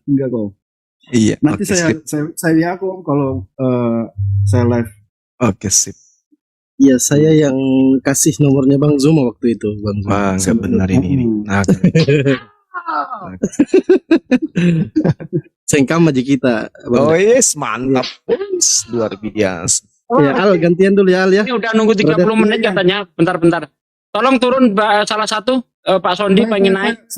Enggak kok. Iya. Nanti Oke, sip. saya aku kalau saya live. Oke, sip. Iya, saya yang kasih nomornya Bang Zuma waktu itu, Bang Zuma. Wah, nggak benar ini. Nah, Sengkam aja kita. Bang. oh yes, mantap. Yes, luar biasa. Ya, Al gantian dulu ya, Al ya. Ini udah nunggu 30 menit katanya. Bentar. Tolong turun salah satu Pak Sondi pengen naik.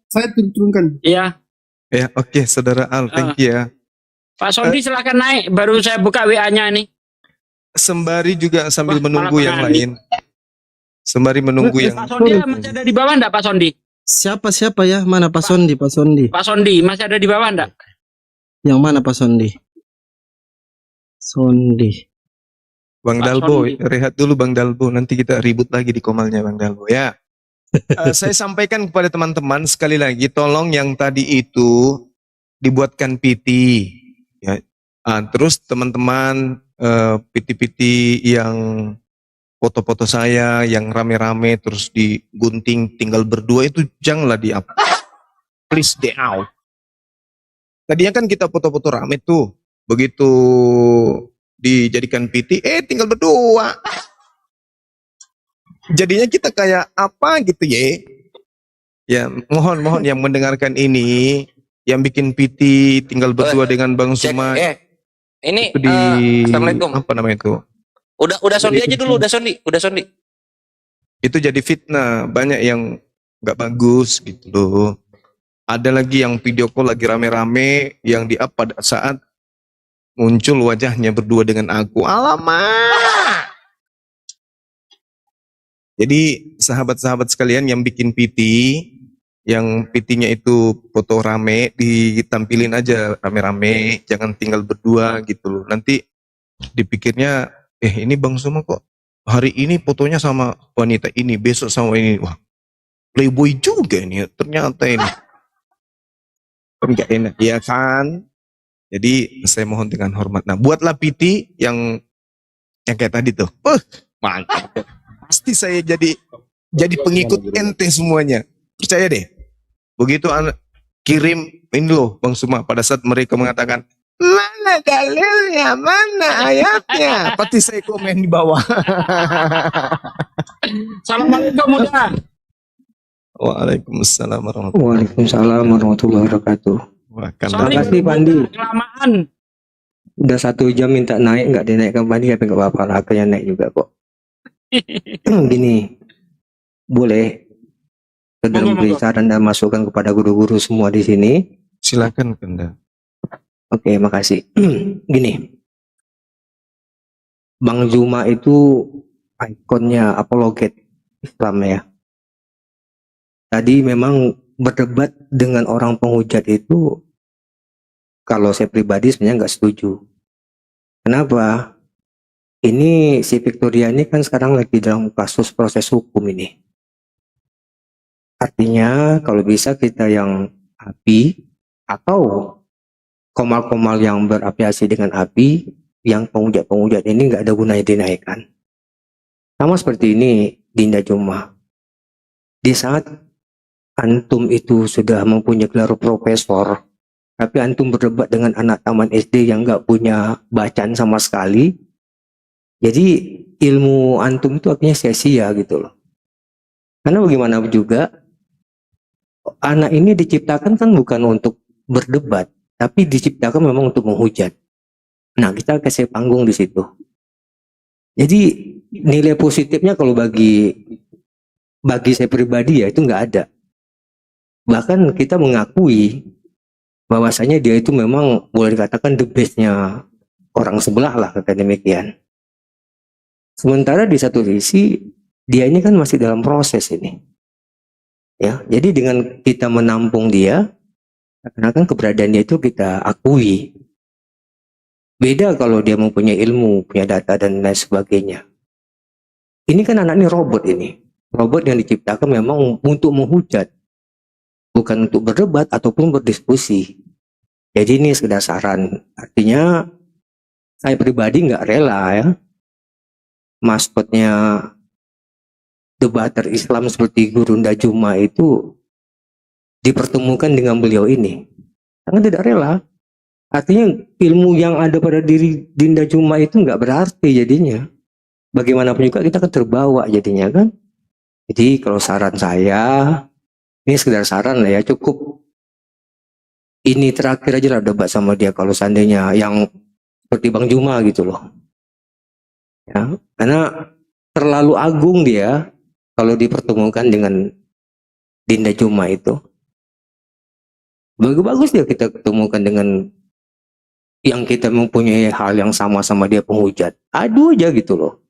Saya turunkan. Iya. Ya, oke, Saudara Al, thank you ya. Pak Sondi silakan naik. Baru saya buka WA-nya nih. Sembari juga sambil Wah, menunggu yang malah lain. Sembari menunggu yang Pak Sondi masih ada di bawah enggak Pak Sondi? Siapa ya? Mana Pak Sondi? Pak Sondi. Pak Sondi masih ada di bawah enggak? Yang mana Pak Sondi? Sondi. Bang Pak Dalbo, Sondi. rehat dulu Bang Dalbo. Nanti kita ribut lagi di komalnya Bang Dalbo ya. Saya sampaikan kepada teman-teman sekali lagi, tolong yang tadi itu dibuatkan PT. Ya. Terus teman-teman PT-PT yang foto-foto saya yang rame-rame terus digunting tinggal berdua itu janganlah di-up. Please stay out. Tadinya kan kita foto-foto rame tuh. Begitu dijadikan PT, tinggal berdua. Jadinya kita kayak apa gitu ya. Ya, mohon yang mendengarkan ini, yang bikin PT tinggal berdua dengan Bang Zuma. Ini itu Assalamualaikum. Apa namanya itu? Udah Sondi aja dulu, udah Sondi. Itu jadi fitnah, banyak yang nggak bagus gitu loh. Ada lagi yang video call lagi rame-rame yang di-up pada saat muncul wajahnya berdua dengan aku. Alamak. Jadi sahabat-sahabat sekalian yang bikin PT, yang PT-nya itu foto rame, ditampilin aja rame-rame, jangan tinggal berdua gitu loh. Nanti dipikirnya, ini Bang Zuma kok hari ini fotonya sama wanita ini, besok sama ini. Wah, playboy juga ini ternyata ini. Kan gak enak, ya kan? Jadi saya mohon dengan hormat. Nah, buatlah PT yang kayak tadi tuh. Mantap. Pasti saya jadi pengikut ente semuanya. Percaya deh. Begitu kirim ini loh Bang Zuma pada saat mereka mengatakan mana dalilnya, mana ayatnya, pasti saya komen di bawah. Assalamualaikum udah. Waalaikumsalam warahmatullahi Waalaikumsalam warahmatullahi wabarakatuh. wabarakatuh. Makasih Pandi. Kelamaan. Udah 1 jam minta naik, nggak dinaikkan Pandi, tapi nggak apa-apa lah, akhirnya naik juga kok. Gini, boleh saudara memberi saran dan masukan kepada guru-guru semua di sini. Silakan Kanda. Oke, makasih. Gini, Bang Zuma itu ikonnya apologet Islam ya. Tadi memang berdebat dengan orang penghujat itu, kalau saya pribadi sebenarnya nggak setuju. Kenapa? Ini si Victoria ini kan sekarang lagi dalam kasus proses hukum ini. Artinya kalau bisa kita yang api atau komal-komal yang berapiasi dengan api, yang penghujat-penghujat ini nggak ada gunanya dinaikkan. Sama seperti ini Dinda Juma. Di saat antum itu sudah mempunyai gelar profesor, tapi antum berdebat dengan anak taman SD yang nggak punya bacaan sama sekali, jadi ilmu antum itu artinya sia-sia gitu loh. Karena bagaimana juga, anak ini diciptakan kan bukan untuk berdebat, tapi diciptakan memang untuk menghujat. Nah, kita kasih panggung di situ. Jadi nilai positifnya kalau bagi saya pribadi ya itu nggak ada. Bahkan kita mengakui bahwasanya dia itu memang boleh dikatakan the bestnya orang sebelah lah, kata demikian. Sementara di satu sisi dia ini kan masih dalam proses ini. Ya, jadi dengan kita menampung dia, karena kan keberadaan dia itu kita akui. Beda kalau dia mempunyai ilmu, punya data dan lain sebagainya. Ini kan anak ini robot ini. Robot yang diciptakan memang untuk menghujat. Bukan untuk berdebat ataupun berdiskusi. Jadi ini sekedar saran. Artinya saya pribadi nggak rela ya. Maskotnya debater Islam seperti Guru Ndajuma itu dipertemukan dengan beliau ini. Sangat tidak rela. Artinya ilmu yang ada pada diri Dinda Juma itu nggak berarti jadinya. Bagaimanapun juga kita akan terbawa jadinya kan. Jadi kalau saran saya, ini sekedar saran lah ya, cukup ini terakhir aja lah debat sama dia kalau seandainya yang seperti Bang Juma gitu loh. Ya, karena terlalu agung dia kalau dipertemukan dengan Dinda Juma itu. Bagus-bagus dia kita ketemukan dengan yang kita mempunyai hal yang sama dia penghujat. Adu aja gitu loh.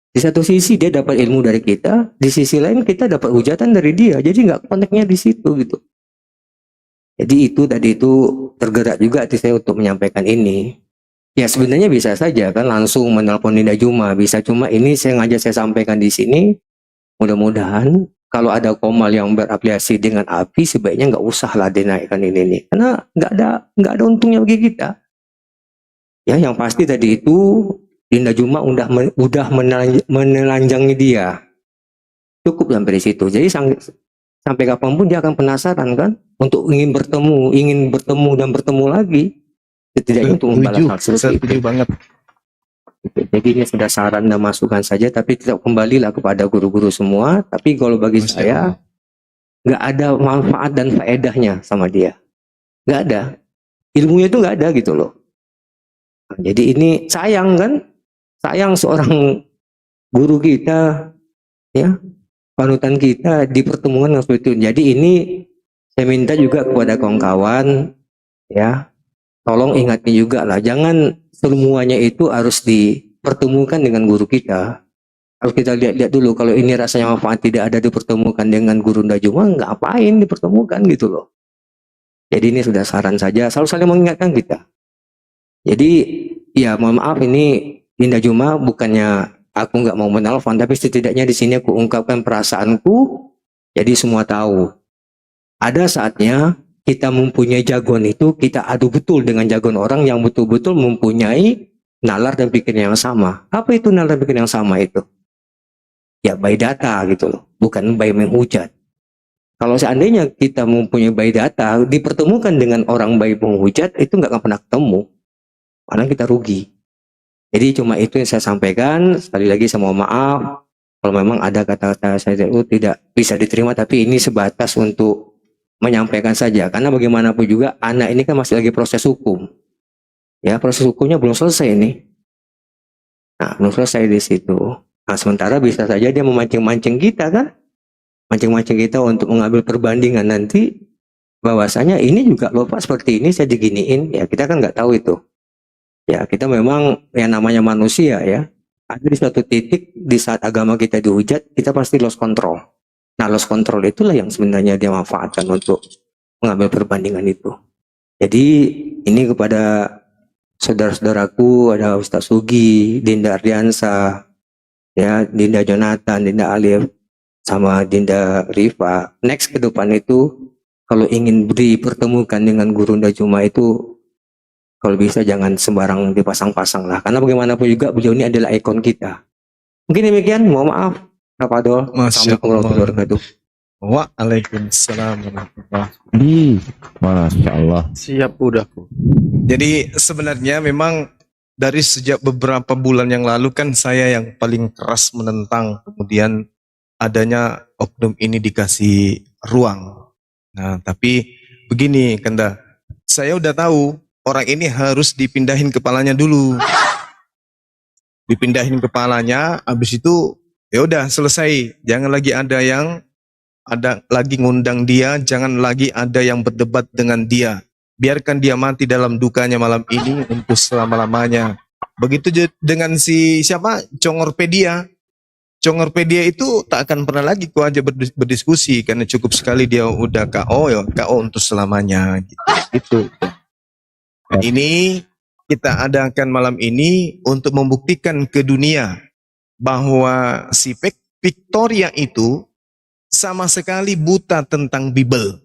Di satu sisi dia dapat ilmu dari kita, di sisi lain kita dapat hujatan dari dia. Jadi nggak konteksnya di situ gitu. Jadi itu tadi itu tergerak juga hati saya untuk menyampaikan ini. Ya sebenarnya bisa saja kan langsung menelpon Dinda Juma, bisa, cuma ini saya sampaikan di sini. Mudah-mudahan kalau ada komal yang berafiliasi dengan api sebaiknya nggak usah lah dinaikkan ini nih, karena nggak ada untungnya bagi kita. Ya yang pasti tadi itu Dinda Juma udah menelanjangi dia. Cukup sampai di situ. Jadi sampai kapanpun dia akan penasaran kan untuk ingin bertemu dan bertemu lagi. Setidaknya untuk membalas hal seperti itu. Setuju banget. Jadi ini sudah saran dan masukan saja, tapi tetap kembalilah kepada guru-guru semua. Tapi kalau bagi Masya saya Allah. nggak ada manfaat dan faedahnya sama dia. Nggak ada. Ilmunya itu nggak ada gitu loh. Jadi ini sayang kan? Sayang seorang guru kita, ya, panutan kita dipertemukan dengan seperti itu. Jadi ini saya minta juga kepada kawan-kawan, ya, tolong ingatnya juga lah, jangan semuanya itu harus dipertemukan dengan guru kita. Harus kita lihat dulu, kalau ini rasanya manfaat tidak ada dipertemukan dengan guru Dinda Juma, ngapain dipertemukan gitu loh. Jadi ini sudah saran saja, selalu saling mengingatkan kita. Jadi ya mohon maaf, ini Dinda Juma bukannya aku nggak mau menelpon, tapi setidaknya di sini aku ungkapkan perasaanku, jadi semua tahu. Ada saatnya kita mempunyai jagoan itu, kita adu betul dengan jagoan orang yang betul-betul mempunyai nalar dan pikiran yang sama. Apa itu nalar dan pikiran yang sama itu? Ya by data gitu loh, bukan by menghujat. Kalau seandainya kita mempunyai by data, dipertemukan dengan orang by menghujat, itu nggak akan pernah ketemu. Karena kita rugi. Jadi cuma itu yang saya sampaikan. Sekali lagi saya mohon maaf kalau memang ada kata-kata saya itu tidak bisa diterima, tapi ini sebatas untuk menyampaikan saja. Karena bagaimanapun juga anak ini kan masih lagi proses hukum. Ya, proses hukumnya belum selesai ini. Nah, belum selesai di situ. Nah, sementara bisa saja dia memancing-mancing kita kan? Mancing-mancing kita untuk mengambil perbandingan nanti bahwasanya ini juga loh Pak seperti ini saya diginiin. Ya, kita kan nggak tahu itu. Ya, kita memang yang namanya manusia ya. Ada di suatu titik di saat agama kita dihujat, kita pasti lost control. Nah, lost control itulah yang sebenarnya dia manfaatkan untuk mengambil perbandingan itu. Jadi ini kepada saudara-saudaraku, ada Ustaz Sugi, Dinda Ardiansa, ya, Dinda Jonathan, Dinda Alif, sama Dinda Rifa. Next ke depan itu, kalau ingin dipertemukan dengan Guru Dinda Juma itu, kalau bisa jangan sembarang dipasang-pasang lah. Karena bagaimanapun juga beliau ini adalah ikon kita. Mungkin demikian, mohon maaf. Pak Adol. Masya Assalamualaikum warahmatullahi wabarakatuh. Waalaikumsalam warahmatullahi. Masya Allah. Siap udah kok. Jadi sebenarnya memang dari sejak beberapa bulan yang lalu kan saya yang paling keras menentang kemudian adanya oknum ini dikasih ruang. Nah, tapi begini Kanda, saya udah tahu orang ini harus dipindahin kepalanya dulu. Dipindahin kepalanya, habis itu ya udah selesai. Jangan lagi ada lagi ngundang dia, jangan lagi ada yang berdebat dengan dia. Biarkan dia mati dalam dukanya malam ini untuk selama-lamanya. Begitu dengan si siapa? Congorpedia. Congorpedia itu tak akan pernah lagi ku aja berdiskusi karena cukup sekali dia udah KO ya, KO untuk selamanya gitu. Ini kita adakan malam ini untuk membuktikan ke dunia bahwa si Victoria itu sama sekali buta tentang Bible.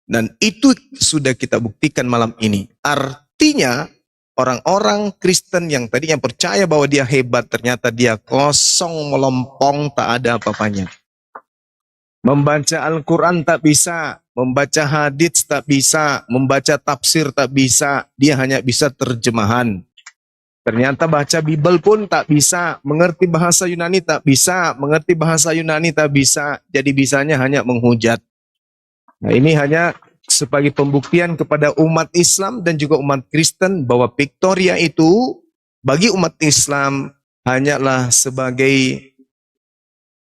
Dan itu sudah kita buktikan malam ini. Artinya orang-orang Kristen yang tadinya percaya bahwa dia hebat, ternyata dia kosong, melompong, tak ada apa-apanya. Membaca Al-Quran tak bisa, membaca hadits tak bisa, membaca tafsir tak bisa, dia hanya bisa terjemahan. Ternyata baca Bible pun tak bisa, mengerti bahasa Yunani tak bisa, mengerti bahasa Yunani tak bisa, jadi bisanya hanya menghujat. Nah, ini hanya sebagai pembuktian kepada umat Islam dan juga umat Kristen bahwa Victoria itu bagi umat Islam hanyalah sebagai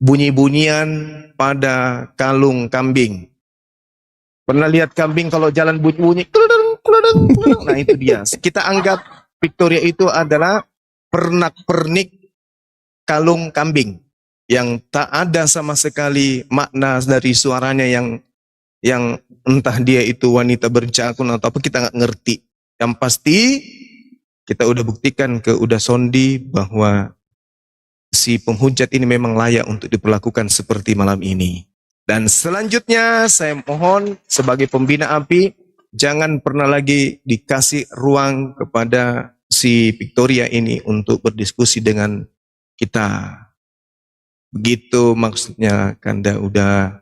bunyi-bunyian pada kalung kambing. Pernah lihat kambing kalau jalan bunyi-bunyi? Kludung, kludung, kludung. Nah itu dia. Kita anggap Victoria itu adalah pernak-pernik kalung kambing yang tak ada sama sekali makna dari suaranya yang entah dia itu wanita berjakun atau apa, kita nggak ngerti. Yang pasti kita udah buktikan ke Uda Sondi bahwa si penghujat ini memang layak untuk diperlakukan seperti malam ini. Dan selanjutnya saya mohon sebagai pembina API, jangan pernah lagi dikasih ruang kepada si Victoria ini untuk berdiskusi dengan kita. Begitu maksudnya, Kanda udah.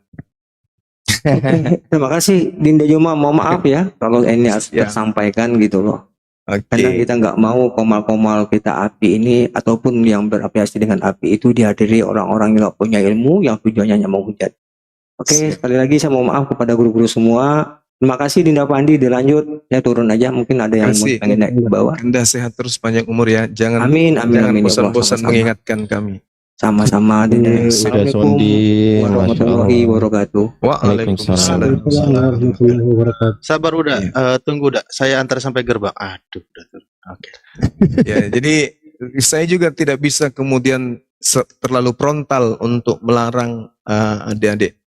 Terima kasih Dinda Juma, mohon maaf ya kalau ini harus Ya. tersampaikan gitu loh. Karena Oke. kita nggak mau komal-komal kita api ini ataupun yang berafiliasi dengan api itu dihadiri orang-orang yang nggak punya ilmu yang tujuannya hanya menghujat. Oke, sekali lagi saya mohon maaf kepada guru-guru semua. Terima kasih Dinda Pandi, dilanjut. Saya turun aja, mungkin ada yang mau Kasih. pengen naik ke bawah. Kanda sehat terus panjang umur ya. Jangan Amin, amin, jangan amin. Ya Allah, bosan-bosan sama-sama. mengingatkan kami. Sama-sama Dinda. Sudah Assalamualaikum Sondi, warahmatullahi wabarakatuh. Waalaikumsalam. warahmatullahi wabarakatuh. Sabar udah, Iya. tunggu udah. Saya antar sampai gerbang. Aduh, udah turun. Oke. Ya, jadi saya juga tidak bisa kemudian terlalu frontal untuk melarang adik-adik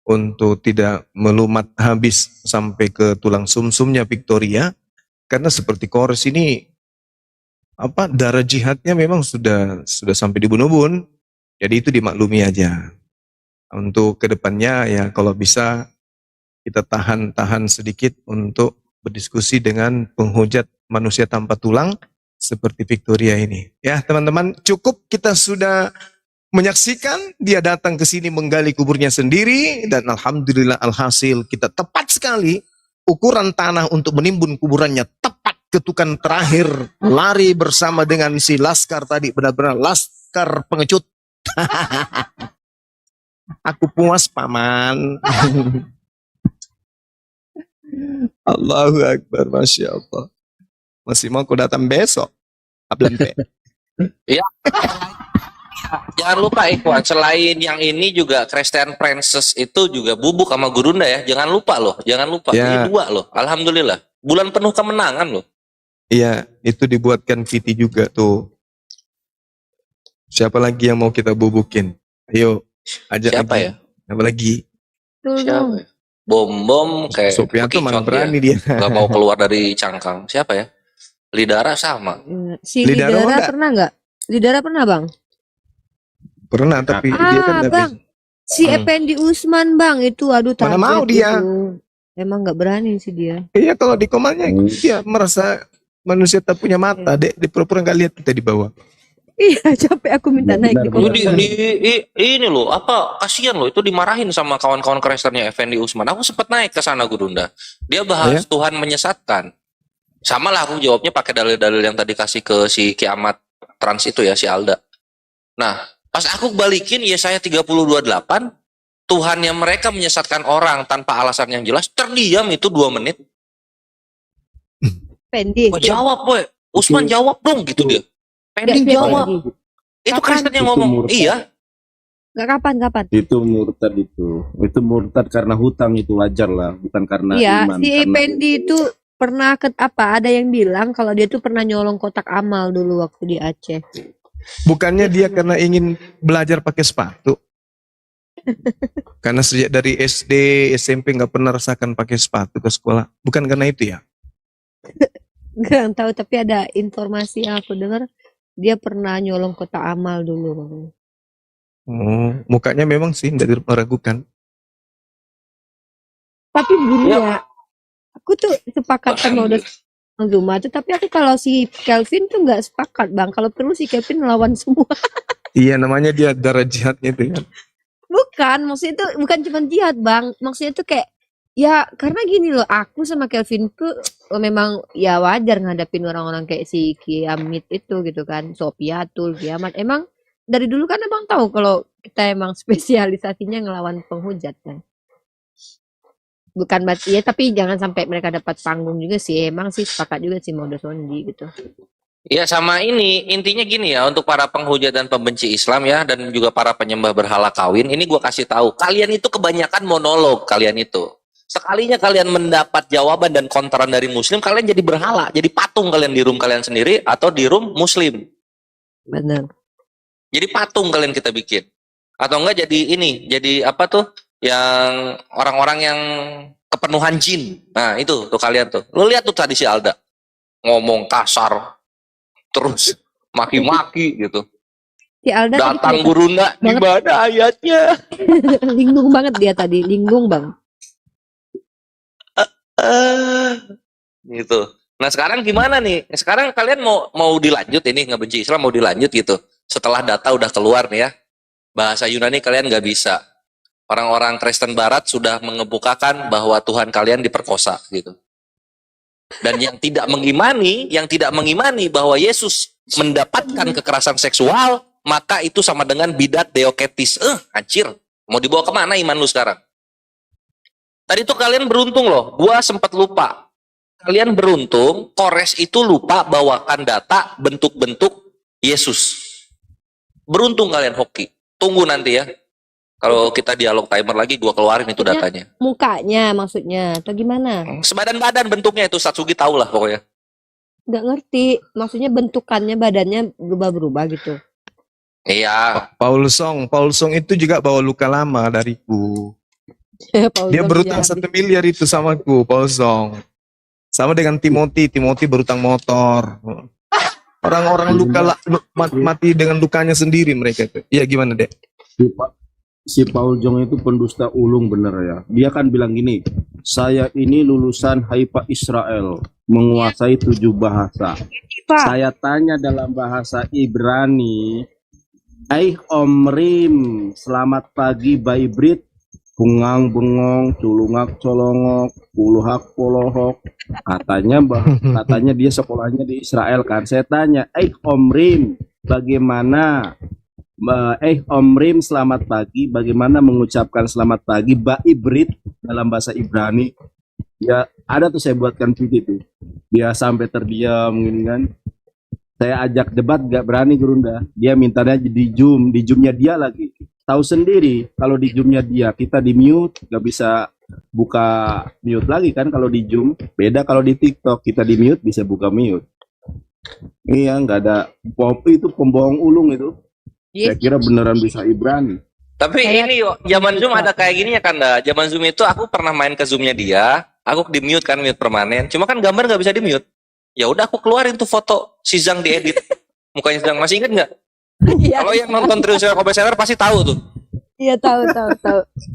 untuk tidak melumat habis sampai ke tulang sumsumnya Victoria, karena seperti Kores ini darah jihadnya memang sudah sampai di bun-bun. Jadi itu dimaklumi aja. Untuk kedepannya ya kalau bisa kita tahan sedikit untuk berdiskusi dengan penghujat manusia tanpa tulang seperti Victoria ini. Ya teman-teman, cukup kita sudah menyaksikan dia datang ke sini menggali kuburnya sendiri, dan alhamdulillah alhasil kita tepat sekali ukuran tanah untuk menimbun kuburannya, tepat ketukan terakhir, lari bersama dengan si Laskar tadi, benar-benar Laskar pengecut. Aku puas paman. Allahu Akbar, Masya Allah. Masih mau aku datang besok? Ablempe. Jangan lupa Ikhwan, selain yang ini juga Christian Princess itu juga bubuk sama Gurunda ya. Jangan lupa loh, jangan lupa. Ya. Ini 2 loh. Alhamdulillah. Bulan penuh kemenangan loh. Iya, itu dibuatkan Viti juga tuh. Siapa lagi yang mau kita bubukin? Ayo, ajak Siapa lagi. ya? Siapa lagi? Siapa ya? Bom-bom kayak Sopianto mana bekicot berani dia. dia. Gak mau keluar dari cangkang. Siapa ya? Lidara sama. Si Lidara Lidara enggak? pernah nggak? Lidara pernah bang? Pernah, tapi dia kan nggak Bang, bisa. si Effendi Usman bang itu, aduh Mana target mau dia? itu. Emang nggak berani sih dia. Iya, kalau di komalnya dia merasa manusia tak punya mata, dek, di pura-pura nggak lihat kita di bawah. Iya capek aku minta naik di Lu kolom. ini loh, kasihan loh, itu dimarahin sama kawan-kawan Kristennya Effendi Usman. Aku sempat naik ke sana Gurunda. Dia bahas Tuhan menyesatkan. Sama lah aku jawabnya pakai dalil-dalil yang tadi kasih ke si Kiamat Trans itu ya, si Alda. Nah, pas aku balikin Yesaya 30:28, Tuhannya mereka menyesatkan orang tanpa alasan yang jelas, terdiam itu 2 menit. Effendi. Wah, jawab boy, Usman jawab dong gitu dia. Pending Dia- jawab. Itu Kapan? Kristen yang ngomong. Iya. Nggak kapan? Itu murtad itu murtad karena hutang, itu wajar lah, bukan karena Iya, iman. si Karena Effendi itu pernah ada yang bilang kalau dia tuh pernah nyolong kotak amal dulu waktu di Aceh. Bukannya dia karena ingin belajar pakai sepatu. Karena sejak dari SD, SMP nggak pernah rasakan pakai sepatu ke sekolah. Bukan karena itu ya? Nggak tahu, tapi ada informasi yang aku dengar dia pernah nyolong kotak amal dulu. Oh, mukanya memang sih nggak meragukan. Tapi gini ya, aku tuh sepakat sama udah Zuma tuh, tapi aku kalau si Kelvin tuh nggak sepakat bang. Kalau perlu si Kelvin lawan semua. Iya, namanya dia darah jihadnya itu kan. Bukan, maksudnya itu bukan cuma jihad bang, maksudnya itu kayak ya karena gini loh, aku sama Kelvin tuh memang ya wajar ngadapin orang-orang kayak si Kiamit itu gitu kan, Sofiatul, Kiamat. Emang dari dulu kan abang tahu kalau kita emang spesialisasinya ngelawan penghujat kan. Bukan berarti ya, tapi jangan sampai mereka dapat panggung juga sih. Emang sih sepakat juga sih Maudo Sondi gitu. Ya sama ini, intinya gini ya, untuk para penghujat dan pembenci Islam ya, dan juga para penyembah berhala kawin, ini gua kasih tahu, kalian itu kebanyakan monolog, kalian itu. Sekalinya kalian mendapat jawaban dan konteran dari muslim, kalian jadi berhala, jadi patung kalian di room kalian sendiri atau di room muslim. Benar. Jadi patung kalian kita bikin. Atau enggak jadi ini, jadi apa tuh, yang orang-orang yang kepenuhan jin. Nah itu tuh kalian tuh. Lu lihat tuh tadi si Alda, ngomong kasar, terus maki-maki gitu. Si Alda Datang Gurunda, di mana ayatnya? Linglung banget dia tadi, linglung bang. Gitu. Nah sekarang gimana nih? Sekarang kalian mau dilanjut ini ngebenci Islam, mau dilanjut gitu. Setelah data udah keluar nih ya, bahasa Yunani kalian nggak bisa. Orang-orang Kristen Barat sudah mengemukakan bahwa Tuhan kalian diperkosa gitu. Dan yang tidak mengimani bahwa Yesus mendapatkan kekerasan seksual, maka itu sama dengan bidat deoketis. Anjir, mau dibawa kemana iman lu sekarang? Tadi tuh kalian beruntung loh, gua sempat lupa. Kalian beruntung, Kores itu lupa bawakan data bentuk-bentuk Yesus. Beruntung kalian hoki. Tunggu nanti ya. Kalau kita dialog timer lagi, gua keluarin itu datanya. Mukanya maksudnya, atau gimana? Sebadan-badan bentuknya itu, Satsugi tahu lah pokoknya. Nggak ngerti, maksudnya bentukannya badannya berubah-berubah gitu. Iya. Paul Song itu juga bawa luka lama dariku. Dia berutang 1 miliar itu sama aku, Paul Song. Sama dengan Timothy berutang motor. Orang-orang mati dengan lukanya sendiri mereka itu. Iya gimana dek? Si Paul Jong itu pendusta ulung bener ya. Dia kan bilang gini, saya ini lulusan Haifa Israel, menguasai 7 bahasa. Saya tanya dalam bahasa Ibrani, Omrim, selamat pagi Baibrit, bungang bengong, culungak colongok, puluhak polohok. Katanya dia sekolahnya di Israel kan. Saya tanya, Omrim, bagaimana? Omrim, selamat pagi. Bagaimana mengucapkan selamat pagi Baibrit dalam bahasa Ibrani? Ya ada tuh, saya buatkan video itu. Dia sampai terdiam gini kan. Saya ajak debat gak berani Gurunda. Dia mintanya di zoomnya dia lagi. Tahu sendiri kalau di zoomnya dia kita di mute, gak bisa buka mute lagi kan kalau di zoom. Beda kalau di TikTok kita di mute bisa buka mute. Iya, nggak ada itu pembohong ulung itu. Saya kira beneran bisa Ibrani. Tapi ini yuk, zaman Zoom ada kayak gini ya Kanda. Zaman Zoom itu aku pernah main ke Zoomnya dia, aku di mute kan, mute permanen. Cuma kan gambar nggak bisa di mute. Ya udah aku keluarin tuh foto si Zhang diedit. Mukanya Zhang, masih inget nggak? Kalau yang nonton Triusia Kobe Seller pasti tahu tuh. Iya tahu.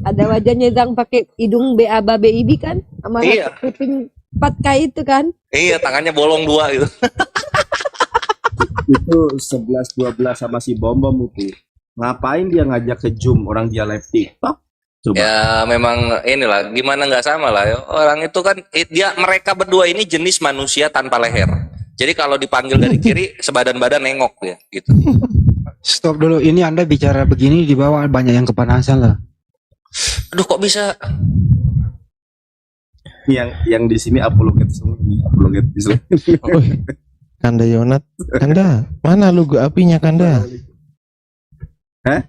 Ada wajahnya Zhang pakai hidung BABA BIB kan, sama kuping 4K itu kan. Iya, tangannya bolong 2 gitu. Itu 11-12 sama si Bom itu. Ngapain dia ngajak ke Zoom orang dia live TikTok? Coba. Ya memang inilah, gimana nggak sama lah. Orang itu kan mereka berdua ini jenis manusia tanpa leher. Jadi kalau dipanggil dari kiri sebadan-badan nengok ya gitu. Stop dulu, ini Anda bicara begini di bawah banyak yang kepanasan lah. Aduh kok bisa? Yang di sini apologet semua, apologet Islam. Kanda Yonat, Kanda, mana logo apinya Kanda? Hah?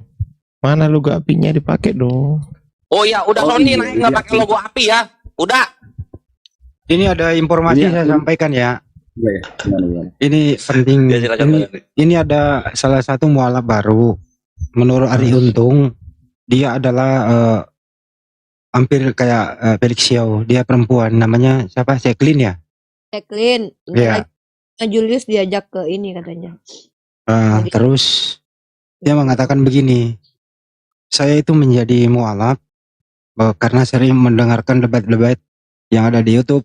Mana logo apinya dipakai dong? Oh ya, udah Sony naik nggak pakai logo api ya? Udah. Ini ada informasi saya sampaikan ya. Iya. Ini penting. Ini ada salah satu mualaf baru. Menurut Ari Untung, dia adalah hampir kayak Felix Xiao. Dia perempuan, namanya siapa? Jacqueline ya? Jacqueline. Iya. Julius diajak ke ini katanya. Terus dia mengatakan begini, saya itu menjadi mualaf karena sering mendengarkan debat-debat yang ada di YouTube.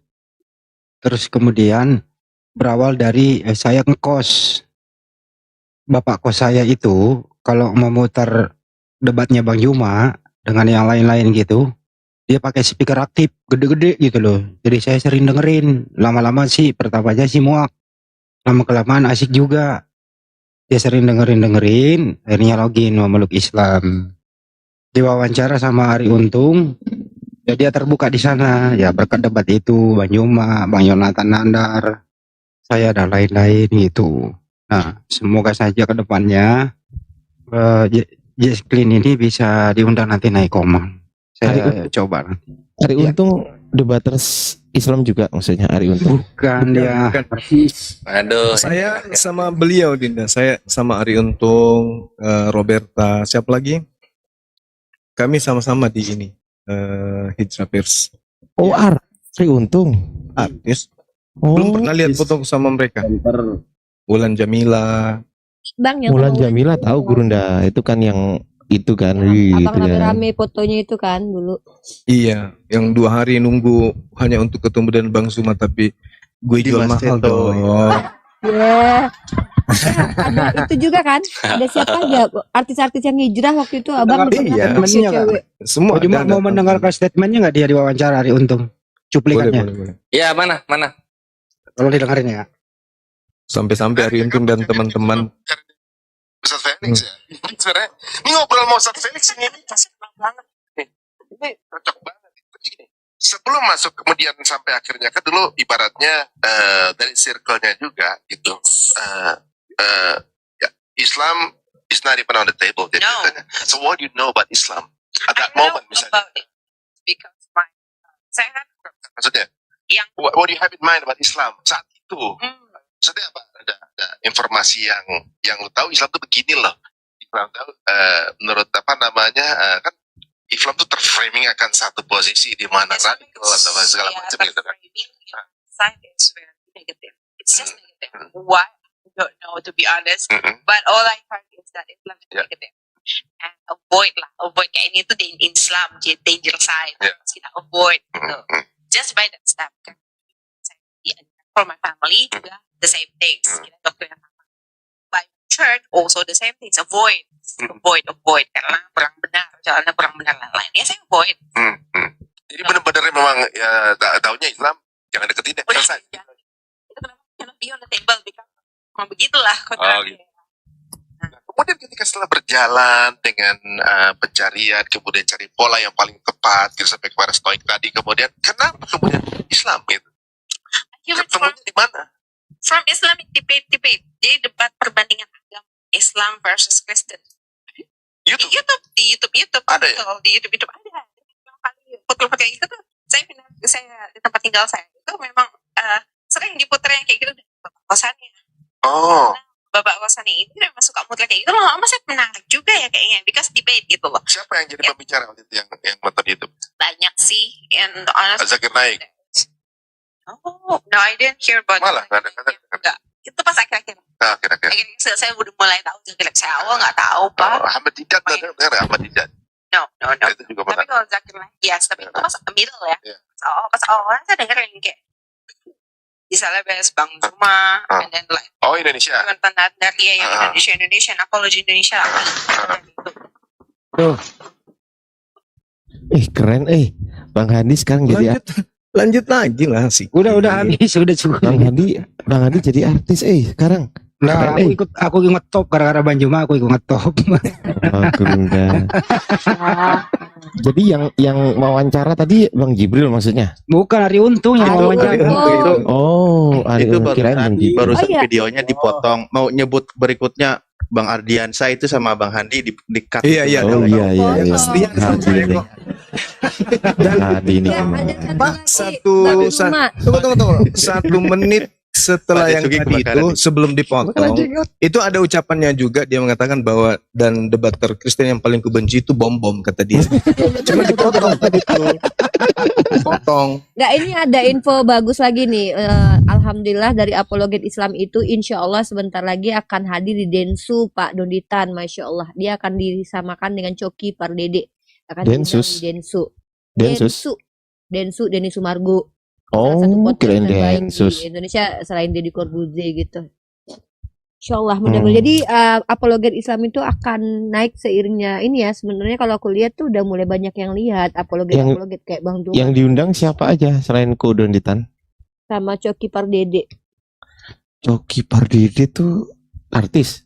Terus kemudian berawal dari saya ngekos. Bapak kos saya itu kalau memutar debatnya Bang Yuma, dengan yang lain-lain gitu. Dia pakai speaker aktif gede-gede gitu loh. Jadi saya sering dengerin. Lama-lama sih pertamanya sih muak. Lama-kelamaan asik juga. Dia sering dengerin. Akhirnya login memeluk Islam. Diwawancara sama Ari Untung. Ya dia terbuka di sana. Ya berkat debat itu. Bang Juma, Bang Yonatan Nandar, saya dan lain-lain gitu. Nah, semoga saja ke depannya Jesklin ini bisa diundang nanti naik Komang. Saya coba nanti. Ari Untung debaters Islam juga maksudnya Ari Untung. Bukan dia. Aduh. Saya sama beliau Dinda, saya sama Ari Untung, Roberta, siapa lagi? Kami sama-sama di ini, Hijrah Pers. Oh, Ari Untung. Artis. Oh, Belum pernah lihat foto sama mereka. Wulan Jamila. Bang yang Mulan ngomongin Jamila tahu Gurunda, itu kan yang itu kan gitu abang kan. rame fotonya itu kan dulu. Iya, yang 2 hari nunggu hanya untuk ketemu dengan Bang Zuma, tapi gue Di jual Mas mahal Teto, dong. Ya. Ada itu juga kan? Ada siapa aja artis-artis yang hijrah waktu itu abang Iya, pernah temennya kan? cewek. Semua Cuma ada. mau mendengarkan statementnya nggak dia diwawancara Ari Untung? Boleh, Cuplikannya. boleh. Ya, mana? Kalau didengarin ya. Sampai-sampai Ari Untung dan teman-teman. Ustaz Felix ya. Sebenarnya ini ngobrol sama Ustaz Felix ini kasih banget. Ini cocok banget. Begini, sebelum masuk kemudian sampai akhirnya kan dulu ibaratnya dari circle-nya juga gitu. Ya, Islam is not even on the table. Jadi ditanya, so what do you know about Islam at that moment misalnya? Because saya kan Maksudnya, yang what do you have in mind about Islam saat itu? Maksudnya apa? Ada informasi yang lu tahu Islam tuh begini loh. Islam tahu menurut apa namanya kan Islam tuh terframing akan satu posisi di mana radikal atau segala macam gitu kan. side is very negative. It's just negative. Why? I don't know, to be honest. But all I heard is that Islam is negative. And avoid kayak ini tuh di Islam, danger side. Kita avoid. Just by that step. Kan. For my family juga the same things. Kita dokter yang sama. By church also the same things. Avoid karena kurang benar, jalannya kurang benar lain-lain. Ya saya avoid. Jadi benar-benar memang ya taunya Islam jangan deketin deh. Selesai. Itu kenapa cannot be on the table because memang begitulah kontraknya. Kemudian ketika setelah berjalan dengan pencarian, kemudian cari pola yang paling tepat, gitu, sampai kepada stoik tadi, kemudian kenapa kemudian Islam gitu? Ketemunya di mana? From Islamic debate. Jadi debat perbandingan agama Islam versus Kristen. Di YouTube ada ya? Di YouTube ada. Foto-foto kayak gitu tuh saya di tempat tinggal saya itu memang sering diputer yang kayak gitu bapak kosannya. Bapak kosannya ini memang suka muter kayak gitu loh. Saya menarik juga ya kayaknya because debate gitu loh. Siapa yang jadi pembicara waktu itu yang nonton YouTube? Banyak sih and honestly. Zakir Naik. Oh, no, I didn't hear about Malah nggak ada. Enggak. Itu pas akhir-akhir. Akhir-akhir. Saya udah mulai tahu Zakir. Saya awal nggak tahu Pak. Ahmad Didat, dengar Ahmad Didat? No. Itu juga Tapi kalau Zakir Naik, yes. Tapi itu pas middle ya. Pas awal saya denger yang kayak misalnya bahas Bang Zuma, and then like Indonesia. Nandar yang Indonesia, apology Indonesia. Tuh. Keren Bang Hadi sekarang jadi lanjut lagi lah sih. Udah habis, udah cukup. Bang Hadi jadi artis sekarang. Nah, aku ikut ngetop gara-gara Bang Juma, aku ikut ngetop. Oh, Gurunda. Jadi yang wawancara tadi Bang Jibril maksudnya? Bukan Ari Untung yang wawancara. Ari Itu Untung kirain Bang Jibril. barusan videonya dipotong. Mau nyebut berikutnya Bang Ardiansa itu sama Bang Handi di cut. Iya. Oh iya. Hadi ini Pak, tunggu. 1 menit setelah yang tadi itu sebelum dipotong itu ada ucapannya juga, dia mengatakan bahwa dan debater Kristen yang paling kubenci itu bom kata dia. Cuma dipotong tadi tuh. Potong. Nggak, ini ada info bagus lagi nih. Alhamdulillah dari Apologet Islam itu insya Allah sebentar lagi akan hadir di Densu Pak Donditan. Masya Allah, dia akan disamakan dengan Coki Pardede. Densus. Denny Sumargo. Oh, keren Densus Densus. di Indonesia selain Deddy Corbuzier gitu. Insyaallah mudah-mudahan. Jadi apologet Islam itu akan naik seiringnya ini ya. Sebenarnya kalau aku lihat tuh udah mulai banyak yang lihat apologet kayak Bang Duma Yang diundang siapa aja selain Ko Donditan? sama Coki Pardede, Coki Pardede tuh artis.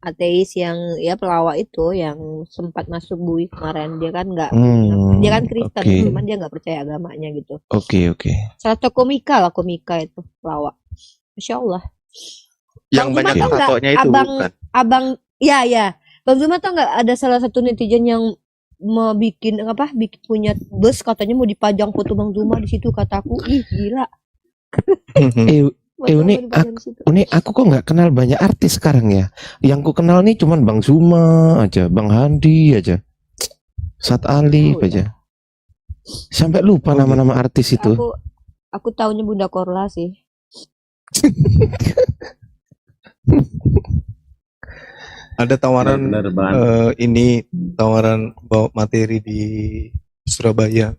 ateis yang ya pelawak itu yang sempat masuk bui kemarin. Dia kan dia kan Kristen, oke. cuman dia nggak percaya agamanya gitu. Oke. Salah satu komika itu pelawak. Masya Allah. Yang Bang banyak Zuma tau nggak, tatonya itu bukan? abang ya Bang Zuma tau nggak ada salah satu netizen yang mau bikin punya bus, katanya mau dipajang foto Bang Zuma di situ. Kataku ih gila. Uni aku kok nggak kenal banyak artis sekarang ya. Yang ku kenal nih cuman Bang Zuma aja, Bang Handi aja, Sat Alif aja. Sampai lupa nama-nama artis itu. Aku taunya Bunda Korla sih. Ada tawaran ini tawaran bawa materi di Surabaya.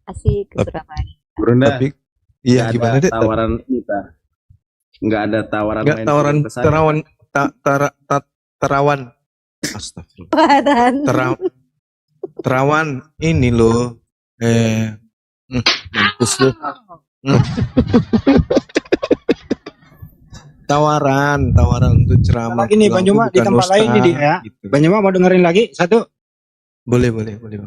Asik ke Surabaya. Brunda, Iya gimana deh? Tawaran kita. Nggak ada tawaran Nggak main tawaran film ke saya. terawan. Astagfirullah. Terawan ini loh. Mampus lu. Tawaran untuk ceramah. Lagi nih Bang Juma di tempat lain nih dia ya. Bang Juma mau dengerin lagi satu? Boleh.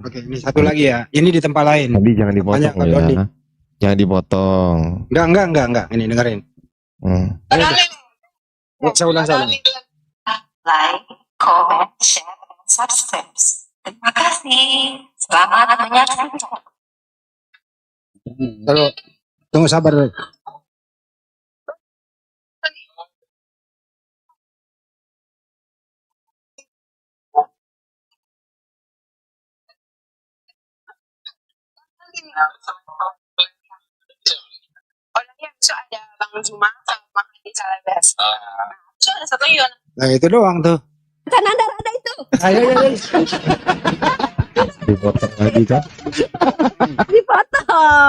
Oke, ini satu lagi ya. Ini di tempat lain. Tapi jangan dipotong ya. Jangan dipotong. Enggak. Ini dengerin. Saya ulang. Like, comment, share, and subscribe. Terima kasih. Selamat menyaksikan. Tunggu sabar dulu. Orangnya besok ada Bang Zuma sama Bang Andi Salabas. Besok ada satu Yon. Nah itu doang tuh. Tanandar ada itu. Ayo. Dipotong lagi kan?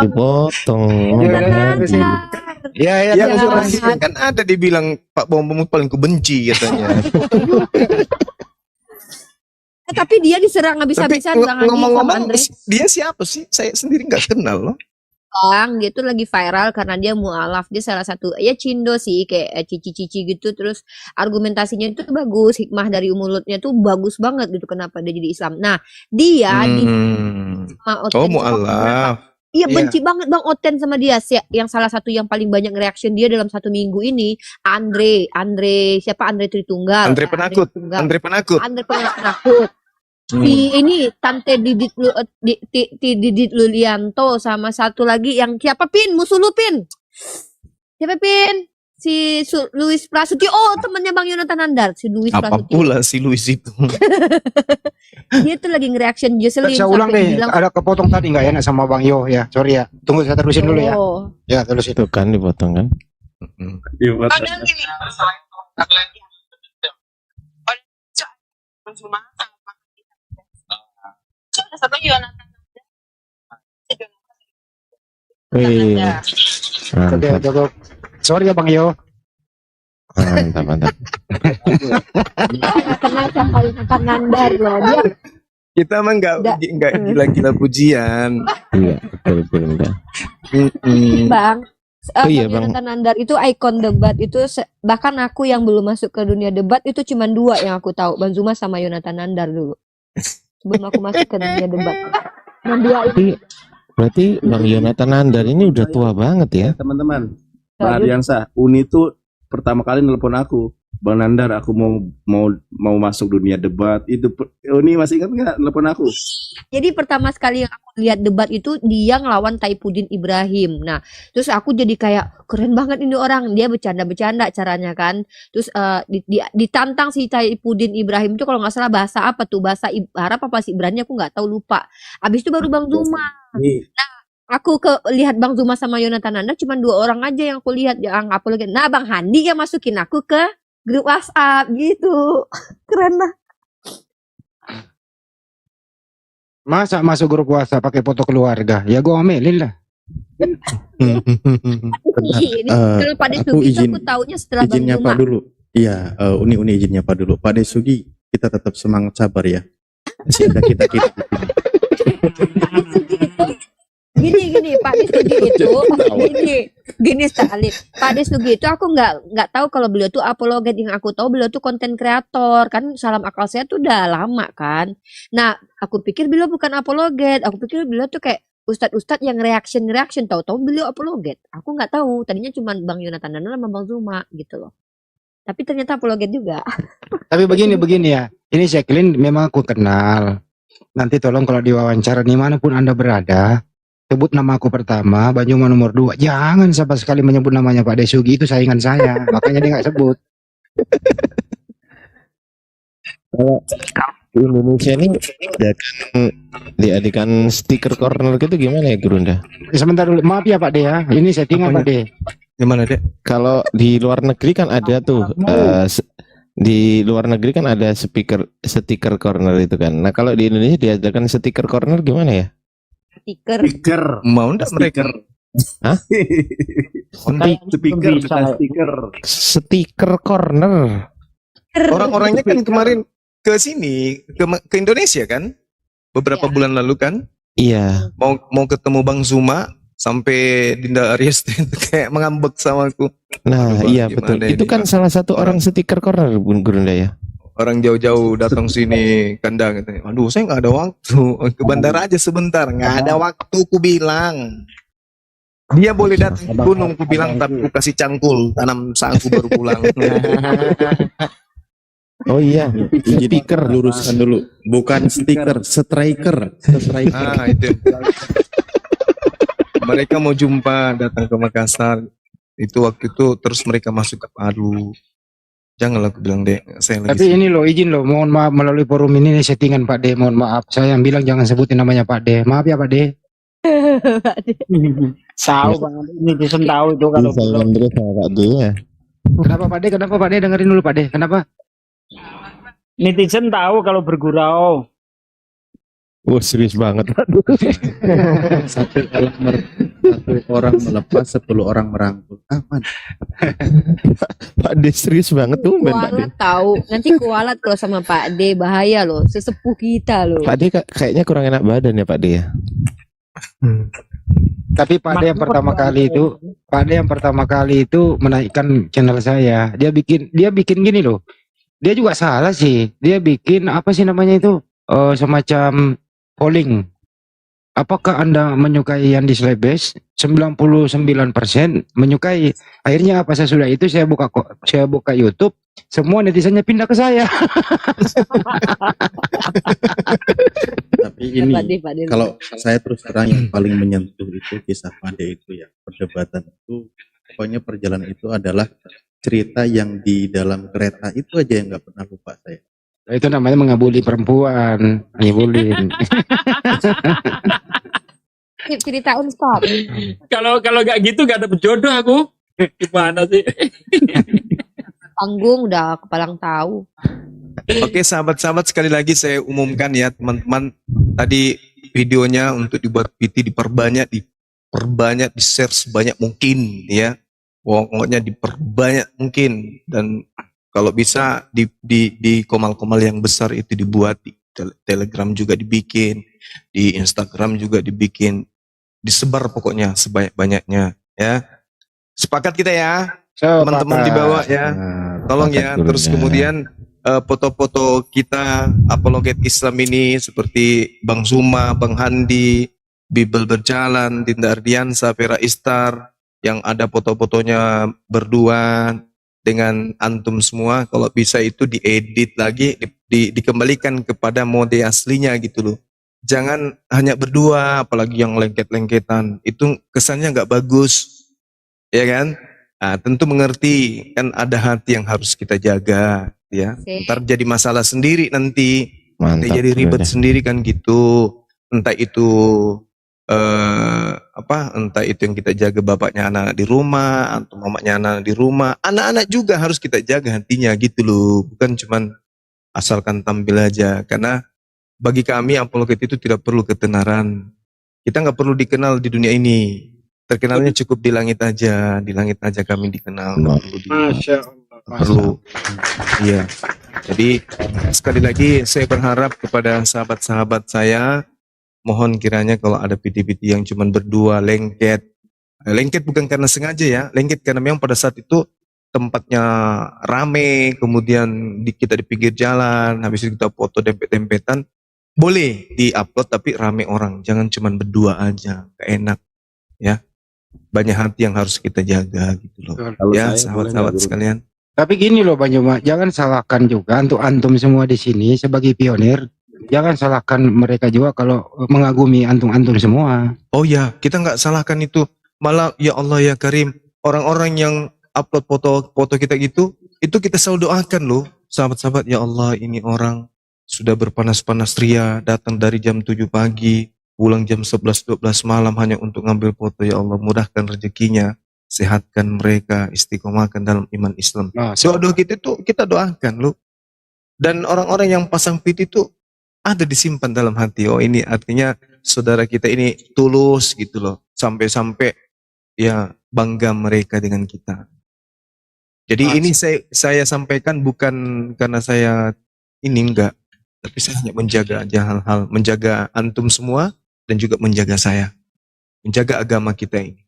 Dipotong. Iya. Kan ada dibilang Pak Bom paling kubenci katanya. Tapi dia diserang habis-habisan Bang Andi sama Ngomong-ngomong, Andre. dia siapa sih? Saya sendiri nggak kenal loh. Bang, dia tuh lagi viral karena dia mualaf. Dia salah satu ya cindo sih kayak cici-cici gitu. Terus argumentasinya itu bagus, hikmah dari mulutnya tuh bagus banget gitu. Kenapa dia jadi Islam? Nah, dia mualaf. Iya benci banget Bang Oten sama dia. Yang salah satu yang paling banyak reaction dia dalam 1 minggu ini Andre siapa? Andre Tritunggal. Andre Penakut. Si ini Tante Didit Lulianto sama satu lagi yang siapa Pin? Musuh lu Pin. Siapa Pin? Si Luis Prasetyo. Oh, temannya Bang Yonatan Andar, si Luis Apa Prasetyo. pula si Luis itu? Dia tuh lagi nge-reaction Jocelyn Saya ulang deh, ada kepotong tadi nggak enak sama Bang Yo ya, sorry ya. Tunggu saya terusin dulu ya. Ya terusin. Itu kan dipotong kan? Ada satu Yon. Cukup. Sorry ya Bang Yo. Mantap. Kenal sama Yonatan Andar loh. Dia Kita mah nggak gila-gila pujian. Iya, betul. Bang, iya, Bang Bang. Yonatan Andar itu ikon debat itu bahkan aku yang belum masuk ke dunia debat itu cuma 2 yang aku tahu, Bang Zuma sama Yonatan Andar dulu. Sebelum aku masuk ke dunia debat. Nah, dia itu Berarti Bang Yonatan Andar ini udah tua banget ya? Teman-teman, Bang Ardiansa, Uni itu pertama kali nelpon aku, Bang Nandar, aku mau masuk dunia debat. Itu Uni masih ingat nggak nelpon aku? Jadi pertama sekali yang aku lihat debat itu dia ngelawan Taipuddin Ibrahim. Nah, terus aku jadi kayak keren banget ini orang. Dia bercanda-bercanda caranya kan. Terus ditantang si Taipuddin Ibrahim itu kalau nggak salah bahasa apa tuh? Bahasa Arab apa sih Ibrani aku nggak tahu, lupa. Abis itu baru Bang Zuma. Nah, aku lihat Bang Zuma sama Yonatan Andar cuma 2 orang aja yang aku lihat yang apa lagi. Nah, Bang Handi yang masukin aku ke grup WhatsApp gitu. Keren lah. Masa masuk grup WhatsApp pakai foto keluarga? Ya gue omelin lah. Ini kalau Pak aku Desugi itu izin aku taunya setelah Bang izinnya Zuma. Pak dulu. Iya, Uni izinnya Pak dulu. Pak Desugi, kita tetap semangat sabar ya. Masih ada kita-kita. Gini Pak Desugi itu gini Stalin. Pak Desugi itu aku nggak tahu kalau beliau tuh apologet. Yang aku tahu beliau tuh konten kreator kan. Salam akal saya tuh udah lama kan. Nah aku pikir beliau bukan apologet. Aku pikir beliau tuh kayak ustadz-ustadz yang reaction tahu-tahu beliau apologet. Aku nggak tahu. Tadinya cuma Bang Yonatan Danul sama Bang Zuma gitu loh. Tapi ternyata apologet juga. Tapi begini ya. Ini Jacqueline memang aku kenal. Nanti tolong kalau diwawancara dimanapun Anda berada, sebut nama aku pertama, Banyuma nomor 2. Jangan sama sekali menyebut namanya Pak Desugi, itu saingan saya. Makanya dia nggak sebut. Kalau di Indonesia ini diadakan stiker corner gitu gimana ya Gurunda? Sebentar dulu, maaf ya Pak De ya. Ini settingan Pak De. Gimana Dek? Kalau di luar negeri kan ada tuh di luar negeri kan ada stiker corner itu kan. Nah kalau di Indonesia diadakan stiker corner gimana ya? Stiker. Mau enggak mereka? Hah? Stiker corner. Orang-orangnya kan kemarin ke sini ke Indonesia kan? Beberapa bulan lalu kan? Iya. Mau ketemu Bang Zuma sampai Dinda Aries kayak mengambek sama aku. Nah, iya betul. Itu kan salah satu orang stiker corner Bun Gurunda ya. Orang jauh-jauh datang sini kandang gitu. Aduh, saya nggak ada waktu. Ke bandara aja sebentar. Nggak ada waktu, ku bilang. Dia boleh datang ke gunung, ku bilang, tapi ku kasih cangkul. Tanam saku baru pulang. Oh iya, stiker luruskan dulu. Bukan stiker, striker. Ah, itu. Mereka mau jumpa, datang ke Makassar. Itu waktu itu terus mereka masuk ke Palu. Janganlah aku bilang deh, saya lagi. Tapi ini loh, izin loh, mohon maaf melalui forum ini settingan Pak De, mohon maaf. Saya yang bilang jangan sebutin namanya Pak De. Maaf ya Pak De. Tahu Bang, netizen tahu itu kalau saya Andrea sama Pak D ya. Kenapa Pak De? Kenapa Pak De? Dengerin dulu Pak De. Kenapa? netizen tahu kalau bergurau. Wah serius banget. Satu orang melepas, 10 orang merangkul. Aman. Pak D serius banget tuh Pak D. Kualat tahu. Nanti kualat kalau sama Pak D bahaya loh. Sesepuh kita loh. Pak D kayaknya kurang enak badan ya Pak D ya. Tapi Pak De yang pertama kali itu menaikkan channel saya. Dia bikin gini loh. Dia juga salah sih. Dia bikin apa sih namanya itu? Semacam polling. Apakah Anda menyukai Yandi Slebes? 99% menyukai. Akhirnya apa sesudah itu saya buka YouTube, semua netizennya pindah ke saya. Tapi ini kalau saya terus terang yang paling menyentuh itu kisah Pade itu ya, perdebatan itu pokoknya perjalanan itu adalah cerita yang di dalam kereta itu aja yang nggak pernah lupa saya. Itu namanya mengabuli perempuan, ngabulin. Cerita unstop. Kalau nggak gitu nggak ada jodoh aku. Gimana sih? Panggung udah kepalang tahu. Oke sahabat-sahabat, sekali lagi saya umumkan ya teman-teman, tadi videonya untuk dibuat PT diperbanyak, di-share sebanyak mungkin ya. Pokoknya diperbanyak mungkin, dan kalau bisa di komal-komal yang besar itu dibuat, di Telegram juga dibikin, di Instagram juga dibikin, disebar pokoknya sebanyak-banyaknya ya. Sepakat kita ya, teman-teman di bawah ya. Tolong ya. Terus kemudian foto-foto kita apologet Islam ini seperti Bang Zuma, Bang Handi, Bibel Berjalan, Dinda Ardiansa, Vera Istar, yang ada foto-fotonya berdua dengan antum semua, kalau bisa itu diedit lagi, dikembalikan kepada mode aslinya gitu loh. Jangan hanya berdua, apalagi yang lengket-lengketan, itu kesannya nggak bagus, ya kan? Nah, tentu mengerti, kan ada hati yang harus kita jaga, ya. Ntar jadi masalah sendiri nanti, jadi ribet sendiri kan gitu. Entah itu entah itu yang kita jaga bapaknya anak-anak di rumah atau mamanya anak di rumah, anak-anak juga harus kita jaga hatinya gitu loh, bukan cuman asalkan tampil aja. Karena bagi kami apologet itu tidak perlu ketenaran, kita nggak perlu dikenal di dunia ini, Terkenalnya cukup di langit aja kami dikenal. Nggak perlu Masya Allah. perlu. Iya. Jadi sekali lagi saya berharap kepada sahabat-sahabat saya, mohon kiranya kalau ada PT-PT yang cuma berdua lengket. Lengket bukan karena sengaja ya, lengket karena memang pada saat itu tempatnya rame, kemudian kita di pinggir jalan, habis itu kita foto dempet-dempetan, boleh di-upload tapi rame orang, jangan cuma berdua aja, gak enak ya. Banyak hati yang harus kita jaga gitu loh. Kalau Ya, saya sahabat-sahabat boleh nggak, sekalian. Tapi gini loh Bang Juma, jangan salahkan juga untuk antum semua di sini sebagai pionir. Jangan salahkan mereka juga kalau mengagumi antum-antum semua. Oh ya, kita nggak salahkan itu. Malah ya Allah ya Karim, orang-orang yang upload foto-foto kita gitu, itu kita selalu doakan loh, sahabat-sahabat, ya Allah ini orang sudah berpanas-panas ria, datang dari jam 7 pagi, pulang jam 11-12 malam hanya untuk ngambil foto, ya Allah mudahkan rezekinya, sehatkan mereka, istiqomahkan dalam iman Islam. Doa-doa kita itu kita doakan loh. Dan orang-orang yang pasang PT itu ada disimpan dalam hati. Oh ini artinya saudara kita ini tulus gitu loh. Sampai-sampai ya bangga mereka dengan kita. Jadi ini saya sampaikan bukan karena saya ini enggak. Tapi saya hanya menjaga aja hal-hal. Menjaga antum semua dan juga menjaga saya. Menjaga agama kita ini.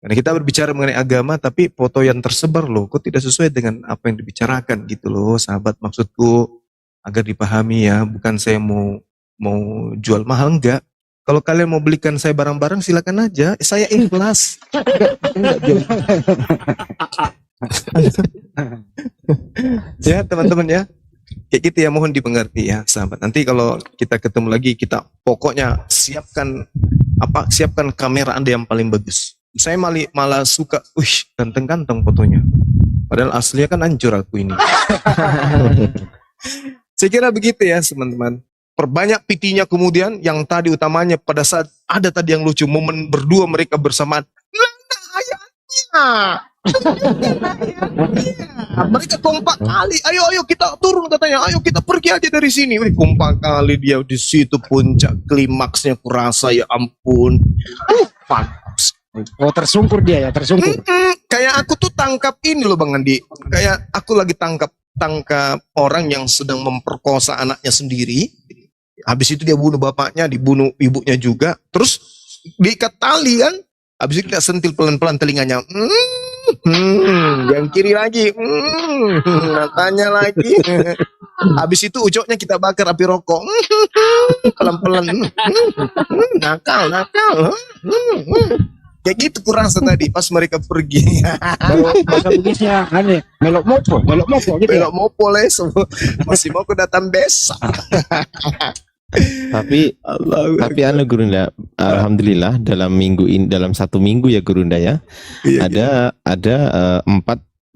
Karena kita berbicara mengenai agama tapi foto yang tersebar loh. Kok tidak sesuai dengan apa yang dibicarakan gitu loh. Sahabat, maksudku agar dipahami ya, bukan saya mau jual mahal, enggak. Kalau kalian mau belikan saya barang-barang silakan aja, saya ikhlas. Enggak jual. Ya teman-teman ya, kayak gitu ya, mohon dimengerti ya sahabat. Nanti kalau kita ketemu lagi, kita pokoknya siapkan kamera Anda yang paling bagus. Saya malah suka, ganteng-ganteng fotonya. Padahal aslinya kan hancur aku ini. Saya kira begitu ya teman-teman. Perbanyak PT-nya kemudian, yang tadi utamanya pada saat ada tadi yang lucu, momen berdua mereka bersamaan. Mereka kompak kali, ayo kita turun katanya, ayo kita pergi aja dari sini. Kompak kali dia di situ puncak klimaksnya, kurasa ya ampun. Oh tersungkur dia ya, tersungkur. Kayak aku tuh tangkap ini loh Bang Andi. Kayak aku lagi tangkap orang yang sedang memperkosa anaknya sendiri. Habis itu dia bunuh bapaknya, dibunuh ibunya juga. Terus diikat tali kan. Habis itu kita sentil pelan-pelan telinganya. Yang kiri lagi. Matanya lagi. Habis itu ucoknya kita bakar api rokok. Pelan-pelan. Nakal. Kayak gitu kurasa tadi pas mereka pergi. Kalau bahasa Bugisnya aneh, melok mopo gitu. Melok mopo les. Masih mau aku datang besok. Tapi anu Gurunda, alhamdulillah dalam minggu ini, dalam 1 minggu ya Gurunda ya, ada 4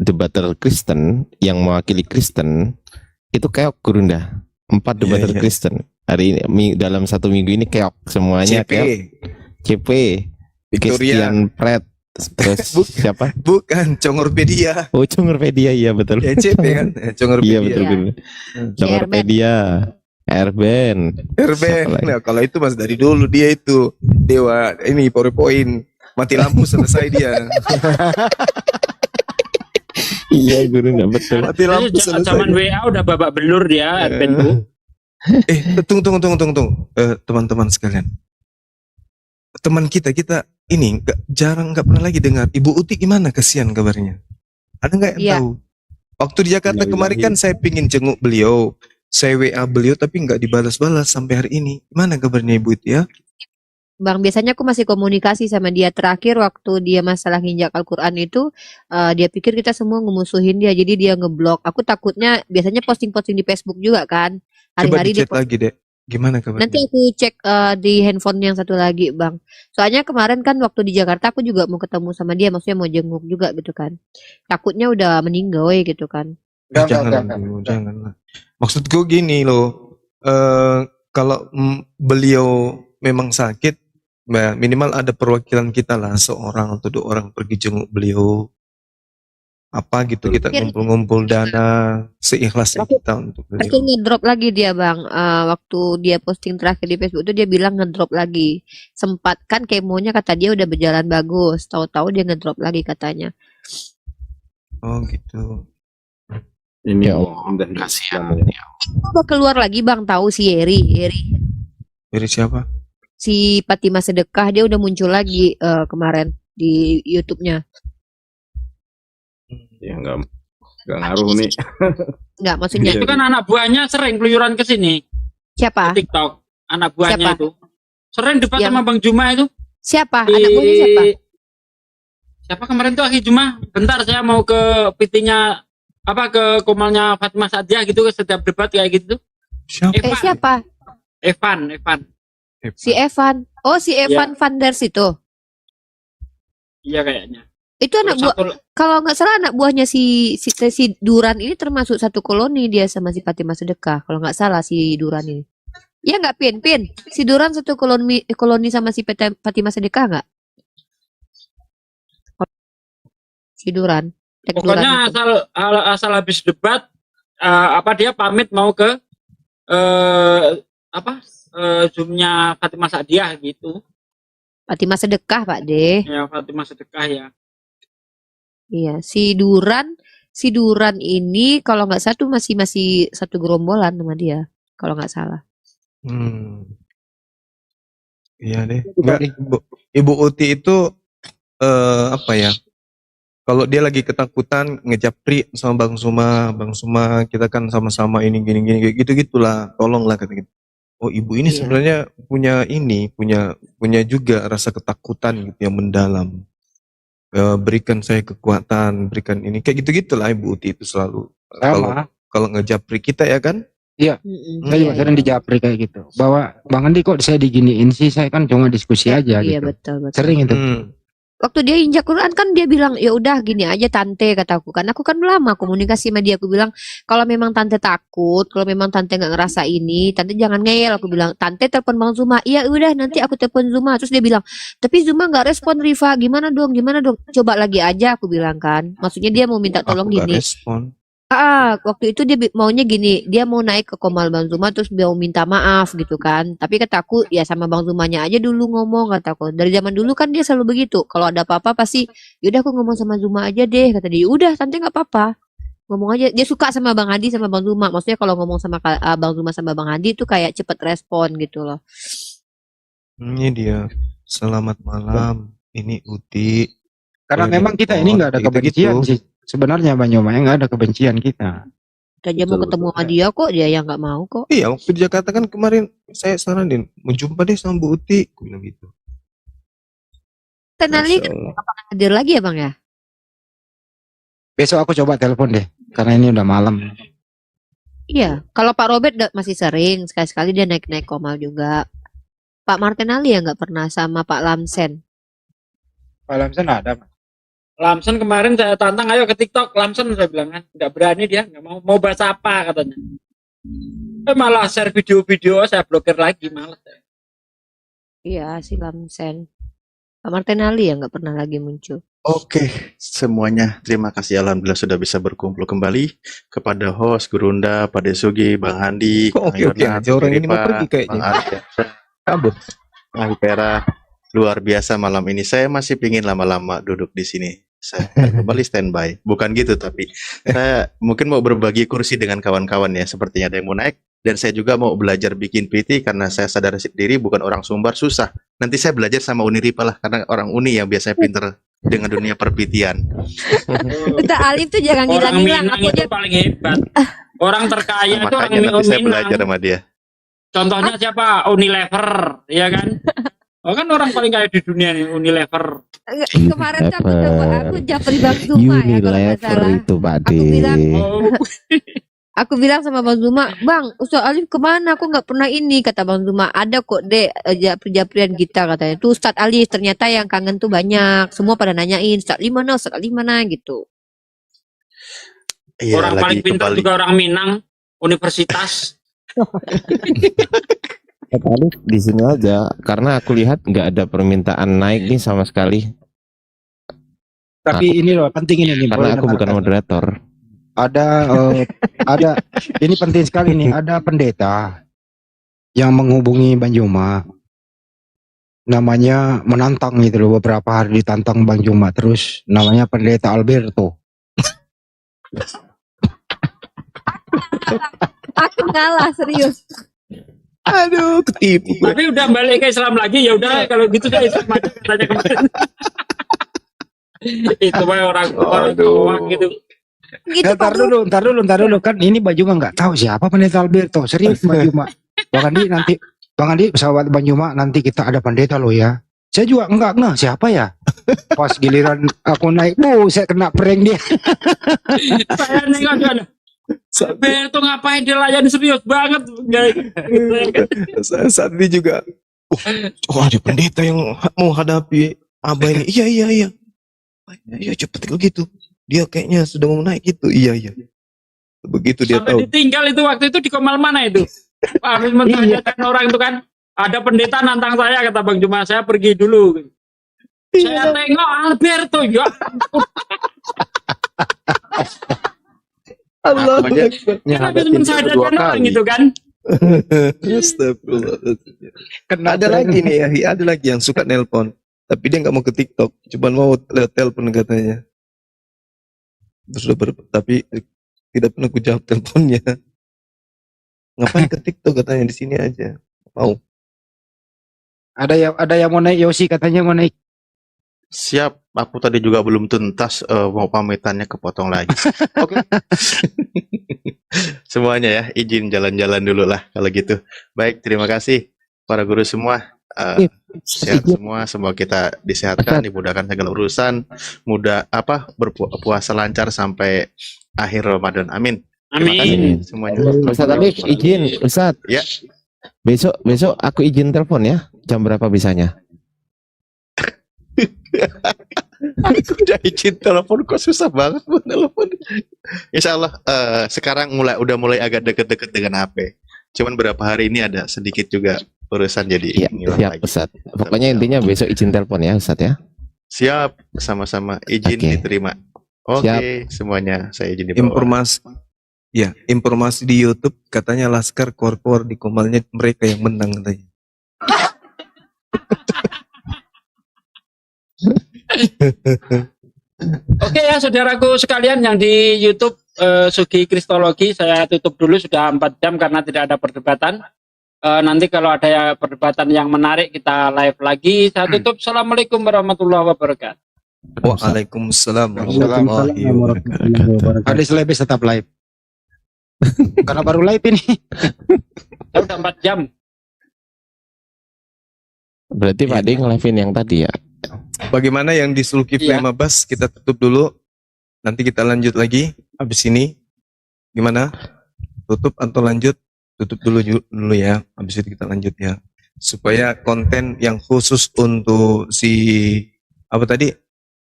debater Kristen yang mewakili Kristen itu keok Gurunda. 4 debater Kristen hari ini dalam 1 minggu ini keok semuanya. CP Victoria, Christian Pret, terus siapa? Bukan, Congorpedia. Oh, Congorpedia, iya betul. Ya, CP kan? Congorpedia. Iya betul. Congorpedia, Erben. Nah, kalau itu mas dari dulu dia itu dewa ini PowerPoint. Mati lampu selesai dia. Iya guru nggak betul. Mati lampu selesai. Zaman WA udah babak belur dia, Erben tuh. Tunggu. Teman-teman sekalian. Teman kita ini nggak pernah lagi dengar. Ibu Uti gimana, kasihan kabarnya? Ada nggak yang tahu? Waktu di Jakarta kemarin kan saya pingin jenguk beliau, saya WA beliau tapi nggak dibalas-balas sampai hari ini. Gimana kabarnya Ibu Uti ya? Bang, biasanya aku masih komunikasi sama dia. Terakhir waktu dia masalah nginjak Al-Quran itu, dia pikir kita semua ngemusuhin dia, jadi dia ngeblok. Aku takutnya biasanya posting-posting di Facebook juga kan. Coba Hari-hari dicek lagi deh. Gimana kabarnya? Nanti aku cek di handphone yang satu lagi, Bang. Soalnya kemarin kan waktu di Jakarta aku juga mau ketemu sama dia, maksudnya mau jenguk juga gitu kan. Takutnya udah meninggal gitu kan. Jangan. Maksudku gini loh, kalau beliau memang sakit, minimal ada perwakilan kita lah, seorang atau 2 orang pergi jenguk beliau. apa gitu, kita ngumpul-ngumpul dana seikhlasnya kita untuk beli. Itu ngedrop lagi dia bang, waktu dia posting terakhir di Facebook itu dia bilang ngedrop lagi. Sempat kan kemonya kata dia udah berjalan bagus, tahu-tahu dia ngedrop lagi katanya. Oh gitu. Ini Ya udah kasihan. Udah keluar lagi bang, tahu si Yeri Dari siapa? si Fatimah Sedekah, dia udah muncul lagi kemarin di YouTube-nya. ya nggak ngaruh nih. Enggak, maksudnya Itu kan anak buahnya sering keluyuran ke sini. siapa? TikTok. Anak buahnya Siapa? itu. Sering debat Yang- sama Bang Juma itu. Siapa? Di- Anak buahnya siapa? Siapa kemarin tuh Aki Juma? Bentar saya mau ke PT-nya ke komalnya Fatimah Sadiah gitu, setiap debat kayak gitu. Siapa? Evan. Si Evan. Oh, si Evan Van der Situ. Iya kayaknya. Itu anak buah, kalau nggak salah anak buahnya si Duran ini termasuk satu koloni dia sama si Fatimah Sedekah. Kalau nggak salah si Duran ini. Ya nggak Pin. Si Duran satu koloni sama si Fatimah Sedekah nggak? Si Duran. Tek Duran Pokoknya itu. asal habis debat dia pamit mau ke Zoom-nya Fatimah Sadiah gitu. Fatimah Sedekah Pak De. Ya Fatimah Sedekah ya. Iya, si Duran ini kalau nggak salah tuh masih satu gerombolan sama dia, kalau nggak salah. Iya deh. Enggak, Ibu Uti itu kalau dia lagi ketakutan ngejapri sama Bang Suma kita kan sama-sama ini gini kayak gitu-gitulah. Tolonglah kata gitu. Oh, ibu ini Iya. sebenarnya punya juga rasa ketakutan gitu yang mendalam. Berikan saya kekuatan, berikan ini kayak gitu-gitulah Ibu Uti itu selalu. Kalau ngejapri kita ya kan? Iya, saya juga sering dijapri kayak gitu. Bahwa Bang Andi kok saya diginiin sih, saya kan cuma diskusi aja Iya, gitu. betul. Sering itu. Waktu dia injak Quran kan dia bilang ya udah gini aja tante, kataku kan. Aku kan lama komunikasi sama dia, aku bilang kalau memang tante takut, kalau memang tante nggak ngerasa ini, tante jangan ngeyel. Aku bilang tante telepon Bang Zuma. Iya udah nanti aku telepon Zuma. Terus dia bilang tapi Zuma nggak respon Riva, gimana dong coba lagi aja, aku bilang kan. Maksudnya dia mau minta tolong Aku nggak gini. respon. Waktu itu dia maunya gini, dia mau naik ke Komal Bang Zuma terus dia mau minta maaf gitu kan. Tapi kataku ya sama Bang Zumanya aja dulu ngomong, kataku. Dari zaman dulu kan dia selalu begitu. Kalau ada apa-apa pasti yaudah aku ngomong sama Zuma aja deh, kata dia. Udah, tante nggak apa-apa. Ngomong aja. Dia suka sama Bang Hadi sama Bang Zuma. Maksudnya kalau ngomong sama Bang Zuma sama Bang Hadi itu kayak cepet respon gitu loh. Ini dia. Selamat malam. Ini Uti. Karena Boleh memang kita ini telepon, nggak ada gitu-gitu. kebencian sih. Sebenarnya Bang Yoma nggak ada kebencian kita. Kita aja mau ketemu sama dia kok, dia yang nggak mau kok. Iya, waktu di Jakarta kan kemarin saya saranin mau jumpa deh sama Bu Uti, aku bilang gitu. Tenali Masya Allah. kapan hadir lagi ya Bang ya? Besok aku coba telepon deh, karena ini udah malam. Iya, kalau Pak Robert masih sering, sekali-sekali dia naik-naik Komal juga. Pak Martinelli ya nggak pernah sama Pak Lamsen. Pak Lamsen ada, Pak. Lamsen kemarin saya tantang ayo ke TikTok. Lamsen saya bilang kan nggak berani dia, nggak mau bahasa apa katanya. Malah share video-video saya blokir lagi, malas. Iya, si Lamsen. Pak Martinelli ya nggak pernah lagi muncul. Oke, semuanya terima kasih alhamdulillah sudah bisa berkumpul kembali kepada host Gurunda, Pak Desugi, Bang Handi, Bang Oke Yona, aja orang ini mau pergi kayaknya. Bang Arya, Kabur. Bang Hipera. Luar biasa malam ini. Saya masih pingin lama-lama duduk di sini. Saya kembali standby. Bukan gitu, tapi saya mungkin mau berbagi kursi dengan kawan-kawan ya. Sepertinya ada yang mau naik. Dan saya juga mau belajar bikin PT karena saya sadar diri bukan orang Sumbar susah. Nanti saya belajar sama Uniripa lah karena orang Uni yang biasanya pinter dengan dunia perpitian. Kita Alif tuh jangan Orang hilang-hilang. Minang Aku itu dia paling hebat. Orang terkaya itu orang Makanya nanti saya Minang. belajar sama dia. Contohnya siapa? Unilever, ya kan? Oh kan orang paling kaya di dunia nih, Unilever. kemarin tuh aku japri Bang Zuma ya kalau nggak salah. Unilever itu Pak Aku bilang, De. aku bilang sama Bang Zuma, Bang, Ustaz Alif kemana? Aku nggak pernah ini, kata Bang Zuma. Ada kok dek japri-japrian kita katanya. Tuh Ustaz Alif ternyata yang kangen tuh banyak. Semua pada nanyain Ustaz Alif mana gitu. Iya, Orang paling lagi pintar kembali. juga orang Minang, universitas. Alif di sini aja karena aku lihat nggak ada permintaan naik nih sama sekali. Tapi ini loh penting ini nih. Karena boleh aku bukan dengarkan. moderator. Ada ini penting sekali nih. Ada pendeta yang menghubungi Bang Juma. Namanya menantang gitu loh, beberapa hari ditantang Bang Juma terus. Namanya pendeta Alberto. Aku kalah serius. Aduh, ketipu. Tapi udah balik ke Islam lagi, ya udah kalau gitu saya Islam aja katanya kemarin. Itu mah orang tua gitu. Gitu, Ntar dulu kan ini Bang Juma nggak tahu siapa pendeta Alberto. Serius Bang Juma. Bang Andi pesawat Bang Juma nanti kita ada pendeta loh ya. Saya juga enggak siapa ya. Pas giliran aku naik, saya kena prank dia. Saya nengok Alberto ngapain dia layani serius banget. Saat ini juga, ada pendeta yang mau hadapi Abah ini. Iya. Iya cepet kalau gitu. Dia kayaknya sudah mau naik gitu. Iya. Begitu dia Sampai tahu. ditinggal itu waktu itu di Komal mana itu? Harus menanyakan orang itu kan. Ada pendeta nantang saya kata Bang Juma, saya pergi dulu. Saya tengok Alberto ya. Allah. Tapi teman saya orang gitu kan. Ada lagi nih ya, ada lagi yang suka nelpon, tapi dia nggak mau ke TikTok, cuma mau lewat telepon katanya. Tapi tidak pernah ku jawab teleponnya. Ngapain ke TikTok katanya, di sini aja. Mau. Ada yang mau naik, Yosi katanya mau naik. Siap, aku tadi juga belum tuntas mau pamitannya kepotong lagi. Oke. Semuanya ya, izin jalan-jalan dulu lah kalau gitu. Baik, terima kasih para guru semua. Sehat semua, semoga kita disehatkan, dimudahkan segala urusan, berpuasa lancar sampai akhir Ramadan. Amin. Terima kasih semuanya. Ustadz Alif izin, Ustadz. Ya. Besok aku izin telepon ya. Jam berapa bisanya? Aku udah izin telepon kok susah banget buat telepon. Insya Allah sekarang udah mulai agak deket-deket dengan HP. Cuman berapa hari ini ada sedikit juga urusan jadi siap Ustadz. Pokoknya intinya besok izin telepon ya Ustadz ya. Siap, sama-sama izin diterima. Oke, semuanya saya izin dibawa. Informasi di YouTube katanya Laskar Kor-Kor di Komalnya mereka yang menang katanya. Oke ya saudaraku sekalian yang di YouTube Sugi Kristologi, saya tutup dulu sudah 4 jam karena tidak ada perdebatan. Nanti kalau ada perdebatan yang menarik kita live lagi. Saya tutup. Assalamualaikum warahmatullahi wabarakatuh. Waalaikumsalam warahmatullahi wabarakatuh. Ada selebes tetap live. Karena baru live ini. Udah 4 jam. Berarti Pak Ding live-in yang tadi ya. Bagaimana yang di Zulkifli Mabas kita tutup dulu. Nanti kita lanjut lagi habis ini. Gimana? Tutup atau lanjut? Tutup dulu ya. Habis itu kita lanjut ya. Supaya konten yang khusus untuk si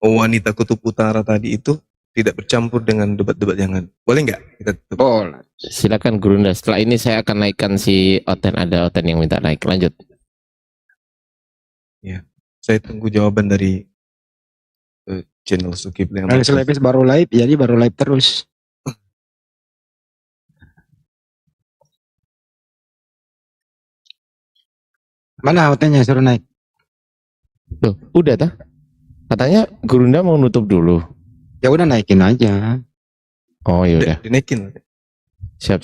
wanita kutub utara tadi itu tidak bercampur dengan debat-debat jangan. Boleh nggak kita tutup? Oh, silakan Gurunda. Setelah ini saya akan naikkan si Oten, ada Oten yang minta naik. Lanjut. Ya, saya tunggu jawaban dari channel Zulkifli. Ada selebes baru live, jadi baru live terus. Mana Otennya suruh naik? Tuh, udah tah? Katanya Gurunda mau nutup dulu. Ya udah naikin aja. Oh ya udah. Dinaikin. Siap.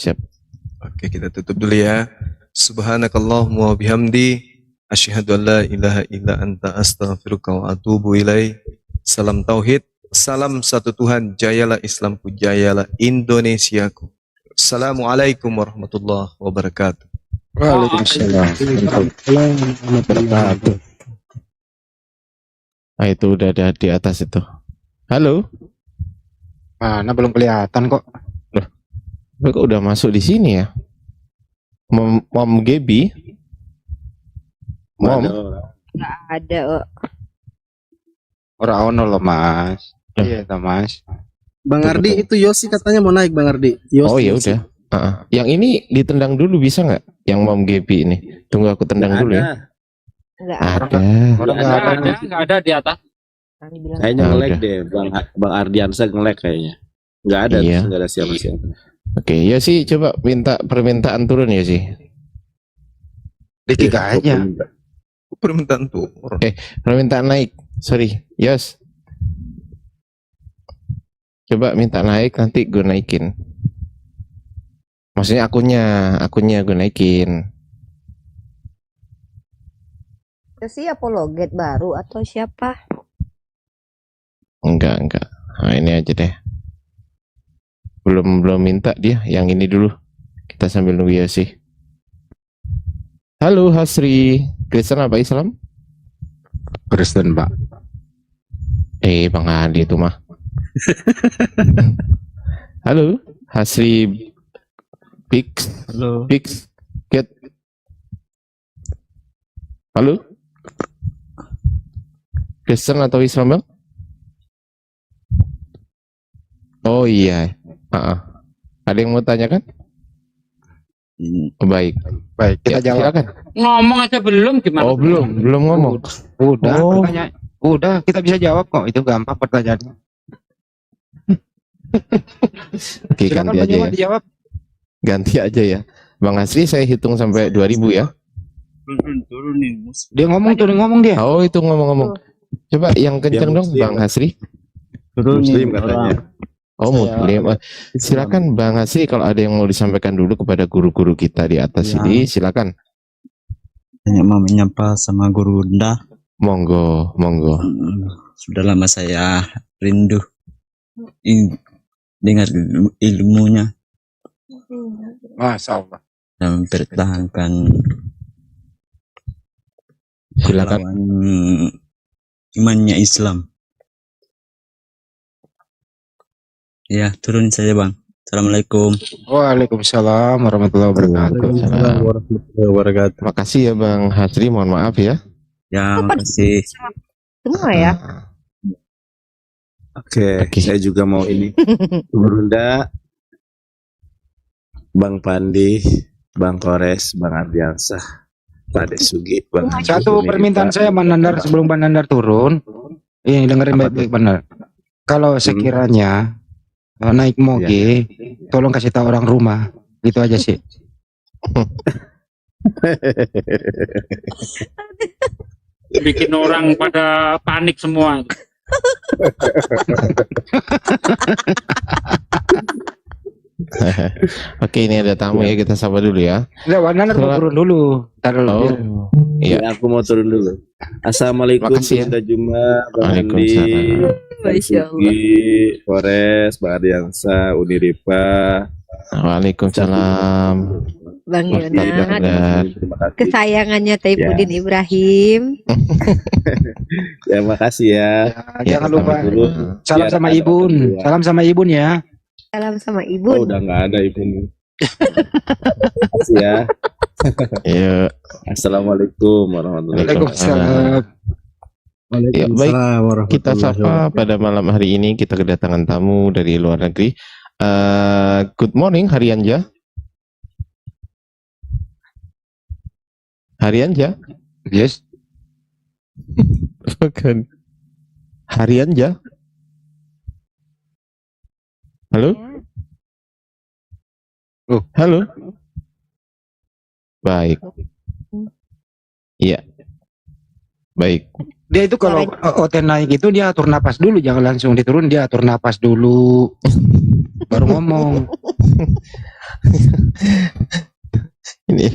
Oke, kita tutup dulu ya. Subhanakallahumma wa bihamdi asyhadu an la ilaha illa anta astaghfiruka wa atubu ilaik. Salam tauhid, salam satu Tuhan, jayalah Islamku, jayalah Indonesiaku. Assalamualaikum warahmatullahi wabarakatuh. Waalaikumsalam warahmatullahi wabarakatuh. Ah, itu udah ada di atas itu. Halo. Mana belum kelihatan kok. Loh, kok udah masuk di sini ya? Mom Gebi. Mom. Nggak ada. Orang ono loh Mas. Iya toh Mas. Bang Ardi itu Yosi katanya mau naik Bang Ardi. Yosi, Oh ya udah. Yang ini ditendang dulu bisa nggak? Yang Mom Gebi ini. Tunggu aku tendang dulu ya. Nggak ada. Nggak ada di atas. Kali bilang Kayaknya Ah, nge-lag udah. deh, Bang Ardiansa nge-lag kayaknya. Nggak ada, Iya. terus nggak ada siapa-siapa. Oke, ya sih coba minta permintaan turun ya sih. Dikit aja. Permintaan turun. Permintaan naik. Sorry, Yos. Coba minta naik nanti gue naikin. Maksudnya akunnya gue naikin. itu sih apologet baru atau siapa? Enggak. Nah, ini aja deh. Belum minta dia, yang ini dulu. Kita sambil nunggu ya sih. Halo Hasri, Kristen apa Islam? Kristen, Pak. Bang Adi itu mah. Halo, Hasri Pix. Halo. Pix. Get. Halo. Kristen atau Islam, Bang? Oh iya. Ada yang mau tanya kan? Oh, baik. Kita Ya, jawab. silakan. Ngomong aja belum gimana? Oh, belum ngomong. Udah, Oh. pertanyaan. Udah, kita bisa jawab kok. Itu gampang pertanyaannya. Oke, Silakan ganti Pak aja Jawa ya. dijawab. Ganti aja ya. Bang Hasri saya hitung sampai 2000 ya. Turunin Dia ngomong dia. Oh, itu ngomong-ngomong. Coba yang kenceng dong, Muslim. Bang Hasri. Muslim katanya. Oh, Muslim. Silakan Bang Hasri kalau ada yang mau disampaikan dulu kepada guru-guru kita di atas Ya. ini, silakan. Hanya mau menyapa sama Guru Unda. Monggo. Sudah lama saya rindu dengar ilmunya Masya Allah. dan mempertahankan Silakan. lawan imannya Islam. Ya, turun saja Bang. Assalamualaikum. Waalaikumsalam warahmatullahi wabarakatuh. warahmatullahi wabarakatuh. Makasih ya Bang Hasri, mohon maaf ya. Ya, Apa makasih. semua ya? Oke, saya juga mau ini. Bunda, Bang Pandi, Bang Kores, Bang Ardiansah, Pak Desugi, Bang Satu permintaan saya Bang Nandar sebelum Bang Nandar turun. Ini dengerin baik-baik benar. Kalau sekiranya naik moge, tolong kasih tahu orang rumah. Gitu aja sih. Bikin orang pada panik semua. Oke, ini ada tamu ya, kita sapa dulu ya. Udah, Bang Nandar mau turun dulu. Taruh dulu. Iya. Ya, aku mau turun dulu. Assalamualaikum, Makasih ya. Bunda Juma, Bang Andi, Waalaikumsalam. Bang Sugi, Kores, Bang Ardiansah, Uniripa. Waalaikumsalam. Bang Ustaz Yonat, Dahlan. Terima kasih. kesayangannya Taifuddin Ibrahim. Ya, makasih ya. Jangan lupa Dulu. salam Biar sama ada Ibun. waktu ya. Salam sama Ibun ya. Salam sama Oh, Ibu. udah nggak ada Ibun. Makasih ya. Iya. Assalamualaikum warahmatullahi wabarakatuh. Waalaikumsalam. Ya, baik. Kita sapa pada malam hari ini, kita kedatangan tamu dari luar negeri. Good morning Harianja. Harianja? Yes. Bukan. Harianja? Halo? Oh. Halo? Baik. Iya. Baik. Dia itu kalau OT naik itu dia atur napas dulu, jangan langsung diturun, dia atur napas dulu. Baru ngomong. Ini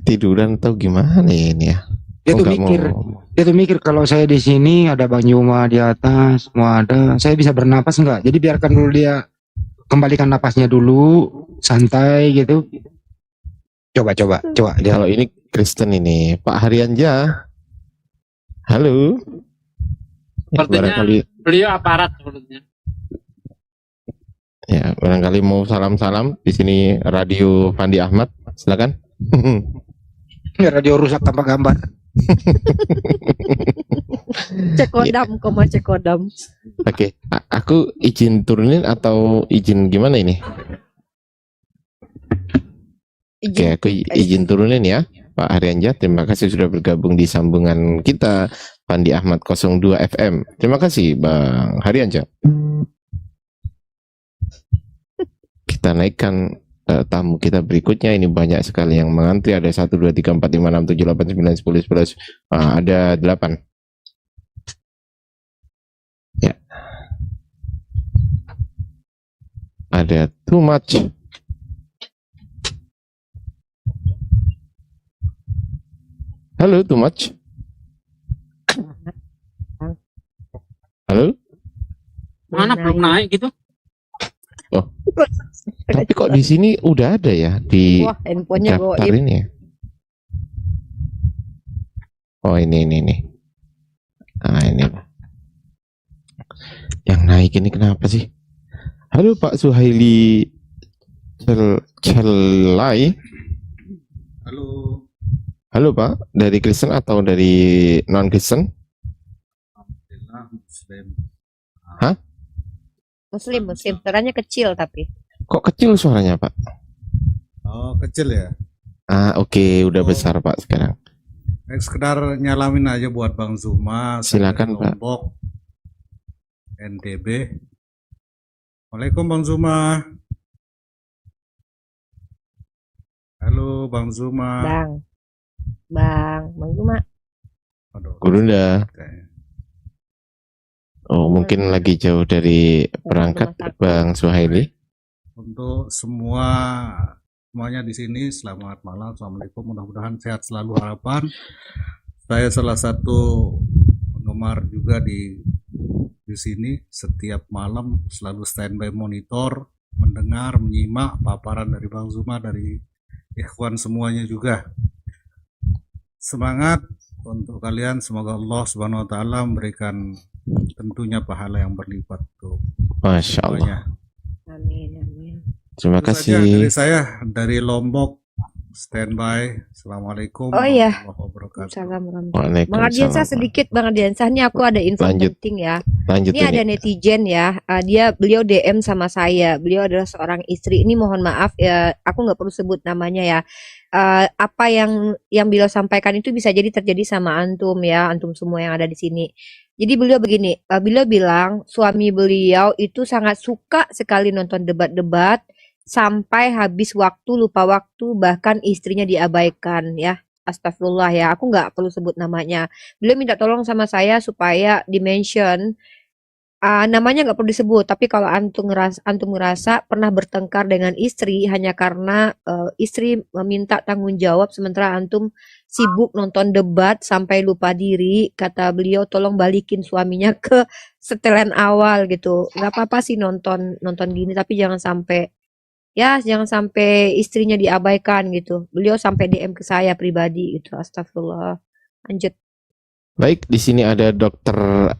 tiduran atau gimana ya ini ya? Dia Oh, tuh nggak mikir, mau. dia tuh mikir kalau saya di sini ada Bang Yuma di atas, semua ada, saya bisa bernapas enggak? Jadi biarkan dulu dia kembalikan napasnya dulu, santai gitu. Coba dia. Kalau ini Kristen ini, Pak Harianja. Halo. Ya, Sepertinya barangkali beliau aparat sebetulnya. ya barangkali mau salam-salam di sini Radio Fandi Ahmad. Silakan. Radio rusak tanpa gambar. Cekodam, cekodam. Oke, aku izin turunin atau izin gimana ini? Oke, aku izin turunin ya, Pak Harianja. Terima kasih sudah bergabung di sambungan kita Pandi Ahmad 02 FM. Terima kasih Bang Haryanca. Kita naikkan tamu kita berikutnya. Ini banyak sekali yang mengantri. Ada 1, 2, 3, 4, 5, 6, 7, 8, 9, 10, 11. Ada 8. Ya. Ada too much. Halo, too much. Halo? Mana belum naik gitu? Oh. Tapi kok di sini udah ada ya di Wah, handphonenya daftar goib. ini ya? Oh, ini. Nah, ini. Yang naik ini kenapa sih? Halo Pak Suhaili Celai. Halo. Halo Pak, dari Kristen atau dari non Kristen? Muslim. Hah? Muslim, suaranya kecil tapi. Kok kecil suaranya Pak? Oh, kecil ya. Oke, udah besar Pak sekarang. Sekedar nyalamin aja buat Bang Zuma. Silakan, Pak. Lombok, NTB. Waalaikumsalam Bang Zuma. Halo Bang Zuma. Bang Zuma. Gurunda. Oh, mungkin lagi jauh dari perangkat Bang Suhaili. Untuk semuanya di sini, selamat malam, assalamualaikum, mudah-mudahan sehat selalu harapan. Saya salah satu penggemar juga di sini, setiap malam selalu standby monitor, mendengar, menyimak paparan dari Bang Zuma, dari ikhwan semuanya juga. Semangat untuk kalian, semoga Allah Subhanahu wa taala memberikan tentunya pahala yang berlipat tuh. Masya Allah. Amin. Terima Itu saja kasih. dari saya, dari Lombok, standby. Assalamualaikum Oh iya. warahmatullahi wabarakatuh. Assalamualaikum. Waalaikumsalam. Bang Ardiansah sedikit, Bang Ardiansah, ini aku ada info Lanjut. penting ya. Lanjut Ini ada netizen ya, beliau DM sama saya. Beliau adalah seorang istri. Ini mohon maaf ya, aku nggak perlu sebut namanya ya. Apa yang beliau sampaikan itu bisa jadi terjadi sama antum ya, antum semua yang ada di sini. Jadi beliau begini, beliau bilang suami beliau itu sangat suka sekali nonton debat-debat sampai habis waktu, lupa waktu, bahkan istrinya diabaikan ya. Astagfirullah ya, aku nggak perlu sebut namanya. Beliau minta tolong sama saya supaya di-mention namanya nggak perlu disebut, tapi kalau antum ngerasa pernah bertengkar dengan istri hanya karena istri meminta tanggung jawab sementara antum sibuk nonton debat sampai lupa diri, kata beliau tolong balikin suaminya ke setelan awal gitu. Nggak apa-apa sih nonton gini, tapi jangan sampai istrinya diabaikan gitu. Beliau sampai DM ke saya pribadi gitu. Astagfirullah. Lanjut. Baik, di sini ada dokter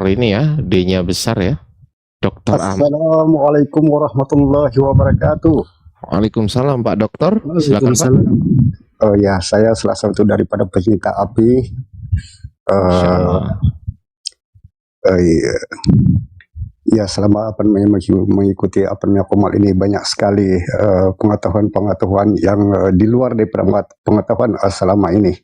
ini ya, D-nya besar ya. Dokter Ahmad. Assalamualaikum warahmatullahi wabarakatuh. Waalaikumsalam Pak Dokter. Silakan Pak. Ya, saya salah satu daripada pecinta api. Ya, selama mengikuti Komal ini banyak sekali pengetahuan-pengetahuan yang di luar dari pengetahuan selama ini.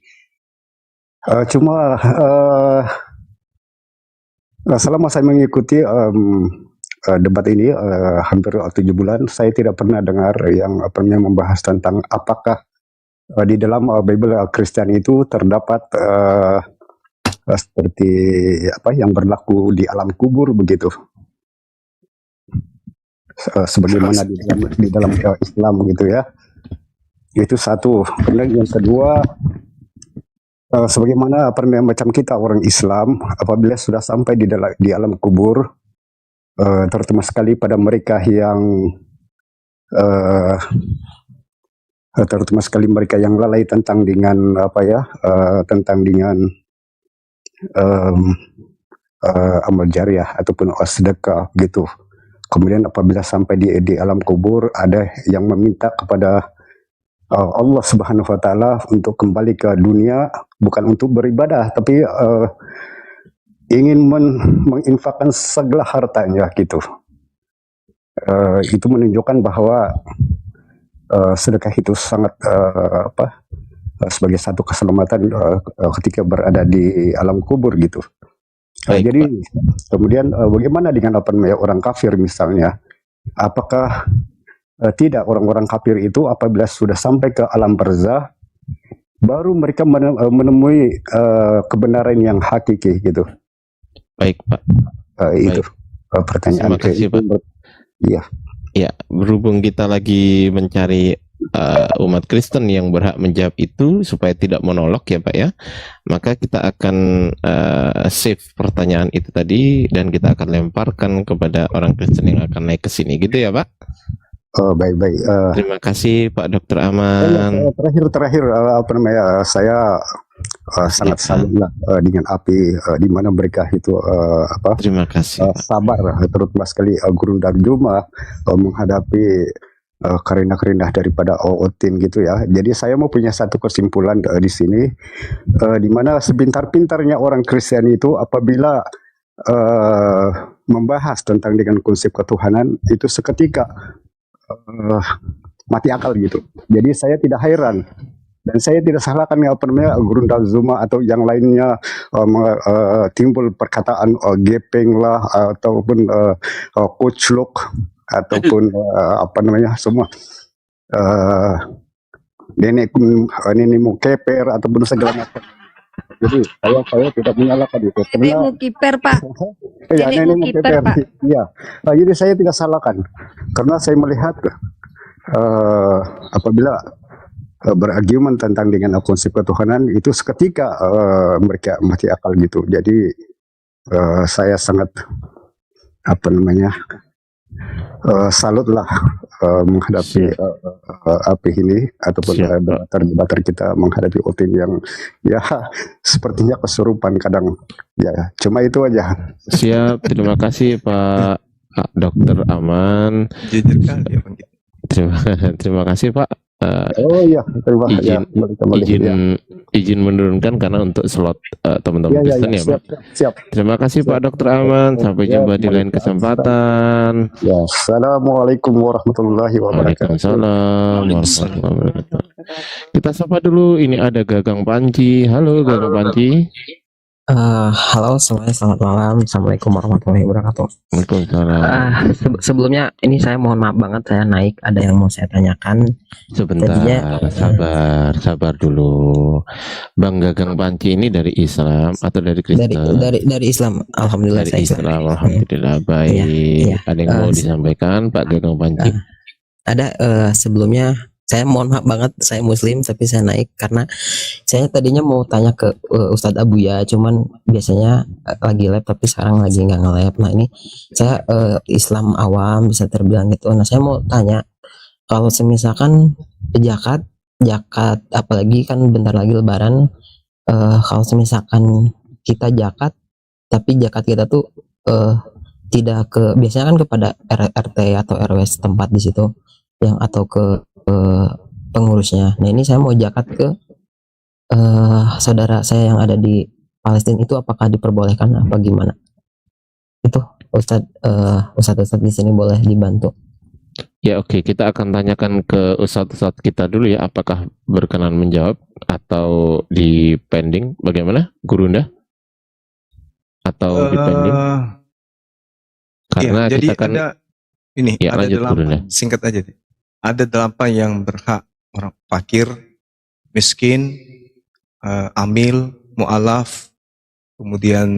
Selama saya mengikuti debat ini hampir 7 bulan, saya tidak pernah dengar yang membahas tentang apakah di dalam Bible Kristen itu terdapat seperti apa yang berlaku di alam kubur begitu, sebagaimana di dalam Islam gitu ya. Itu satu. Kemudian yang kedua, sebagaimana macam kita orang Islam, apabila sudah sampai di alam kubur, terutama sekali pada mereka yang lalai tentang dengan amal jariah ataupun sedekah gitu. Kemudian apabila sampai di alam kubur, ada yang meminta kepada Allah Subhanahu wa taala untuk kembali ke dunia, bukan untuk beribadah tapi ingin menginfakkan segala hartanya gitu. Itu menunjukkan bahwa sedekah itu sangat sebagai satu keselamatan ketika berada di alam kubur gitu. Jadi kemudian bagaimana dengan orang kafir misalnya? Apakah tidak orang-orang kafir itu apabila sudah sampai ke alam barzah baru mereka menemui kebenaran yang hakiki gitu? Baik Pak. Itu pertanyaan. Terima kasih Pak. Iya. Ya, berhubung kita lagi mencari umat Kristen yang berhak menjawab itu supaya tidak monolog ya Pak ya, maka kita akan save pertanyaan itu tadi dan kita akan lemparkan kepada orang Kristen yang akan naik ke sini gitu ya Pak. Baik-baik. Terima kasih Pak Dr. Aman. Terakhir saya sangat salut lah dengan API di mana mereka itu terima kasih sabar terutama sekali Guru Darjuma menghadapi kerendah-kerendah daripada Otin gitu ya. Jadi saya mau punya satu kesimpulan di sini, di mana sepintar-pintarnya orang Kristen itu apabila membahas tentang dengan konsep ketuhanan itu seketika mati akal gitu. Jadi saya tidak heran dan saya tidak salahkan Guru Darjuma atau yang lainnya timbul perkataan gepeng lah ataupun kucluk ataupun semua nenekmu keper ataupun segala macam. Jadi saya tidak menyalahkan itu. Nenekmu kiper Pak. Ya, nenekmu kiper Pak. Iya. Jadi saya tidak salahkan karena saya melihat apabila berargumen tentang dengan konsep ketuhanan itu seketika mereka mati akal gitu. Jadi saya sangat salut lah menghadapi api ini ataupun debater kita menghadapi Otin yang ya sepertinya kesurupan kadang ya, cuma itu aja. Siap, terima kasih Pak Dr. Aman. Terima kasih Pak. Oh iya, terima kasih. Izin menurunkan karena untuk slot teman-teman Kristen ya Pak. Siap. Terima kasih Pak Dr. Aman. Sampai jumpa di lain kesempatan. Ya, assalamualaikum warahmatullahi wabarakatuh. Waalaikumsalam warahmatullahi wabarakatuh. Kita sapa dulu. Ini ada Gagang Panji. Halo Gagang Panji. Halo semuanya, selamat malam. Assalamualaikum warahmatullahi wabarakatuh. Waalaikumsalam. Sebelumnya ini saya mohon maaf banget saya naik, ada yang mau saya tanyakan. Sebentar, sabar dulu. Bang Gagang Panji ini dari Islam atau dari Kristen? Dari Islam, alhamdulillah. Dari saya Islam, alhamdulillah. Baik. Ada yang mau disampaikan Pak Gagang Panji? Ada. Sebelumnya saya mohon maaf banget, saya Muslim tapi saya naik karena saya tadinya mau tanya ke Ustadz Abuya, cuman biasanya lagi live tapi sekarang lagi nggak nge-live. Nah ini saya Islam awam bisa terbilang gitu. Nah saya mau tanya, kalau misalkan zakat apalagi kan bentar lagi Lebaran, kalau misalkan kita zakat tapi zakat kita tuh tidak ke, biasanya kan kepada RT atau RW setempat di situ yang atau ke pengurusnya. Nah ini saya mau zakat ke saudara saya yang ada di Palestina, itu apakah diperbolehkan apa gimana? Itu Ustadz di sini boleh dibantu. Ya oke, kita akan tanyakan ke Ustadz kita dulu ya, apakah berkenan menjawab atau di pending, bagaimana Gurunda? Atau di pending? Karena ya, jadi kita kan ada ini, ya, ada lanjut, 8, Gurunda. singkat aja. Ada 8 yang berhak, orang fakir, miskin, amil, mu'alaf, kemudian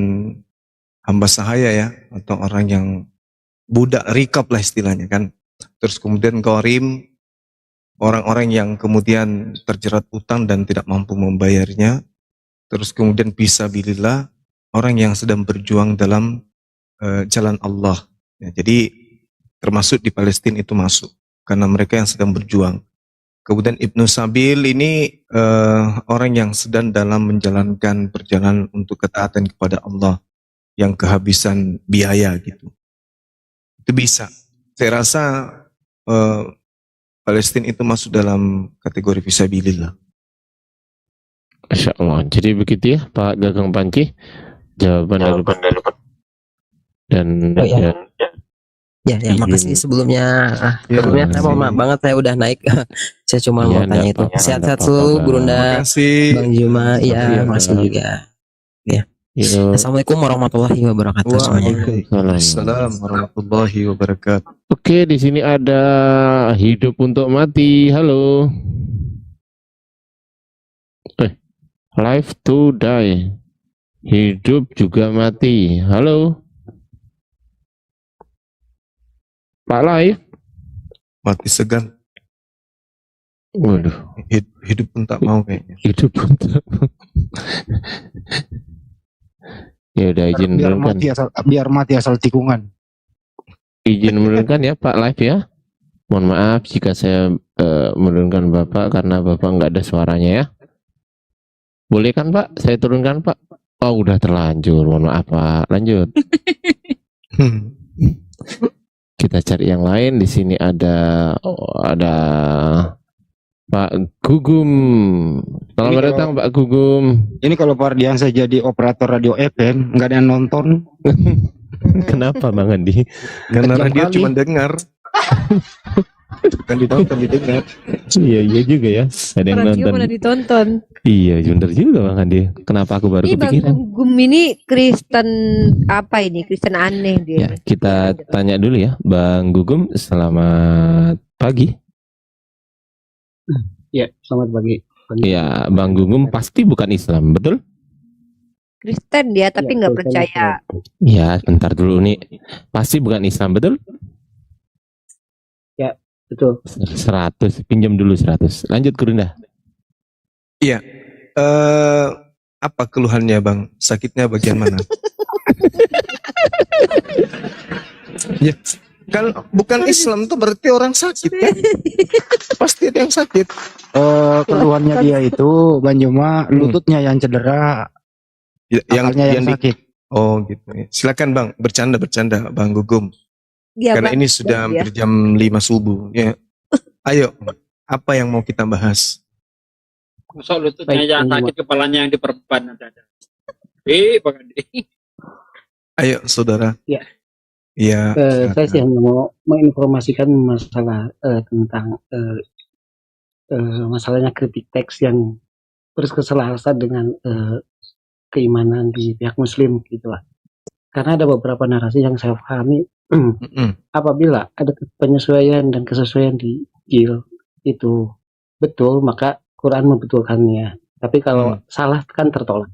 hamba sahaya ya, atau orang yang budak, rikab lah istilahnya kan. Terus kemudian gharim, orang-orang yang kemudian terjerat utang dan tidak mampu membayarnya. Terus kemudian fisabilillah, orang yang sedang berjuang dalam jalan Allah. Ya, jadi termasuk di Palestina itu masuk, karena mereka yang sedang berjuang. Kemudian Ibnu Sabil ini orang yang sedang dalam menjalankan perjalanan untuk ketaatan kepada Allah, yang kehabisan biaya gitu. Itu bisa. Saya rasa Palestina itu masuk dalam kategori fisabilillah. Masya Allah. Jadi begitu ya Pak Gagang Panji, jawaban dari dan Ya, makasih sebelumnya. Ya, Sebelumnya saya mau maaf banget saya udah naik. Saya cuma mau tanya itu. Sehat-sehat selalu Gurunda. Makasih. Bang Juma, iya, makasih juga. Ya. Assalamualaikum warahmatullahi wabarakatuh semuanya. Waalaikumsalam warahmatullahi wabarakatuh. Oke, di sini ada hidup untuk mati. Halo. Life to die. Hidup juga mati. Halo. Pak Live. Mati segan. Waduh, hidup pun tak mau kayaknya. Hidup pun tak mau. Ya udah izin menurunkan. Biar mati asal tikungan. Izin menurunkan ya Pak Live ya. Mohon maaf jika saya menurunkan Bapak karena Bapak nggak ada suaranya ya. Boleh kan Pak? Saya turunkan Pak. Oh udah terlanjur. Mohon maaf Pak. Lanjut. Kita cari yang lain. Di sini ada Pak Gugum. Selamat datang Pak Gugum. Ini kalau Pak Ardiansyah jadi operator radio FM, nggak ada yang nonton. Kenapa Bang Andi? Karena dia cuma dengar. Kan ditonton, didengar. Iya juga ya. Ada yang Radio nonton. malah ditonton. Iya bener juga Bang Andi. Kenapa aku baru Ini Bang kepikiran? Gugum ini Kristen apa ini? Kristen aneh dia. Ya, kita tanya dulu ya, Bang Gugum. Selamat pagi. Ya, selamat pagi. Ya, Bang Gugum pasti bukan Islam, betul? Kristen dia tapi nggak percaya. Ya, bentar dulu nih. Pasti bukan Islam, betul? Ya, betul. 100, pinjam dulu 100. Lanjut Gurunda. Iya. Apa keluhannya Bang? Sakitnya bagian mana? Ya, kan bukan Islam tuh berarti orang sakit kan? Pasti ada yang sakit. Keluhannya dia itu Bang Juma lututnya yang cedera, akalnya yang sakit. Oh gitu. Silakan Bang, bercanda Bang Gugum. Ya, Karena Bang. ini sudah Ya. hampir jam 5 subuh. Ya. Ayo, apa yang mau kita bahas? Masuk lututnya yang sakit, kepalanya yang diperban ada. Bang Andi. Ayo saudara. Ya. Iya. Saya sih hanya mau menginformasikan masalah tentang masalahnya kritik teks yang berkeselasan dengan keimanan di pihak Muslim gitu lah. Karena ada beberapa narasi yang saya pahami apabila ada penyesuaian dan kesesuaian di Injil itu betul, maka Quran membetulkannya. Tapi kalau salah kan tertolak.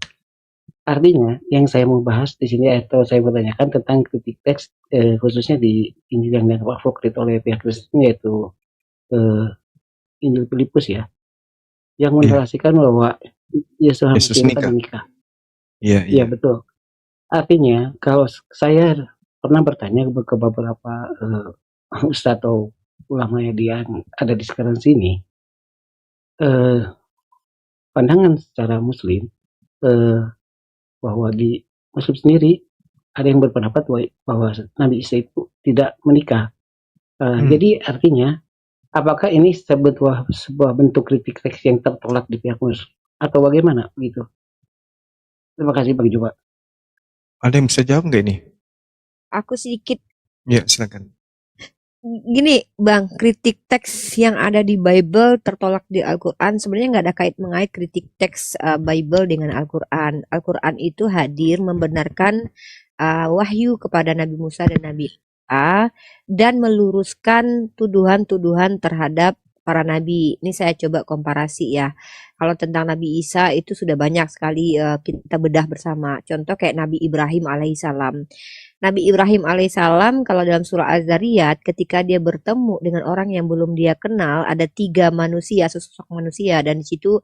Artinya yang saya mau bahas di sini atau saya bertanyakan tentang kritik teks khususnya di Injil yang dianggap apokrit oleh pihak Kristen yaitu Injil Filipus ya, yang menarasikan bahwa Yesus harus menikah. Iya betul. Artinya kalau saya pernah bertanya ke beberapa ustadz atau ulama yang ada di sekarang sini, pandangan secara Muslim bahwa di Muslim sendiri ada yang berpendapat bahwa Nabi Isa itu tidak menikah. Jadi artinya apakah ini sebuah bentuk kritik teks yang tertolak di pihak Muslim atau bagaimana gitu? Terima kasih Bang Juba. Ada yang bisa jawab nggak ini? Aku sedikit Ya silakan. gini Bang, kritik teks yang ada di Bible tertolak di Al-Quran sebenarnya nggak ada kait-mengait kritik teks Bible dengan Al-Quran. Al-Quran itu hadir membenarkan wahyu kepada Nabi Musa dan Nabi Isa dan meluruskan tuduhan-tuduhan terhadap para nabi. Ini saya coba komparasi ya. Kalau tentang Nabi Isa itu sudah banyak sekali kita bedah bersama. Contoh kayak Nabi Ibrahim alaihissalam. Nabi Ibrahim alaihissalam kalau dalam surah Az-Zariyat ketika dia bertemu dengan orang yang belum dia kenal ada 3 manusia, sesosok manusia dan di situ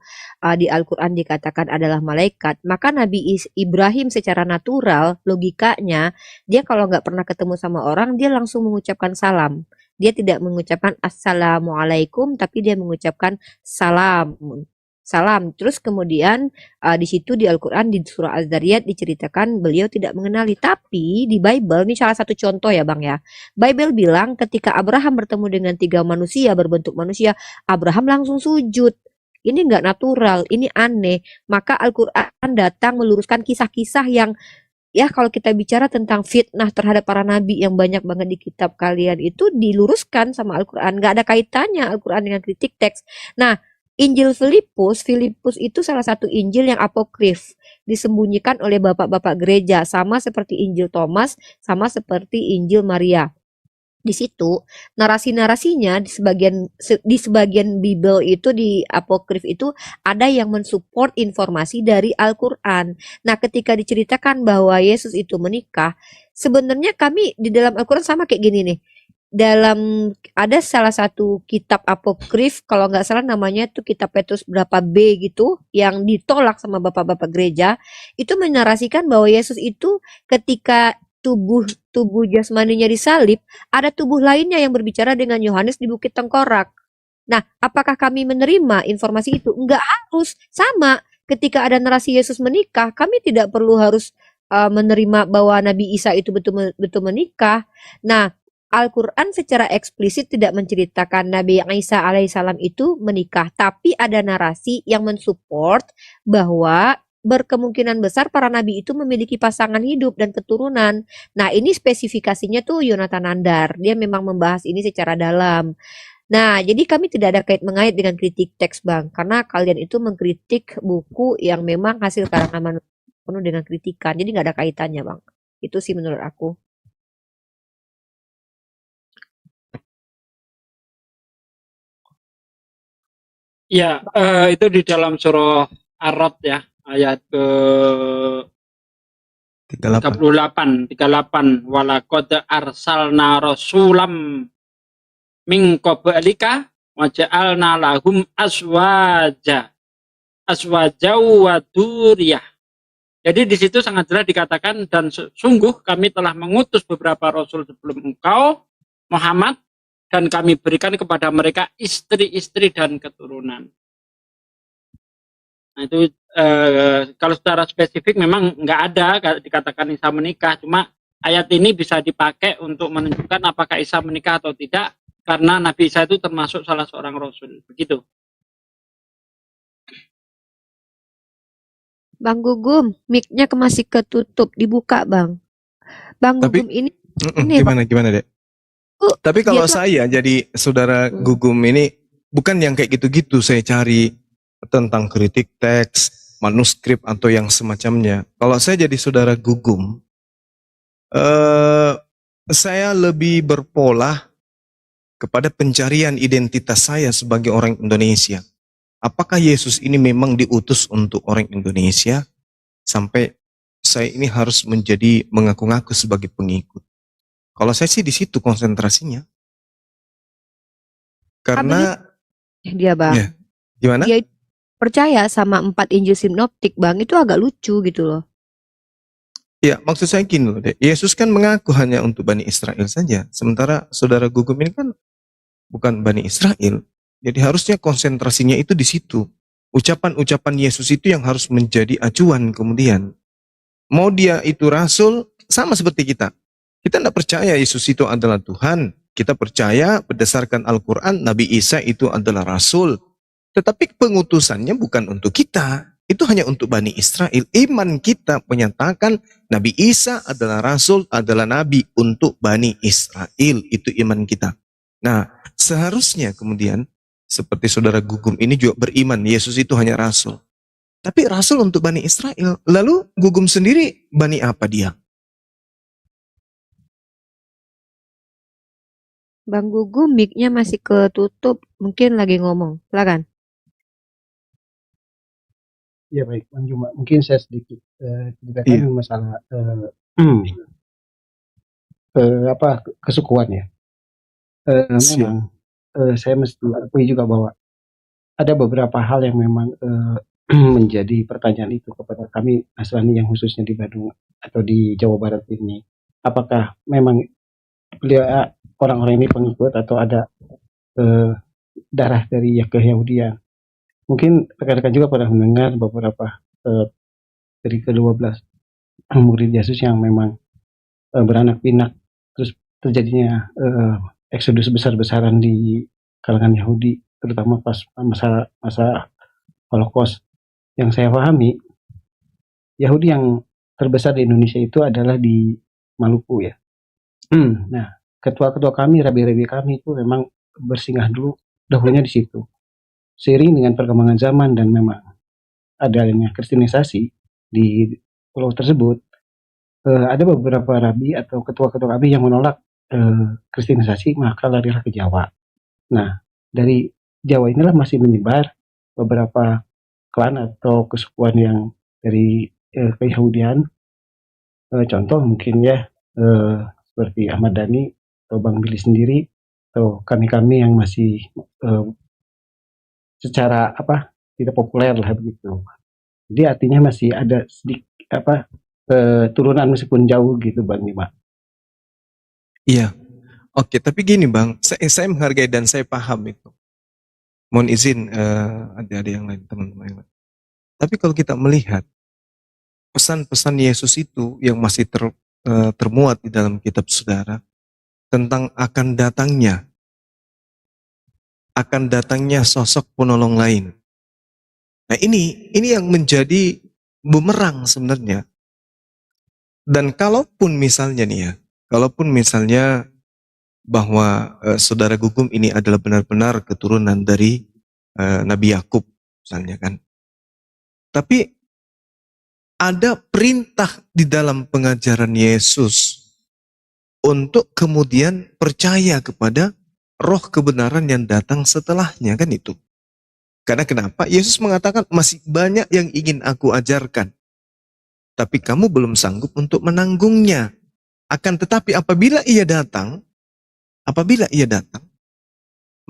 di Al-Quran dikatakan adalah malaikat. Maka Nabi Ibrahim secara natural logikanya dia kalau nggak pernah ketemu sama orang dia langsung mengucapkan salam. Dia tidak mengucapkan assalamualaikum tapi dia mengucapkan salam. Terus kemudian di situ di Al-Quran di surah Az-Zariyat diceritakan beliau tidak mengenali. Tapi di Bible ini salah satu contoh ya Bang ya. Bible bilang ketika Abraham bertemu dengan 3 manusia berbentuk manusia, Abraham langsung sujud. Ini nggak natural, ini aneh. Maka Al-Quran datang meluruskan kisah-kisah yang ya kalau kita bicara tentang fitnah terhadap para nabi yang banyak banget di kitab kalian itu diluruskan sama Al-Quran. Nggak ada kaitannya Al-Quran dengan kritik teks. Nah, Injil Filipus itu salah satu Injil yang apokrif, disembunyikan oleh bapak-bapak gereja, sama seperti Injil Thomas, sama seperti Injil Maria. Di situ narasi-narasinya di sebagian Bible itu, di apokrif itu ada yang mensupport informasi dari Al-Qur'an. Nah, ketika diceritakan bahwa Yesus itu menikah, sebenarnya kami di dalam Al-Qur'an sama kayak gini nih. Ada salah satu kitab apokrif, kalau nggak salah namanya tuh kitab Petrus berapa B gitu, yang ditolak sama bapak-bapak gereja, itu menarasikan bahwa Yesus itu ketika tubuh jasmaninya disalib, ada tubuh lainnya yang berbicara dengan Yohanes di Bukit Tengkorak. Nah, apakah kami menerima informasi itu? Enggak harus. Sama, ketika ada narasi Yesus menikah, kami tidak perlu harus menerima bahwa Nabi Isa itu betul menikah. Nah, Al-Quran secara eksplisit tidak menceritakan Nabi Isa alaihissalam itu menikah, tapi ada narasi yang mensupport bahwa berkemungkinan besar para nabi itu memiliki pasangan hidup dan keturunan. Nah, ini spesifikasinya tuh Yonatan Nandar. Dia memang membahas ini secara dalam. Nah, jadi kami tidak ada kait-mengait dengan kritik teks, Bang. Karena kalian itu mengkritik buku yang memang hasil karangan manusia penuh dengan kritikan. Jadi nggak ada kaitannya, Bang. Itu sih menurut aku. Ya, itu di dalam surah Ar-Rod ya, ayat ke 38 walaqad arsalna rasulam min qablika wa ja'alna lahum azwaja wa dzurriyyah. Jadi di situ sangat jelas dikatakan, dan sungguh kami telah mengutus beberapa rasul sebelum engkau Muhammad, dan kami berikan kepada mereka istri-istri dan keturunan. Nah, itu kalau secara spesifik memang nggak ada dikatakan Isa menikah, cuma ayat ini bisa dipakai untuk menunjukkan apakah Isa menikah atau tidak, karena Nabi Isa itu termasuk salah seorang rasul. Begitu. Bang Gugum, mic-nya masih ketutup, dibuka, Bang. Bang Gugum ini gimana, Dek? Tapi kalau saya jadi saudara Gugum ini, bukan yang kayak gitu-gitu saya cari tentang kritik teks, manuskrip atau yang semacamnya. Kalau saya jadi saudara Gugum, saya lebih berpola kepada pencarian identitas saya sebagai orang Indonesia. Apakah Yesus ini memang diutus untuk orang Indonesia sampai saya ini harus mengaku-ngaku sebagai pengikut? Kalau saya sih di situ konsentrasinya. Karena dia, Bang. Ya, gimana? Dia percaya sama 4 Injil sinoptik, Bang. Itu agak lucu gitu loh. Ya, maksud saya gini loh, Dek. Yesus kan mengaku hanya untuk Bani Israel saja. Sementara saudara Gugum ini kan bukan Bani Israel. Jadi harusnya konsentrasinya itu di situ. Ucapan-ucapan Yesus itu yang harus menjadi acuan kemudian. Mau dia itu rasul, sama seperti kita. Kita tidak percaya Yesus itu adalah Tuhan. Kita percaya berdasarkan Al-Quran, Nabi Isa itu adalah Rasul. Tetapi pengutusannya bukan untuk kita. Itu hanya untuk Bani Israel. Iman kita menyatakan Nabi Isa adalah Rasul, adalah Nabi untuk Bani Israel. Itu iman kita. Nah, seharusnya kemudian, seperti saudara Gugum ini juga beriman, Yesus itu hanya Rasul. Tapi Rasul untuk Bani Israel. Lalu Gugum sendiri, Bani apa dia? Bang Gugum, mic-nya masih ketutup, mungkin lagi ngomong. Silakan. Ya baik, Bang Juma. Mungkin saya sedikit ceritakan masalah kesukuan ya. Memang saya mesti akui juga bahwa ada beberapa hal yang memang menjadi pertanyaan itu kepada kami Nasrani yang khususnya di Bandung atau di Jawa Barat ini. Apakah memang beliau orang-orang ini pengikut atau ada darah dari keyahudian? Mungkin rekan-rekan juga pernah mendengar beberapa dari ke-12 murid Yesus yang memang beranak pinak, terus terjadinya eksodus besar-besaran di kalangan Yahudi, terutama pas masa Holocaust. Yang saya pahami, Yahudi yang terbesar di Indonesia itu adalah di Maluku ya. Nah, ketua-ketua kami, rabi-rabi kami itu memang bersinggah dahulunya di situ. Seiring dengan perkembangan zaman dan memang adanya kristenisasi di pulau tersebut, ada beberapa rabi atau ketua-ketua kami yang menolak kristenisasi, maka larilah ke Jawa. Nah, dari Jawa inilah masih menyebar beberapa klan atau kesukuan yang dari keyahudian. Contoh mungkin ya seperti Ahmad Dhani atau Bang Billy sendiri atau kami-kami yang masih secara tidak populer lah begitu. Jadi artinya masih ada sedikit turunan meskipun jauh gitu Bang Bima. Iya. Oke, tapi gini Bang, saya menghargai dan saya paham itu. Mohon izin ada yang lain teman-teman yang lain. Tapi kalau kita melihat pesan-pesan Yesus itu yang masih termuat di dalam kitab saudara tentang akan datangnya sosok penolong lain. Nah ini yang menjadi bumerang sebenarnya. Dan kalaupun misalnya bahwa saudara Gugum ini adalah benar-benar keturunan dari Nabi Yakub misalnya kan. Tapi ada perintah di dalam pengajaran Yesus untuk kemudian percaya kepada roh kebenaran yang datang setelahnya kan itu. Karena kenapa? Yesus mengatakan masih banyak yang ingin aku ajarkan. Tapi kamu belum sanggup untuk menanggungnya. Akan tetapi apabila ia datang,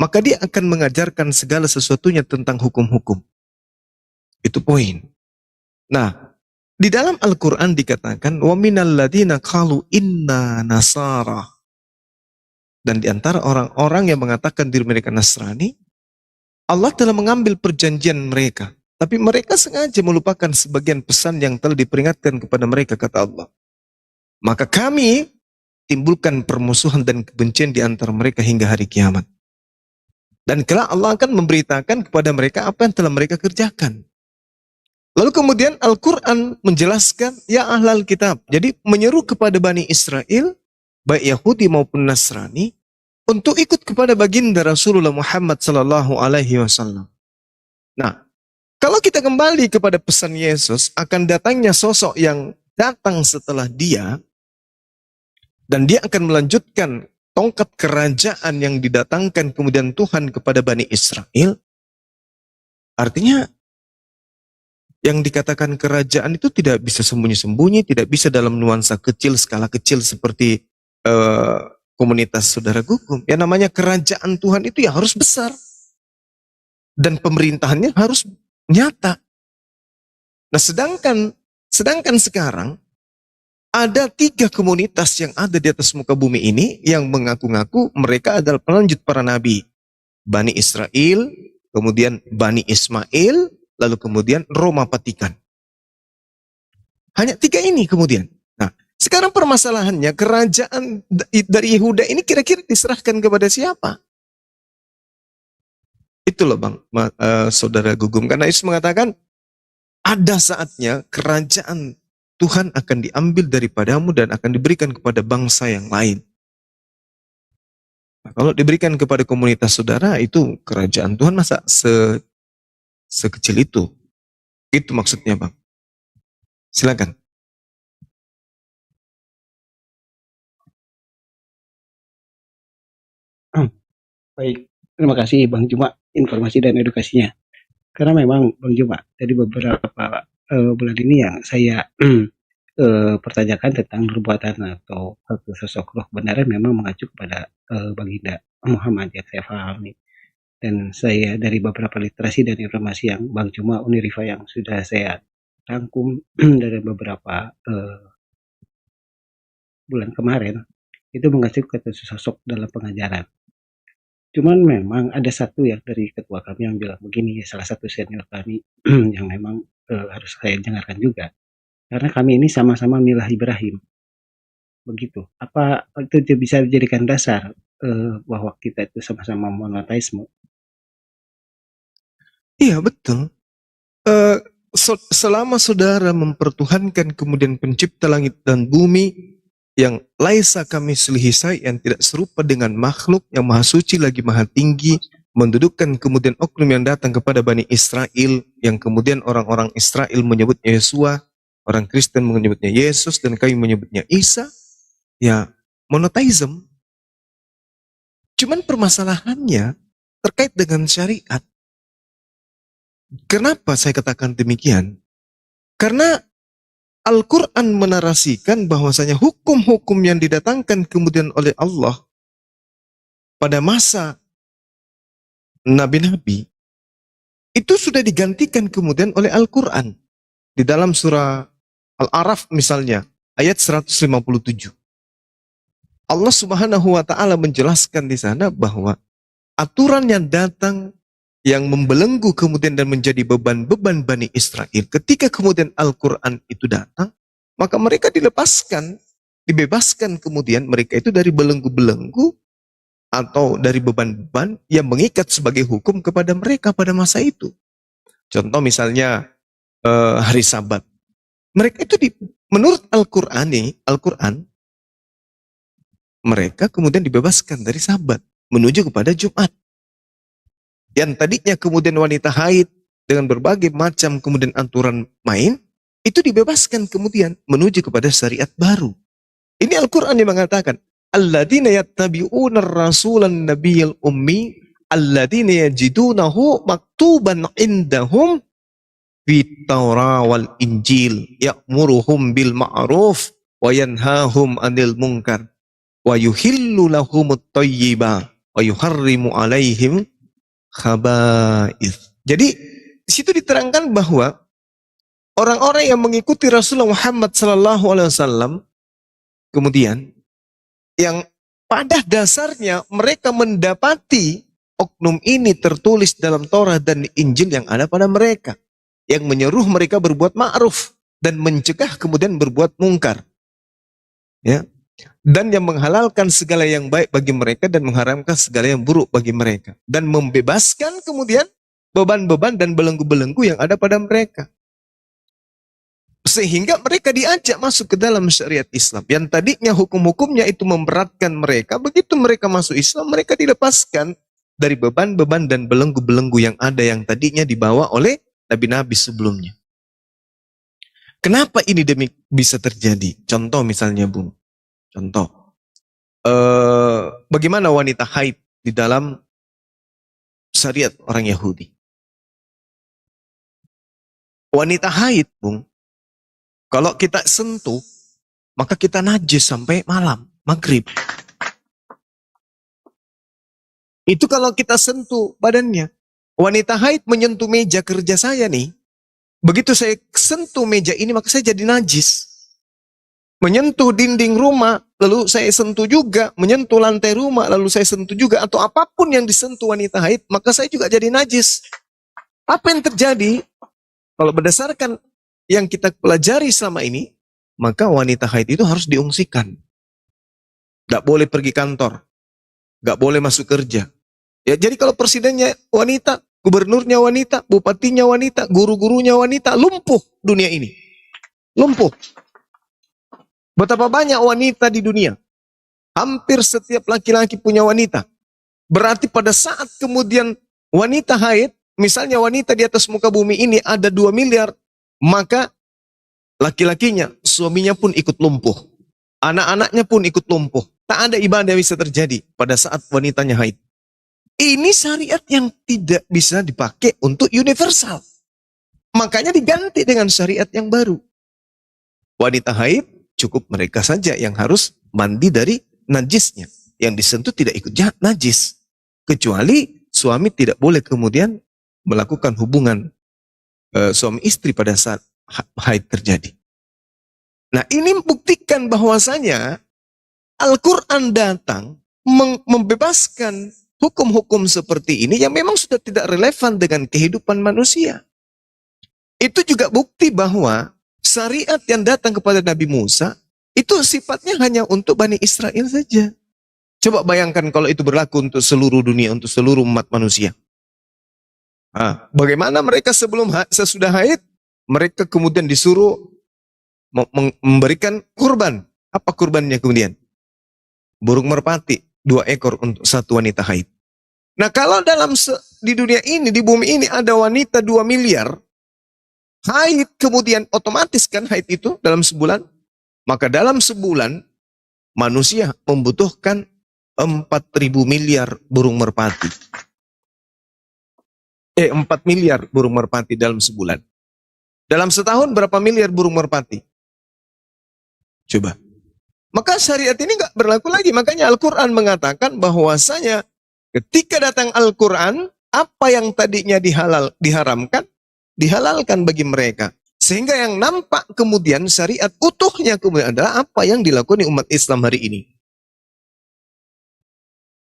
maka dia akan mengajarkan segala sesuatunya tentang hukum-hukum. Itu poin. Nah, di dalam Al-Quran dikatakan, وَمِنَ الَّذِينَ قَالُوا إِنَّا نَصَارَى. Dan di antara orang-orang yang mengatakan diri mereka Nasrani, Allah telah mengambil perjanjian mereka. Tapi mereka sengaja melupakan sebagian pesan yang telah diperingatkan kepada mereka, kata Allah. Maka kami timbulkan permusuhan dan kebencian di antara mereka hingga hari kiamat. Dan kelak Allah akan memberitakan kepada mereka apa yang telah mereka kerjakan. Lalu kemudian Al-Quran menjelaskan, ya ahlal kitab. Jadi menyeru kepada Bani Israel, baik Yahudi maupun Nasrani, untuk ikut kepada baginda Rasulullah Muhammad sallallahu alaihi wasallam. Nah, kalau kita kembali kepada pesan Yesus, akan datangnya sosok yang datang setelah dia, dan dia akan melanjutkan tongkat kerajaan yang didatangkan kemudian Tuhan kepada Bani Israel. Artinya, yang dikatakan kerajaan itu tidak bisa sembunyi-sembunyi, tidak bisa dalam nuansa kecil, skala kecil seperti komunitas saudara Gugum. Yang namanya kerajaan Tuhan itu ya harus besar. Dan pemerintahannya harus nyata. Nah sedangkan sekarang ada 3 komunitas yang ada di atas muka bumi ini yang mengaku-ngaku mereka adalah pelanjut para nabi. Bani Israel, kemudian Bani Ismail, lalu kemudian Roma Vatikan. Hanya 3 ini kemudian. Nah, sekarang permasalahannya kerajaan dari Yehuda ini kira-kira diserahkan kepada siapa? Itu loh Bang, saudara Gugum. Karena Yesus mengatakan, ada saatnya kerajaan Tuhan akan diambil daripadamu dan akan diberikan kepada bangsa yang lain. Nah, kalau diberikan kepada komunitas saudara, itu kerajaan Tuhan masa sekecil itu. Itu maksudnya Bang. Silakan. Baik, terima kasih Bang Juma informasi dan edukasinya. Karena memang Bang Juma dari beberapa bulan ini yang saya pertanyakan tentang perbuatan atau sosok roh kebenaran memang mengacu kepada Baginda Muhammad yang saya pahami. Dan saya dari beberapa literasi dan informasi yang Bang Juma Unirifa yang sudah saya rangkum dari beberapa bulan kemarin itu mengacu ke sosok dalam pengajaran. Cuman memang ada satu yang dari ketua kami yang bilang begini, salah satu senior kami yang memang harus saya dengarkan juga. Karena kami ini sama-sama milah Ibrahim. Begitu. Apa itu bisa dijadikan dasar bahwa kita itu sama-sama monoteisme? Iya betul. selama saudara mempertuhankan kemudian pencipta langit dan bumi yang laisa kamislihi yang tidak serupa dengan makhluk yang maha suci lagi maha tinggi, mendudukkan kemudian oknum yang datang kepada Bani Israel yang kemudian orang-orang Israel menyebutnya Yesua, orang Kristen menyebutnya Yesus, dan kami menyebutnya Isa, ya monotheism. Cuman permasalahannya terkait dengan syariat. Kenapa saya katakan demikian? Karena Al-Quran menarasikan bahwasanya hukum-hukum yang didatangkan kemudian oleh Allah pada masa nabi-nabi itu sudah digantikan kemudian oleh Al-Quran. Di dalam surah Al-Araf misalnya, ayat 157. Allah Subhanahu wa Ta'ala menjelaskan di sana bahwa aturan yang datang yang membelenggu kemudian dan menjadi beban-beban Bani Israel. Ketika kemudian Al-Quran itu datang, maka mereka dilepaskan, dibebaskan kemudian mereka itu dari belenggu-belenggu atau dari beban-beban yang mengikat sebagai hukum kepada mereka pada masa itu. Contoh misalnya hari Sabat. Mereka itu menurut Al-Quran mereka kemudian dibebaskan dari Sabat menuju kepada Jumat. Yang tadinya kemudian wanita haid dengan berbagai macam kemudian aturan main, itu dibebaskan kemudian menuju kepada syariat baru. Ini Al-Quran yang mengatakan, alladzina yattabi'una ar-rasulan nabiyyal ummi alladzina yajidunahu maktuban indahum fit Taurah wal Injil ya'muruhum bil ma'ruf wa yanhahum 'anil munkar wa yuhillu lahumut thayyiba wa yuharrimu 'alaihim khaba'ith. Jadi di situ diterangkan bahwa orang-orang yang mengikuti Rasulullah Muhammad SAW kemudian yang pada dasarnya mereka mendapati oknum ini tertulis dalam Taurat dan Injil yang ada pada mereka, yang menyeruh mereka berbuat ma'ruf dan mencegah kemudian berbuat mungkar, ya, dan yang menghalalkan segala yang baik bagi mereka dan mengharamkan segala yang buruk bagi mereka, dan membebaskan kemudian beban-beban dan belenggu-belenggu yang ada pada mereka. Sehingga mereka diajak masuk ke dalam syariat Islam. Yang tadinya hukum-hukumnya itu memberatkan mereka, begitu mereka masuk Islam, mereka dilepaskan dari beban-beban dan belenggu-belenggu yang ada yang tadinya dibawa oleh nabi-nabi sebelumnya. Kenapa ini bisa terjadi? Contoh misalnya, Bung. Contoh. Bagaimana wanita haid di dalam syariat orang Yahudi? Wanita haid, Bung, kalau kita sentuh, maka kita najis sampai malam, maghrib. Itu kalau kita sentuh badannya. Wanita haid menyentuh meja kerja saya nih. Begitu saya sentuh meja ini, maka saya jadi najis. Menyentuh dinding rumah, lalu saya sentuh juga. Menyentuh lantai rumah, lalu saya sentuh juga. Atau apapun yang disentuh wanita haid, maka saya juga jadi najis. Apa yang terjadi? Kalau berdasarkan yang kita pelajari selama ini, maka wanita haid itu harus diungsikan. Gak boleh pergi kantor. Gak boleh masuk kerja. Ya, jadi kalau presidennya wanita, gubernurnya wanita, bupatinya wanita, guru-gurunya wanita, lumpuh dunia ini. Lumpuh. Betapa banyak wanita di dunia. Hampir setiap laki-laki punya wanita. Berarti pada saat kemudian wanita haid, misalnya wanita di atas muka bumi ini ada 2 miliar, maka laki-lakinya, suaminya pun ikut lumpuh. Anak-anaknya pun ikut lumpuh. Tak ada ibadah yang bisa terjadi pada saat wanitanya haid. Ini syariat yang tidak bisa dipakai untuk universal. Makanya diganti dengan syariat yang baru. Wanita haid, cukup mereka saja yang harus mandi dari najisnya. Yang disentuh tidak ikut najis. Kecuali suami tidak boleh kemudian melakukan hubungan suami istri pada saat haid terjadi. Nah, ini membuktikan bahwasanya Al-Quran datang membebaskan hukum-hukum seperti ini yang memang sudah tidak relevan dengan kehidupan manusia. Itu juga bukti bahwa syariat yang datang kepada Nabi Musa itu sifatnya hanya untuk Bani Israel saja. Coba bayangkan kalau itu berlaku untuk seluruh dunia, untuk seluruh umat manusia. Bagaimana mereka sesudah haid mereka kemudian disuruh memberikan kurban. Apa kurbannya kemudian? Burung merpati 2 ekor untuk satu wanita haid. Nah, kalau di dunia ini, di bumi ini ada wanita 2 miliar haid, kemudian otomatis kan haid itu dalam sebulan, maka dalam sebulan manusia membutuhkan 4.000 miliar burung merpati. 4 miliar burung merpati dalam sebulan. Dalam setahun berapa miliar burung merpati? Coba. Maka syariat ini nggak berlaku lagi. Makanya Al-Quran mengatakan bahwasanya ketika datang Al-Quran, apa yang tadinya diharamkan, dihalalkan bagi mereka. Sehingga yang nampak kemudian syariat utuhnya kemudian adalah apa yang dilakukan umat Islam hari ini.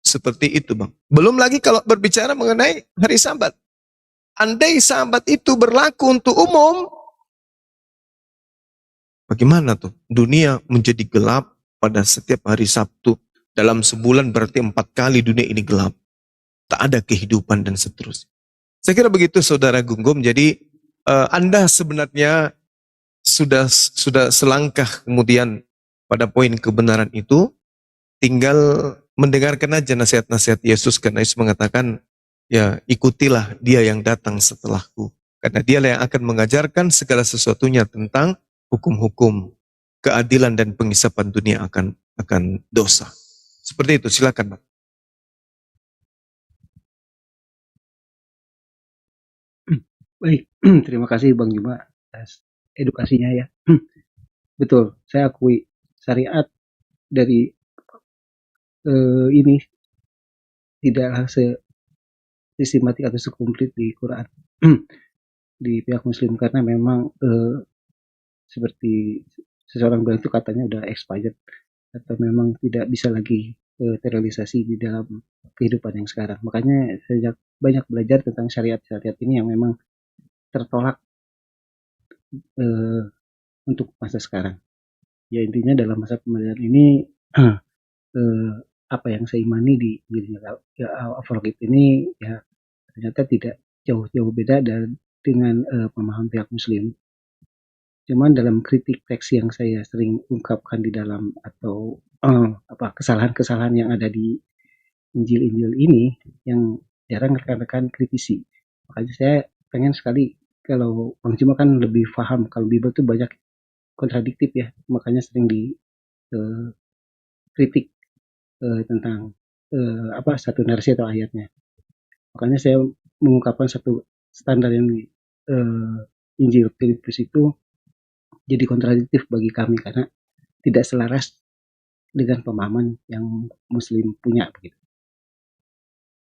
Seperti itu, Bang. Belum lagi kalau berbicara mengenai hari Sabat. Andai Sabat itu berlaku untuk umum, bagaimana tuh? Dunia menjadi gelap pada setiap hari Sabtu. Dalam sebulan berarti 4 kali dunia ini gelap. Tak ada kehidupan dan seterusnya. Saya kira begitu Saudara Gunggung. Jadi Anda sebenarnya sudah selangkah kemudian pada poin kebenaran itu. Tinggal mendengarkan aja nasihat-nasihat Yesus. Karena Yesus mengatakan, ya ikutilah dia yang datang setelahku. Karena dialah yang akan mengajarkan segala sesuatunya tentang hukum-hukum, keadilan dan pengisapan dunia akan dosa. Seperti itu, silakan Pak. Baik, terima kasih Bang Juma atas edukasinya ya. Betul, saya akui syariat dari ini tidaklah sistematik atau sekomplit di Quran di pihak Muslim, karena memang seperti seseorang bilang itu katanya udah expired atau memang tidak bisa lagi terrealisasi di dalam kehidupan yang sekarang. Makanya saya banyak belajar tentang syariat-syariat ini yang memang tertolak untuk masa sekarang. Ya intinya dalam masa pemeliharaan ini apa yang saya imani di Al-Furqan ini ya ternyata tidak jauh-jauh beda dengan pemahaman pihak Muslim. Cuman dalam kritik teks yang saya sering ungkapkan di dalam atau kesalahan-kesalahan yang ada di Injil-Injil ini yang jarang rekan-rekan kritisi. Makanya saya pengen sekali kalau Bang Juma kan lebih paham kalau Bible itu banyak kontradiktif ya, makanya sering di kritik tentang satu narasi atau ayatnya. Makanya saya mengungkapkan satu standar yang di Injil Filipus itu jadi kontradiktif bagi kami karena tidak selaras dengan pemahaman yang Muslim punya begitu.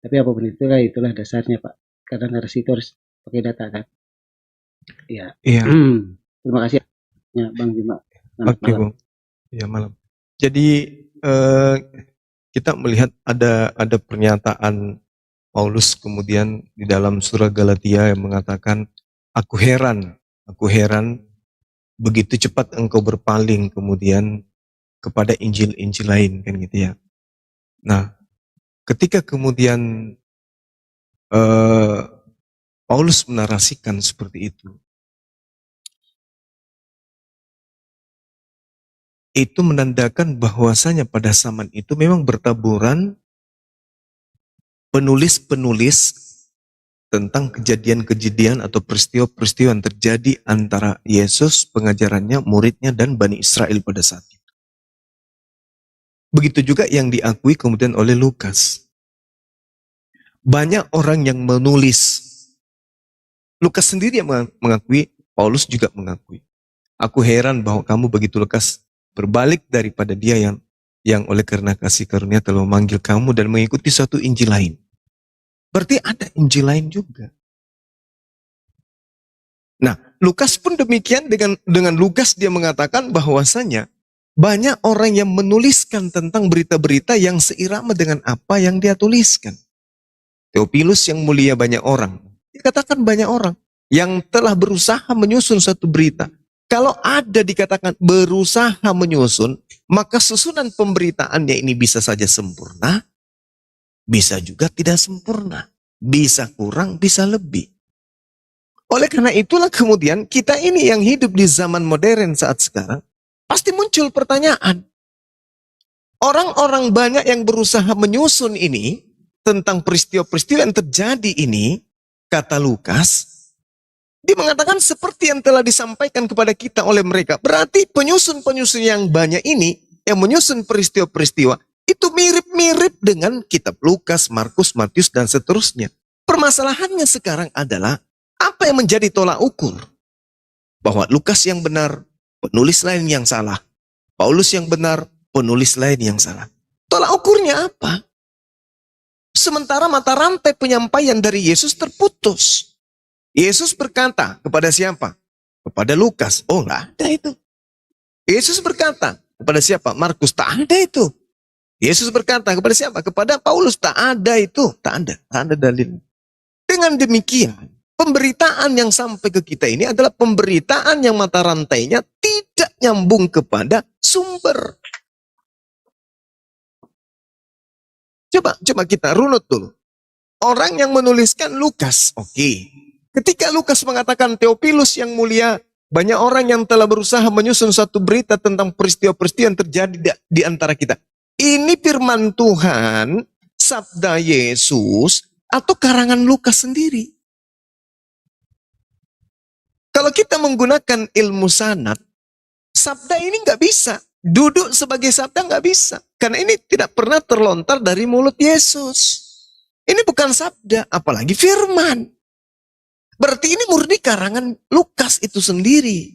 Tapi apapun itulah dasarnya Pak. Karena narasi itu harus pakai data kan. Ya. Iya. Terima kasih ya Bang Juma. Oke, Bang. Ya malam. Jadi kita melihat ada pernyataan Paulus kemudian di dalam surah Galatia yang mengatakan, aku heran begitu cepat engkau berpaling kemudian kepada Injil-Injil lain kan gitu ya. Nah, ketika kemudian Paulus menarasikan seperti itu menandakan bahwasanya pada zaman itu memang bertaburan penulis-penulis tentang kejadian-kejadian atau peristiwa-peristiwa yang terjadi antara Yesus, pengajarannya, muridnya, dan Bani Israel pada saat itu. Begitu juga yang diakui kemudian oleh Lukas. Banyak orang yang menulis. Lukas sendiri yang mengakui, Paulus juga mengakui. Aku heran bahwa kamu begitu lekas berbalik daripada dia yang oleh karena kasih karunia telah memanggil kamu dan mengikuti suatu Injil lain. Berarti ada Injil lain juga. Nah, Lukas pun demikian dengan Lukas dia mengatakan bahwasanya banyak orang yang menuliskan tentang berita-berita yang seirama dengan apa yang dia tuliskan. Theophilus yang mulia banyak orang. Dikatakan banyak orang yang telah berusaha menyusun satu berita. Kalau ada dikatakan berusaha menyusun, maka susunan pemberitaannya ini bisa saja sempurna, bisa juga tidak sempurna. Bisa kurang, bisa lebih. Oleh karena itulah kemudian kita ini yang hidup di zaman modern saat sekarang, pasti muncul pertanyaan. Orang-orang banyak yang berusaha menyusun ini, tentang peristiwa-peristiwa yang terjadi ini, kata Lukas, dia mengatakan seperti yang telah disampaikan kepada kita oleh mereka. Berarti penyusun-penyusun yang banyak ini, yang menyusun peristiwa-peristiwa, itu mirip-mirip dengan kitab Lukas, Markus, Matius, dan seterusnya. Permasalahannya sekarang adalah, apa yang menjadi tolak ukur? Bahwa Lukas yang benar, penulis lain yang salah. Paulus yang benar, penulis lain yang salah. Tolak ukurnya apa? Sementara mata rantai penyampaian dari Yesus terputus. Yesus berkata kepada siapa? Kepada Lukas. Oh, enggak ada itu. Yesus berkata kepada siapa? Markus. Tak ada itu. Yesus berkata kepada siapa? Kepada Paulus. Tak ada itu. Tak ada dalil. Dengan demikian, pemberitaan yang sampai ke kita ini adalah pemberitaan yang mata rantainya tidak nyambung kepada sumber. Coba kita runut dulu. Orang yang menuliskan Lukas, oke. Ketika Lukas mengatakan Theophilus yang mulia, banyak orang yang telah berusaha menyusun satu berita tentang peristiwa-peristiwa yang terjadi di antara kita. Ini firman Tuhan, sabda Yesus, atau karangan Lukas sendiri. Kalau kita menggunakan ilmu sanad, sabda ini nggak bisa. Duduk sebagai sabda nggak bisa. Karena ini tidak pernah terlontar dari mulut Yesus. Ini bukan sabda, apalagi firman. Berarti ini murni karangan Lukas itu sendiri.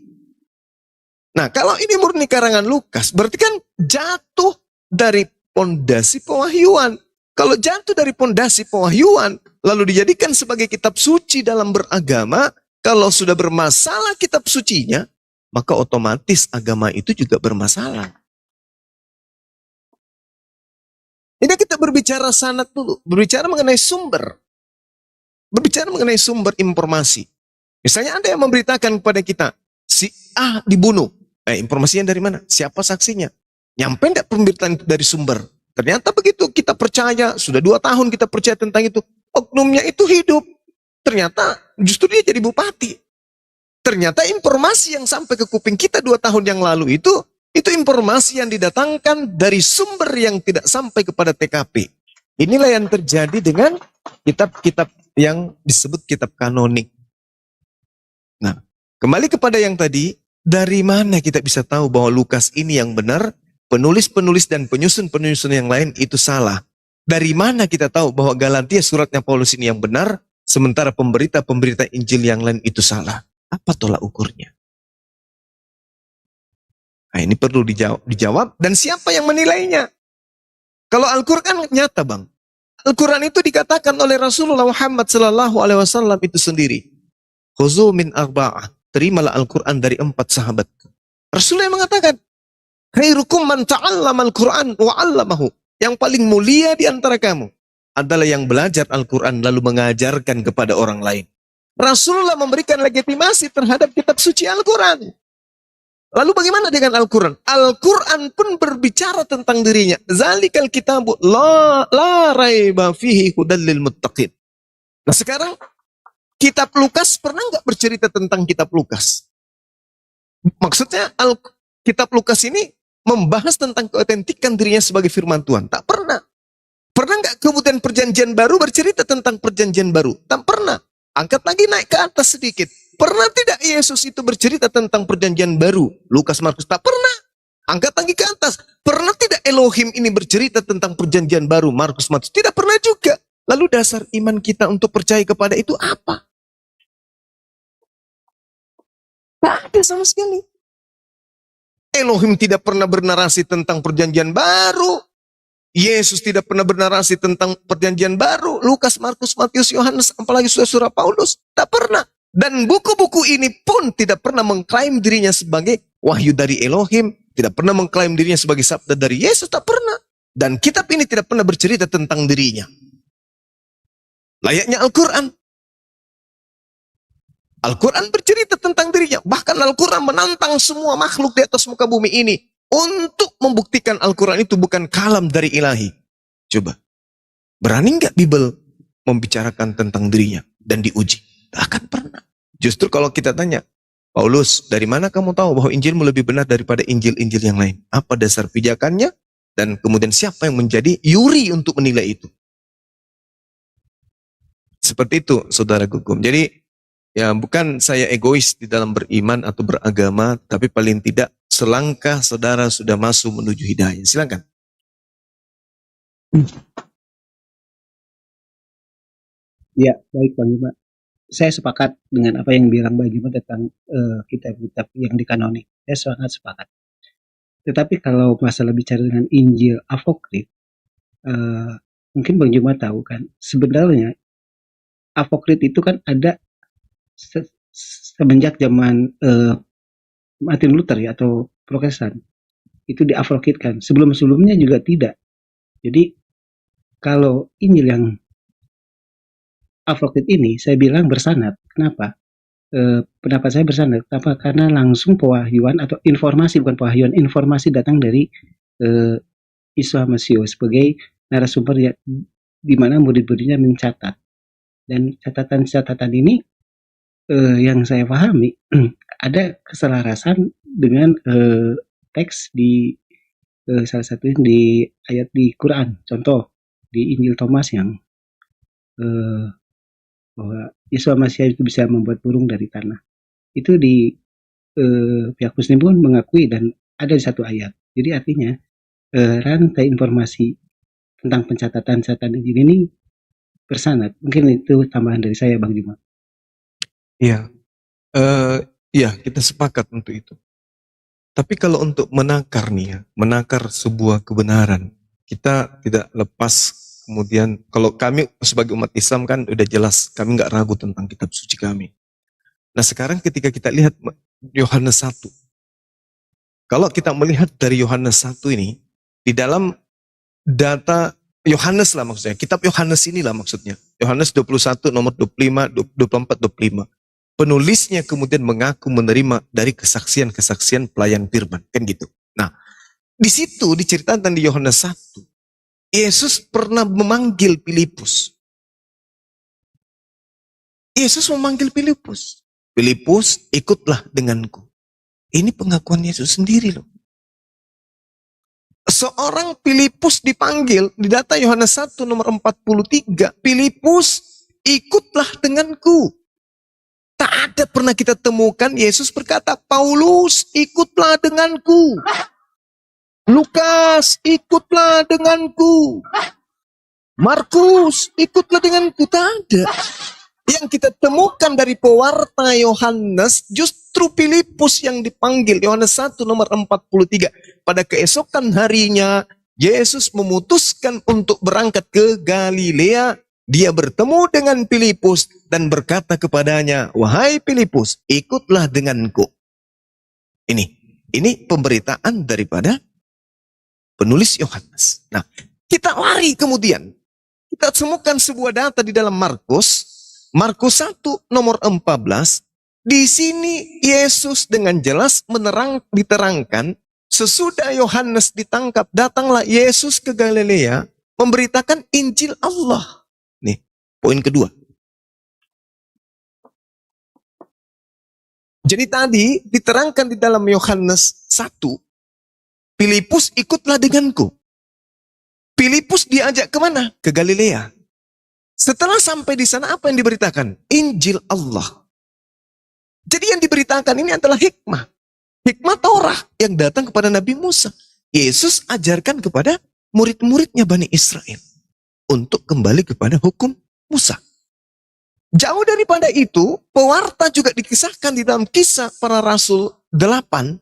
Nah, kalau ini murni karangan Lukas, berarti kan jatuh dari pondasi pewahyuan. Kalau jatuh dari pondasi pewahyuan, lalu dijadikan sebagai kitab suci dalam beragama, kalau sudah bermasalah kitab sucinya, maka otomatis agama itu juga bermasalah. Ini kita berbicara sanad dulu, berbicara mengenai sumber. Berbicara mengenai sumber informasi. Misalnya ada yang memberitakan kepada kita, si A dibunuh. Informasinya dari mana? Siapa saksinya? Nyampe enggak pemberitaan dari sumber? Ternyata begitu, kita percaya, sudah 2 tahun kita percaya tentang itu. Oknumnya itu hidup. Ternyata justru dia jadi bupati. Ternyata informasi yang sampai ke kuping kita 2 tahun yang lalu itu informasi yang didatangkan dari sumber yang tidak sampai kepada TKP. Inilah yang terjadi dengan kitab-kitab yang disebut kitab kanonik. Nah, kembali kepada yang tadi, dari mana kita bisa tahu bahwa Lukas ini yang benar, penulis-penulis dan penyusun-penyusun yang lain itu salah? Dari mana kita tahu bahwa Galatia suratnya Paulus ini yang benar, sementara pemberita-pemberita Injil yang lain itu salah? Apa tolak ukurnya? Nah, ini perlu dijawab. Dan siapa yang menilainya? Kalau Al-Quran nyata, Bang. Al-Quran itu dikatakan oleh Rasulullah Muhammad SAW itu sendiri. Khuzu min arba'ah. Terimalah Al-Quran dari 4 sahabat. Rasulullah yang mengatakan, khairukum man ta'allama Al-Quran wa 'allamahu. Yang paling mulia di antara kamu adalah yang belajar Al-Quran lalu mengajarkan kepada orang lain. Rasulullah memberikan legitimasi terhadap kitab suci Al-Quran. Lalu bagaimana dengan Al-Quran? Al-Quran pun berbicara tentang dirinya. Zalikal kitabu la raiba fihi hudal lil muttaqin. Nah sekarang, kitab Lukas pernah nggak bercerita tentang kitab Lukas? Maksudnya kitab Lukas ini membahas tentang keotentikan dirinya sebagai firman Tuhan. Tak pernah. Pernah nggak kemudian perjanjian baru bercerita tentang perjanjian baru? Tak pernah. Angkat lagi naik ke atas sedikit. Pernah tidak Yesus itu bercerita tentang perjanjian baru? Lukas, Markus, tak pernah. Angkat lagi ke atas. Pernah tidak Elohim ini bercerita tentang perjanjian baru? Markus, Matius, tidak pernah juga. Lalu dasar iman kita untuk percaya kepada itu apa? Tak ada sama sekali. Elohim tidak pernah bernarasi tentang perjanjian baru. Yesus tidak pernah bernarasi tentang perjanjian baru. Lukas, Markus, Matius, Yohanes, apalagi surah-surah Paulus. Tak pernah. Dan buku-buku ini pun tidak pernah mengklaim dirinya sebagai wahyu dari Elohim. Tidak pernah mengklaim dirinya sebagai sabda dari Yesus. Tak pernah. Dan kitab ini tidak pernah bercerita tentang dirinya. Layaknya Al-Quran. Al-Quran bercerita tentang dirinya. Bahkan Al-Quran menantang semua makhluk di atas muka bumi ini untuk membuktikan Al-Quran itu bukan kalam dari ilahi. Coba. Berani nggak Bible membicarakan tentang dirinya dan diuji? Tak akan pernah. Justru kalau kita tanya, Paulus, dari mana kamu tahu bahwa Injilmu lebih benar daripada Injil-Injil yang lain? Apa dasar pijakannya? Dan kemudian siapa yang menjadi yuri untuk menilai itu? Seperti itu, saudara hukum. Jadi, ya bukan saya egois di dalam beriman atau beragama, tapi paling tidak selangkah saudara sudah masuk menuju hidayah. Silakan. Ya, baik Bang Juma. Saya sepakat dengan apa yang bilang Bang Juma tentang kitab-kitab yang dikanonik. Saya sangat sepakat. Tetapi kalau masalah bicara dengan Injil apokrif, mungkin Bang Juma tahu kan, sebenarnya apokrif itu kan ada semenjak zaman Martin Luther ya, atau Protestan. Itu diapokrifkan. Sebelum-sebelumnya juga tidak. Jadi kalau Injil yang apokrif ini saya bilang bersanad. Kenapa? Pendapat saya bersanad. Kenapa? Karena langsung pewahyuan atau informasi, bukan pewahyuan, informasi datang dari Isa Masih sebagai narasumber ya, di mana murid-muridnya mencatat. Dan catatan-catatan ini yang saya pahami ada keselarasan dengan teks di salah satu di ayat di Quran. Contoh di Injil Thomas yang bahwa Yesus Masih itu bisa membuat burung dari tanah. Itu di pihak Muslim pun mengakui dan ada di satu ayat. Jadi artinya rantai informasi tentang pencatatan-catatan ini bersanad. Mungkin itu tambahan dari saya, Bang Juma. Iya, ya kita sepakat untuk itu. Tapi kalau untuk menakar nih ya, menakar sebuah kebenaran, kita tidak lepas kemudian, kalau kami sebagai umat Islam kan udah jelas, kami nggak ragu tentang kitab suci kami. Nah sekarang ketika kita lihat Yohanes 1, kalau kita melihat dari Yohanes 1 ini, di dalam data Yohanes lah maksudnya, kitab Yohanes inilah maksudnya, Yohanes 21 nomor 25, 24, 25. Penulisnya kemudian mengaku menerima dari kesaksian-kesaksian pelayan firman, kan gitu. Nah, di situ diceritakan di Yohanes 1, Yesus pernah memanggil Filipus. Yesus memanggil Filipus. Filipus, ikutlah denganku. Ini pengakuan Yesus sendiri loh. Seorang Filipus dipanggil di data Yohanes 1 nomor 43. Filipus, ikutlah denganku. Tak ada pernah kita temukan Yesus berkata, Paulus, ikutlah denganku. Lukas, ikutlah denganku. Markus, ikutlah denganku. Tak ada. Yang kita temukan dari pewarta Yohanes, justru Filipus yang dipanggil. Yohanes 1 nomor 43. Pada keesokan harinya, Yesus memutuskan untuk berangkat ke Galilea. Dia bertemu dengan Filipus dan berkata kepadanya, wahai Filipus, ikutlah denganku. Ini pemberitaan daripada penulis Yohanes. Nah, kita lari kemudian. Kita temukan sebuah data di dalam Markus 1 nomor 14. Di sini Yesus dengan jelas diterangkan, sesudah Yohanes ditangkap, datanglah Yesus ke Galilea memberitakan Injil Allah. Nih, poin kedua. Jadi tadi diterangkan di dalam Yohanes 1, Filipus ikutlah denganku. Filipus diajak kemana? Ke Galilea. Setelah sampai di sana apa yang diberitakan? Injil Allah. Jadi yang diberitakan ini adalah hikmah. Hikmah Taurat yang datang kepada Nabi Musa. Yesus ajarkan kepada murid-muridnya Bani Israel untuk kembali kepada hukum Musa. Jauh daripada itu, pewarta juga dikisahkan di dalam Kisah Para Rasul 8.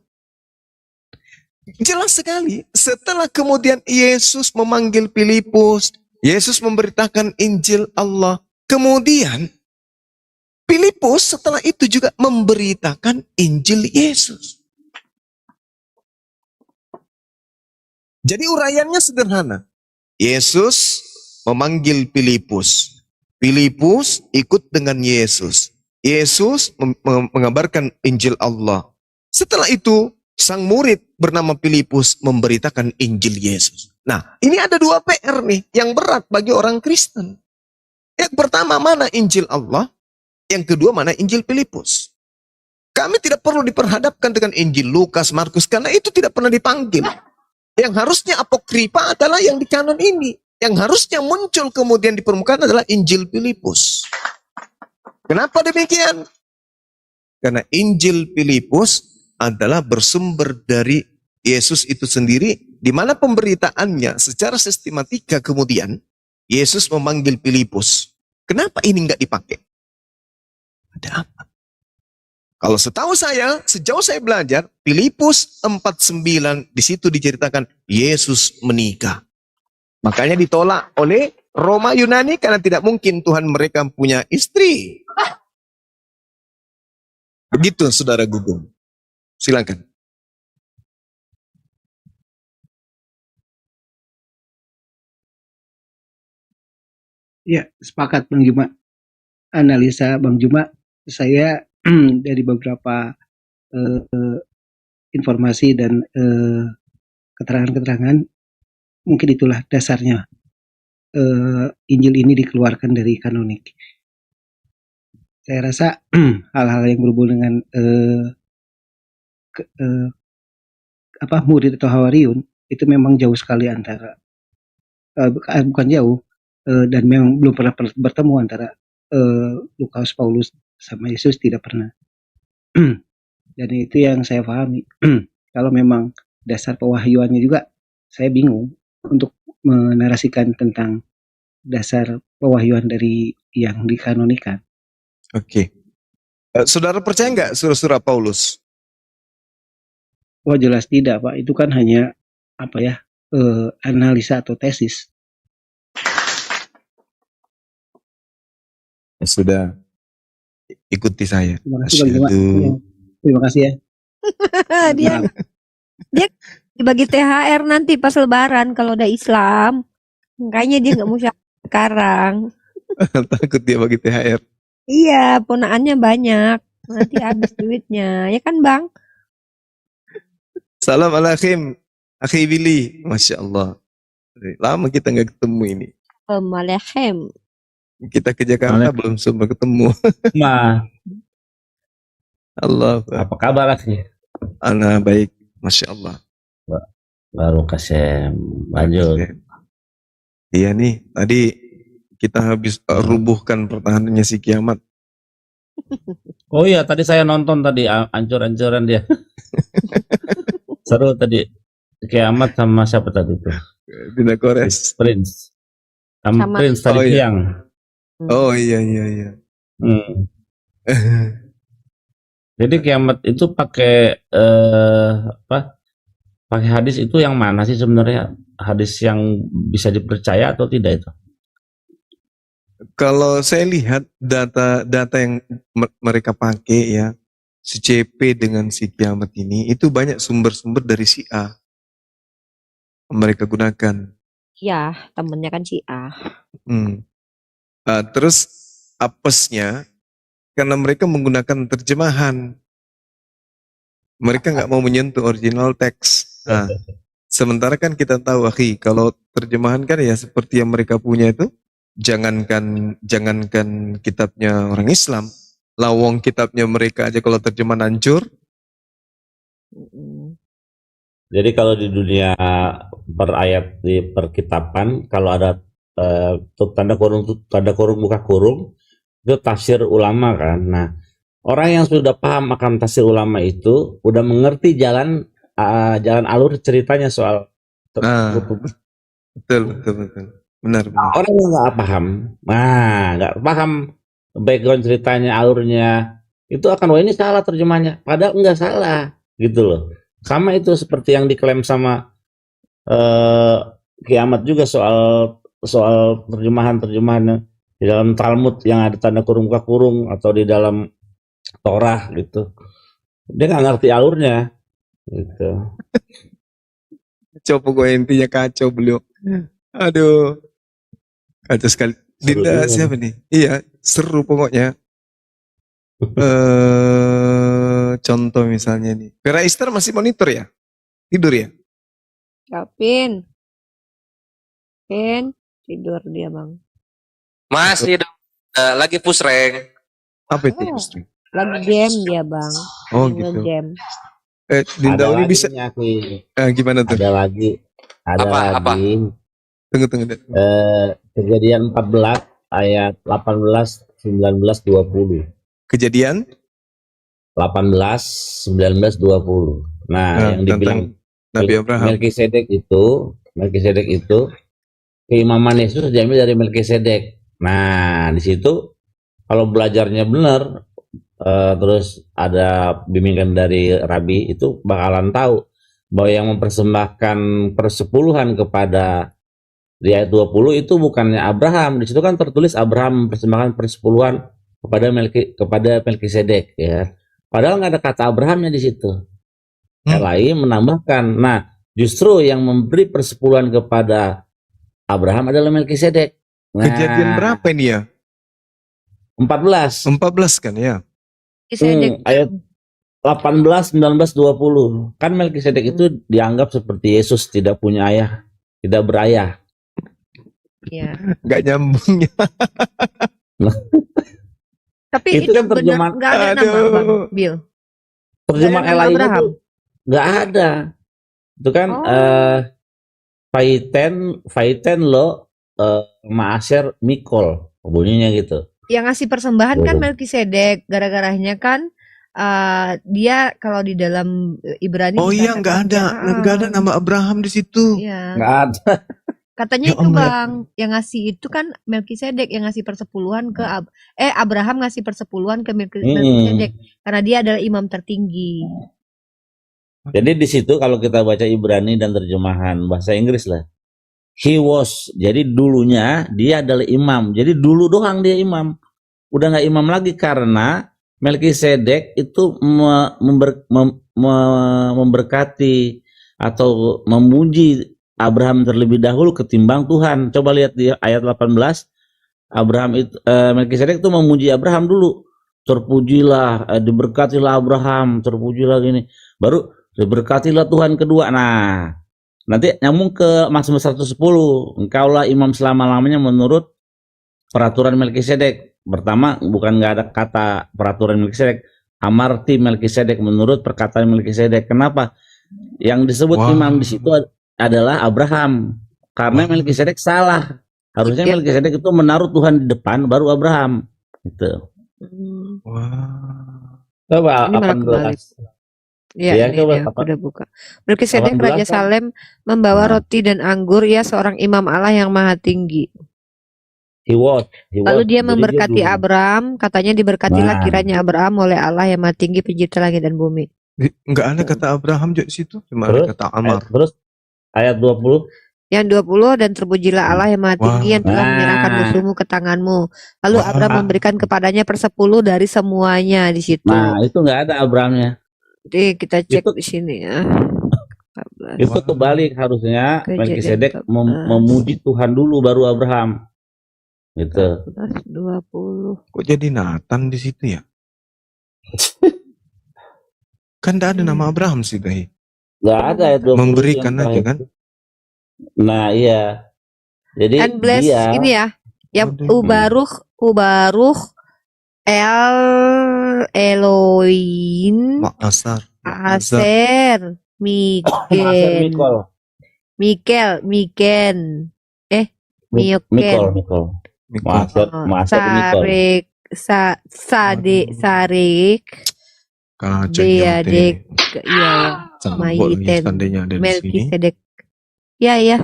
Jelas sekali, setelah kemudian Yesus memanggil Filipus, Yesus memberitakan Injil Allah, kemudian Filipus setelah itu juga memberitakan Injil Yesus. Jadi uraiannya sederhana. Yesus memanggil Filipus. Filipus ikut dengan Yesus. Yesus mengabarkan Injil Allah. Setelah itu, sang murid bernama Filipus memberitakan Injil Yesus. Nah, ini ada dua PR nih yang berat bagi orang Kristen. Yang pertama, mana Injil Allah? Yang kedua mana Injil Filipus. Kami tidak perlu diperhadapkan dengan Injil Lukas, Markus, karena itu tidak pernah dipanggil. Yang harusnya apokrifa adalah yang di kanon ini. Yang harusnya muncul kemudian di permukaan adalah Injil Filipus. Kenapa demikian? Karena Injil Filipus adalah bersumber dari Yesus itu sendiri, di mana pemberitaannya secara sistematika kemudian Yesus memanggil Filipus. Kenapa ini nggak dipakai? Ada apa? Kalau setahu saya, sejauh saya belajar, Filipus 4:9 di situ diceritakan Yesus menikah. Makanya ditolak oleh Roma Yunani karena tidak mungkin Tuhan mereka punya istri. Begitu Saudara Gugum. Silakan. Ya, sepakat Bang Juma. Analisa Bang Juma, saya dari beberapa informasi dan keterangan-keterangan, mungkin itulah dasarnya Injil ini dikeluarkan dari kanonik. Saya rasa hal-hal yang berhubungan dengan murid atau hawariun itu memang jauh sekali antara bukan jauh dan memang belum pernah bertemu antara Lukas, Paulus sama Yesus, tidak pernah. Dan itu yang saya pahami. Kalau memang dasar pewahyuannya juga, saya bingung untuk menarasikan tentang dasar pewahyuan dari yang dikanonikan. Oke. Saudara percaya nggak surah-surah Paulus? Wah, jelas tidak, Pak. Itu kan hanya analisa atau tesis. Ya sudah, ikuti saya. Terima kasih Bang Juma. Terima kasih ya. dia dibagi THR nanti pas Lebaran kalau udah Islam. Makanya dia nggak mau sekarang. Takut dia bagi THR. Iya, ponaannya banyak. Nanti habis duitnya, ya kan Bang? Salam alaikum, Akhi Billy. Masya Allah. Lama kita nggak ketemu ini. Assalamualaikum. Kita ke Jakarta belum sempat ketemu. Ma. Allah. Apa kabar sih? Ana baik, Masya Allah. Baru kasih lanjut. Iya nih, tadi kita habis rubuhkan pertahanannya si kiamat. Oh iya, tadi saya nonton tadi ancur-ancuran dia. Seru tadi. Kiamat sama siapa tadi itu? Dina Kores. Prince. Sama Prince tadi siang. Oh iya. Jadi kiamat itu pakai pakai hadis itu yang mana sih sebenarnya? Hadis yang bisa dipercaya atau tidak itu? Kalau saya lihat data yang mereka pakai ya, si CP dengan si kiamat ini, itu banyak sumber-sumber dari si A. Mereka gunakan. Ya, temennya kan si A. Terus apesnya, karena mereka menggunakan terjemahan. Mereka nggak mau menyentuh original teks. Nah, sementara kan kita tahu, akhi, kalau terjemahan kan ya seperti yang mereka punya itu, jangankan kitabnya orang Islam, lawang kitabnya mereka aja kalau terjemahan hancur. Jadi kalau di dunia perayat di perkitaban, kalau ada tanda kurung buka kurung, itu tafsir ulama kan. Nah, orang yang sudah paham akan tafsir ulama itu udah mengerti jalan alur ceritanya soal betul. Benar. Orang yang nggak paham background ceritanya, alurnya, itu akan wah ini salah terjemahnya. Padahal nggak salah, gitu loh. Sama itu seperti yang diklaim sama kiamat juga soal terjemahan di dalam Talmud yang ada tanda kurung buka kurung atau di dalam Torah gitu. Dia nggak ngerti alurnya gitu. Kacau pokoknya, intinya kacau beliau. Aduh, kacau sekali. Dinda siapa nih? Iya, seru pokoknya. Contoh misalnya nih, Vera Esther masih monitor ya? Tidur ya? Pin tidur dia Bang. Masih dong. Lagi push rank. Apa itu industri? Lagi game dia bang. Oh Lagi gitu. game. Dinda Ada ini lagi bisa nih aku ini. gimana tuh? Ada lagi Tunggu. Kejadian 14 ayat 18, 19, 20. Kejadian 18, 19, 20. Nah, yang dibilang Nabi Abraham. Melkisedek itu keimaman Yesus diambil dari Melkisedek. Nah, di situ kalau belajarnya benar, terus ada bimbingan dari Rabi, itu bakalan tahu bahwa yang mempersembahkan persepuluhan kepada di ayat 20 itu bukannya Abraham. Di situ kan tertulis Abraham mempersembahkan persepuluhan kepada Melkisedek, ya. Padahal nggak ada kata Abrahamnya di situ. Yang lain menambahkan. Nah, justru yang memberi persepuluhan kepada Abraham adalah Melkisedek. Nah, Kejadian berapa ini ya? 14. 14 kan ya? Ayat 18, 19, 20. Kan Melkisedek itu dianggap seperti Yesus, tidak punya ayah, tidak berayah. Iya. Nggak nyambung ya. Tapi Itu kan terjemahan. nggak ada nama bang Bill. Terjemahan nama lainnya Abraham. tuh nggak ada. Itu kan Faiten lo Maaser Mikol, bunyinya gitu. Yang ngasih persembahan kan Betul. Melkisedek. Gara-garanya kan dia kalau di dalam Ibrani Oh iya, nggak ada nama Abraham di situ. Iya. Nggak ada. Katanya Ya itu Allah. bang, yang ngasih itu kan Melkisedek, yang ngasih persepuluhan ke Abraham ngasih persepuluhan ke Melkisedek karena dia adalah imam tertinggi. Jadi di situ kalau kita baca Ibrani dan terjemahan bahasa Inggris lah, he was. Jadi dulunya dia adalah imam. Jadi dulu doang dia imam. Udah nggak imam lagi karena Melkisedek itu memberkati atau memuji Abraham terlebih dahulu ketimbang Tuhan. Coba lihat di ayat 18. Abraham itu Melkisedek itu memuji Abraham dulu. Terpujilah, diberkatilah Abraham, terpujilah gini. Baru diberkatilah Tuhan kedua. Nah, nanti nyambung ke Mazmur 110. Engkaulah imam selama-lamanya menurut peraturan Melkisedek. Pertama, bukan nggak ada kata peraturan Melkisedek. Amarti Melkisedek, menurut perkataan Melkisedek. Kenapa? Yang disebut imam di situ adalah Abraham. Karena Melkisedek salah. Harusnya Melkisedek itu menaruh Tuhan di depan baru Abraham. Gitu. Coba Ini malah 18. Iya, Ya, ini coba dia, aku udah buka. Melkisedek 18 Raja kan? Salem membawa roti dan anggur, ia seorang imam Allah yang maha tinggi. He was. Lalu dia Jadi memberkati dulu. Abraham, katanya diberkatilah Nah. kiranya Abraham oleh Allah yang maha tinggi pencipta langit dan bumi. Nggak ada kata Abraham juga di situ, cuma Terus, ada kata Amar. Terus ayat 20. Yang 20, dan terpujilah Allah yang maha tinggi yang telah menyerahkan musuhmu ke tanganmu. Lalu Abraham memberikan kepadanya persepuluh dari semuanya di situ. Nah, itu nggak ada Abrahamnya. Jadi kita cek di sini ya. Itu kebalik harusnya. Kejadian Melkisedek memuji Tuhan dulu baru Abraham. Gitu. 20. Kok jadi Nathan di situ ya? Kan tidak ada nama Abraham sih, Dahi. Nggak ada ayat 20 Memberikan yang aja terakhir kan? itu. Nah, iya. Jadi And bless dia ini ya. Yang Ubaruh Elohim Asar. Aser Maaser Miken Mikol. Miken Mikol. Mioken Maaser Mikol. Sarik Beadek iya Maiten Seandainya ada di sini. Melkisedek ya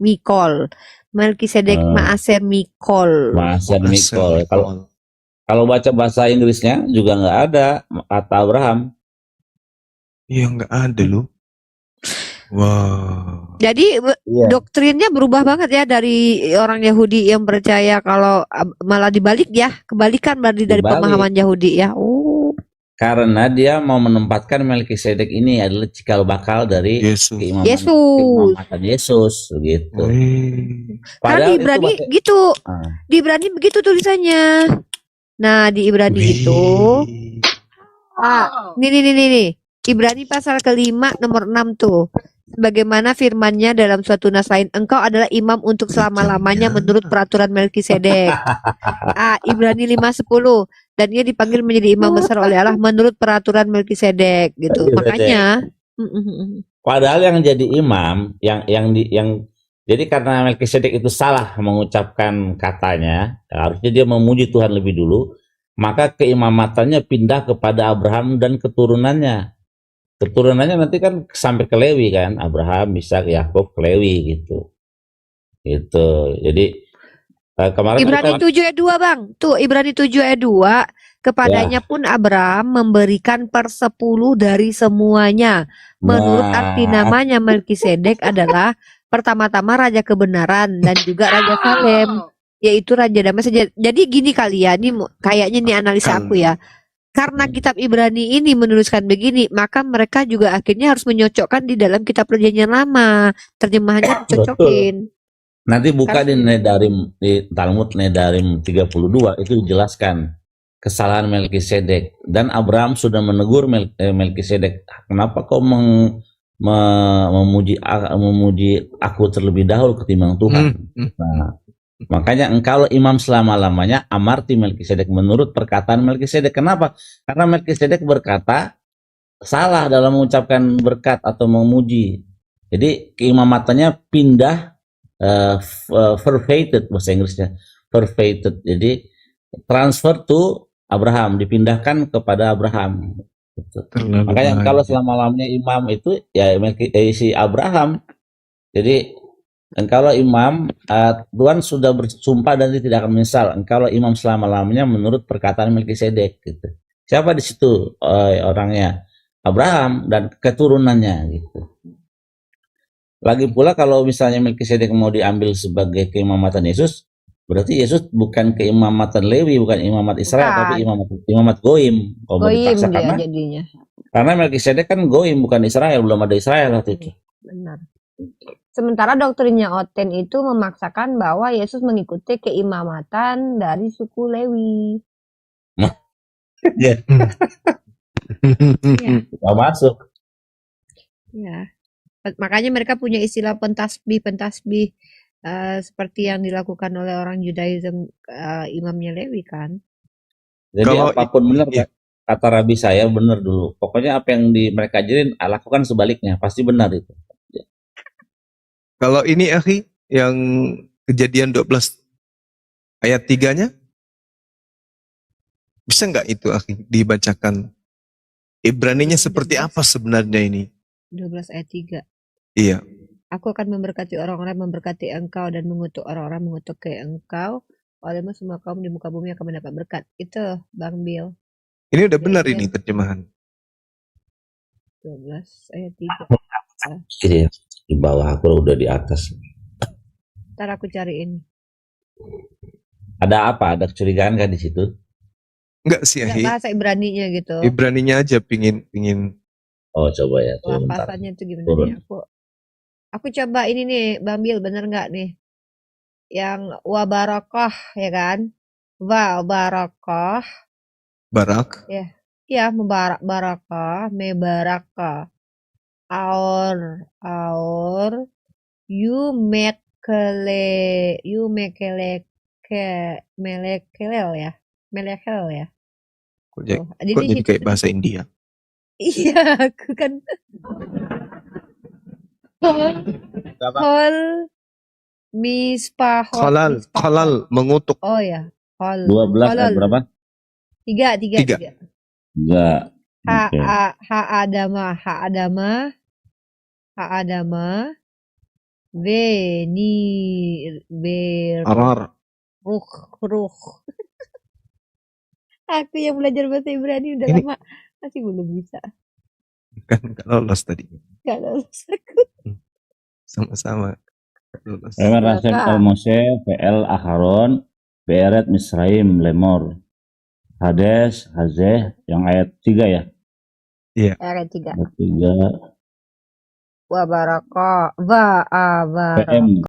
Mikol Melkisedek Maaser Mikol Maaser Mikol. Kalau baca bahasa Inggrisnya juga nggak ada kata Abraham. Iya, nggak ada loh. Wow. Jadi doktrinnya berubah banget ya dari orang Yahudi yang percaya kalau malah dibalik ya, kebalikan berarti dari Dibalik. pemahaman Yahudi ya. Karena dia mau menempatkan Melkisedek ini adalah cikal bakal dari keimaman Yesus. keimamatan Yesus gitu. Karena di Padahal itu Ibrani bahasa- gitu. Di Ibrani begitu tulisannya. Nah, di Ibrani itu nih. Ibrani pasal kelima nomor 6 tuh. Sebagaimana firmannya dalam suatu nas lain, engkau adalah imam untuk selama-lamanya menurut peraturan Melkisedek. Ibrani 5:10. dan ia dipanggil menjadi imam besar oleh Allah menurut peraturan Melkisedek gitu. Melkisedek. Makanya Padahal yang jadi imam, jadi karena Melkisedek itu salah mengucapkan katanya, harusnya dia memuji Tuhan lebih dulu, maka keimamatannya pindah kepada Abraham dan keturunannya. Keturunannya nanti kan sampai ke Lewi kan, Abraham, Ishak, Yakub, ke Lewi gitu. Gitu. Jadi kemarin Ibrani 7 ayat 2 Bang. Tuh Ibrani 7 ayat 2. Kepadanya pun Abraham memberikan 1/10 dari semuanya. Menurut arti namanya Melkisedek adalah pertama-tama raja kebenaran dan juga raja Salem, yaitu raja damai saja. Jadi gini kali ya, ini kayaknya nih analisa aku ya. Karena kitab Ibrani ini menuliskan begini, maka mereka juga akhirnya harus menyocokkan di dalam kitab Perjanjian Lama. Terjemahannya dicocokin. Nanti buka di Nedarim, di Talmud Nedarim 32 itu dijelaskan kesalahan Melkisedek, dan Abraham sudah menegur Melkisedek, kenapa kau memuji aku terlebih dahulu ketimbang Tuhan. Nah, makanya engkau imam selama-lamanya, amarti Melkisedek, menurut perkataan Melkisedek. Kenapa? Karena Melkisedek berkata salah dalam mengucapkan berkat atau memuji. Jadi keimamatannya pindah, vervated bahasa Inggrisnya, vervated. Jadi transfer to Abraham, dipindahkan kepada Abraham. Makanya kalau selama-lamanya imam itu ya si Abraham. Jadi engkau imam, Tuhan sudah bersumpah dan dia tidak akan menyesal. Engkau imam selama-lamanya menurut perkataan Melkisedek gitu. Siapa di situ orangnya? Abraham dan keturunannya gitu. Lagi pula kalau misalnya Melkisedek mau diambil sebagai keimamatan Yesus, berarti Yesus bukan keimamatan Lewi, bukan imamat Israel, tapi imamat Goim. Goim dia jadinya. Karena Melkisedek kan Goim, bukan Israel, belum ada Israel waktu itu. Benar. Sementara doktrinnya Oten itu memaksakan bahwa Yesus mengikuti keimamatan dari suku Lewi. Ya. Tidak masuk. Ya. Makanya mereka punya istilah pentasbih seperti yang dilakukan oleh orang Judaism, imamnya Lewi kan. Jadi kalau apapun benar, kata Rabi saya benar dulu. Pokoknya apa yang mereka ajarin, lakukan sebaliknya, pasti benar itu. Kalau ini akhi, yang Kejadian 12 ayat 3-nya, bisa nggak itu akhi dibacakan? Ibraninya seperti apa sebenarnya ini? 12 ayat 3. Iya. Aku akan memberkati orang-orang memberkati engkau dan mengutuk orang-orang mengutuk ke engkau. Olehmu semua kaum di muka bumi akan mendapat berkat. Itu Bang Bill. Ini udah benar ini terjemahan. 12 ayat 3. Iya, di bawah aku udah di atas. Ntar aku cariin. Ada apa? Ada kecurigaan kan di situ? Enggak sih, Enggak, bahasa Ibraninya gitu. Ibraninya aja pingin. Oh, coba ya. Lapasannya itu gimana nih? Aku coba ini nih, Bang Bill, bener nggak nih? Yang wabarakah, ya kan? Wabarakah. Barak. Ya, ya mubarak barakah, mebarakah. Our, you melekelel ya, melekel ya. Kok jadi kayak bahasa India? Iya, aku kan. Hol mispah. Khalal mengutuk. Oh ya, hol. 12 ayat berapa? 3. Enggak. Ha adama. Arar. Ruh. Aku yang belajar bahasa Ibrani udah lama, masih belum bisa. Kan gak lolos tadi. Gak lolos aku. Sama-sama. Rasem El Moshe, PL Aharon, Be'eret Misraim, Lemor, Hades, Hazeh, yang ayat 3 ya? Iya. Ayat 3. Ayat 3. Wa barakah. Wa PM.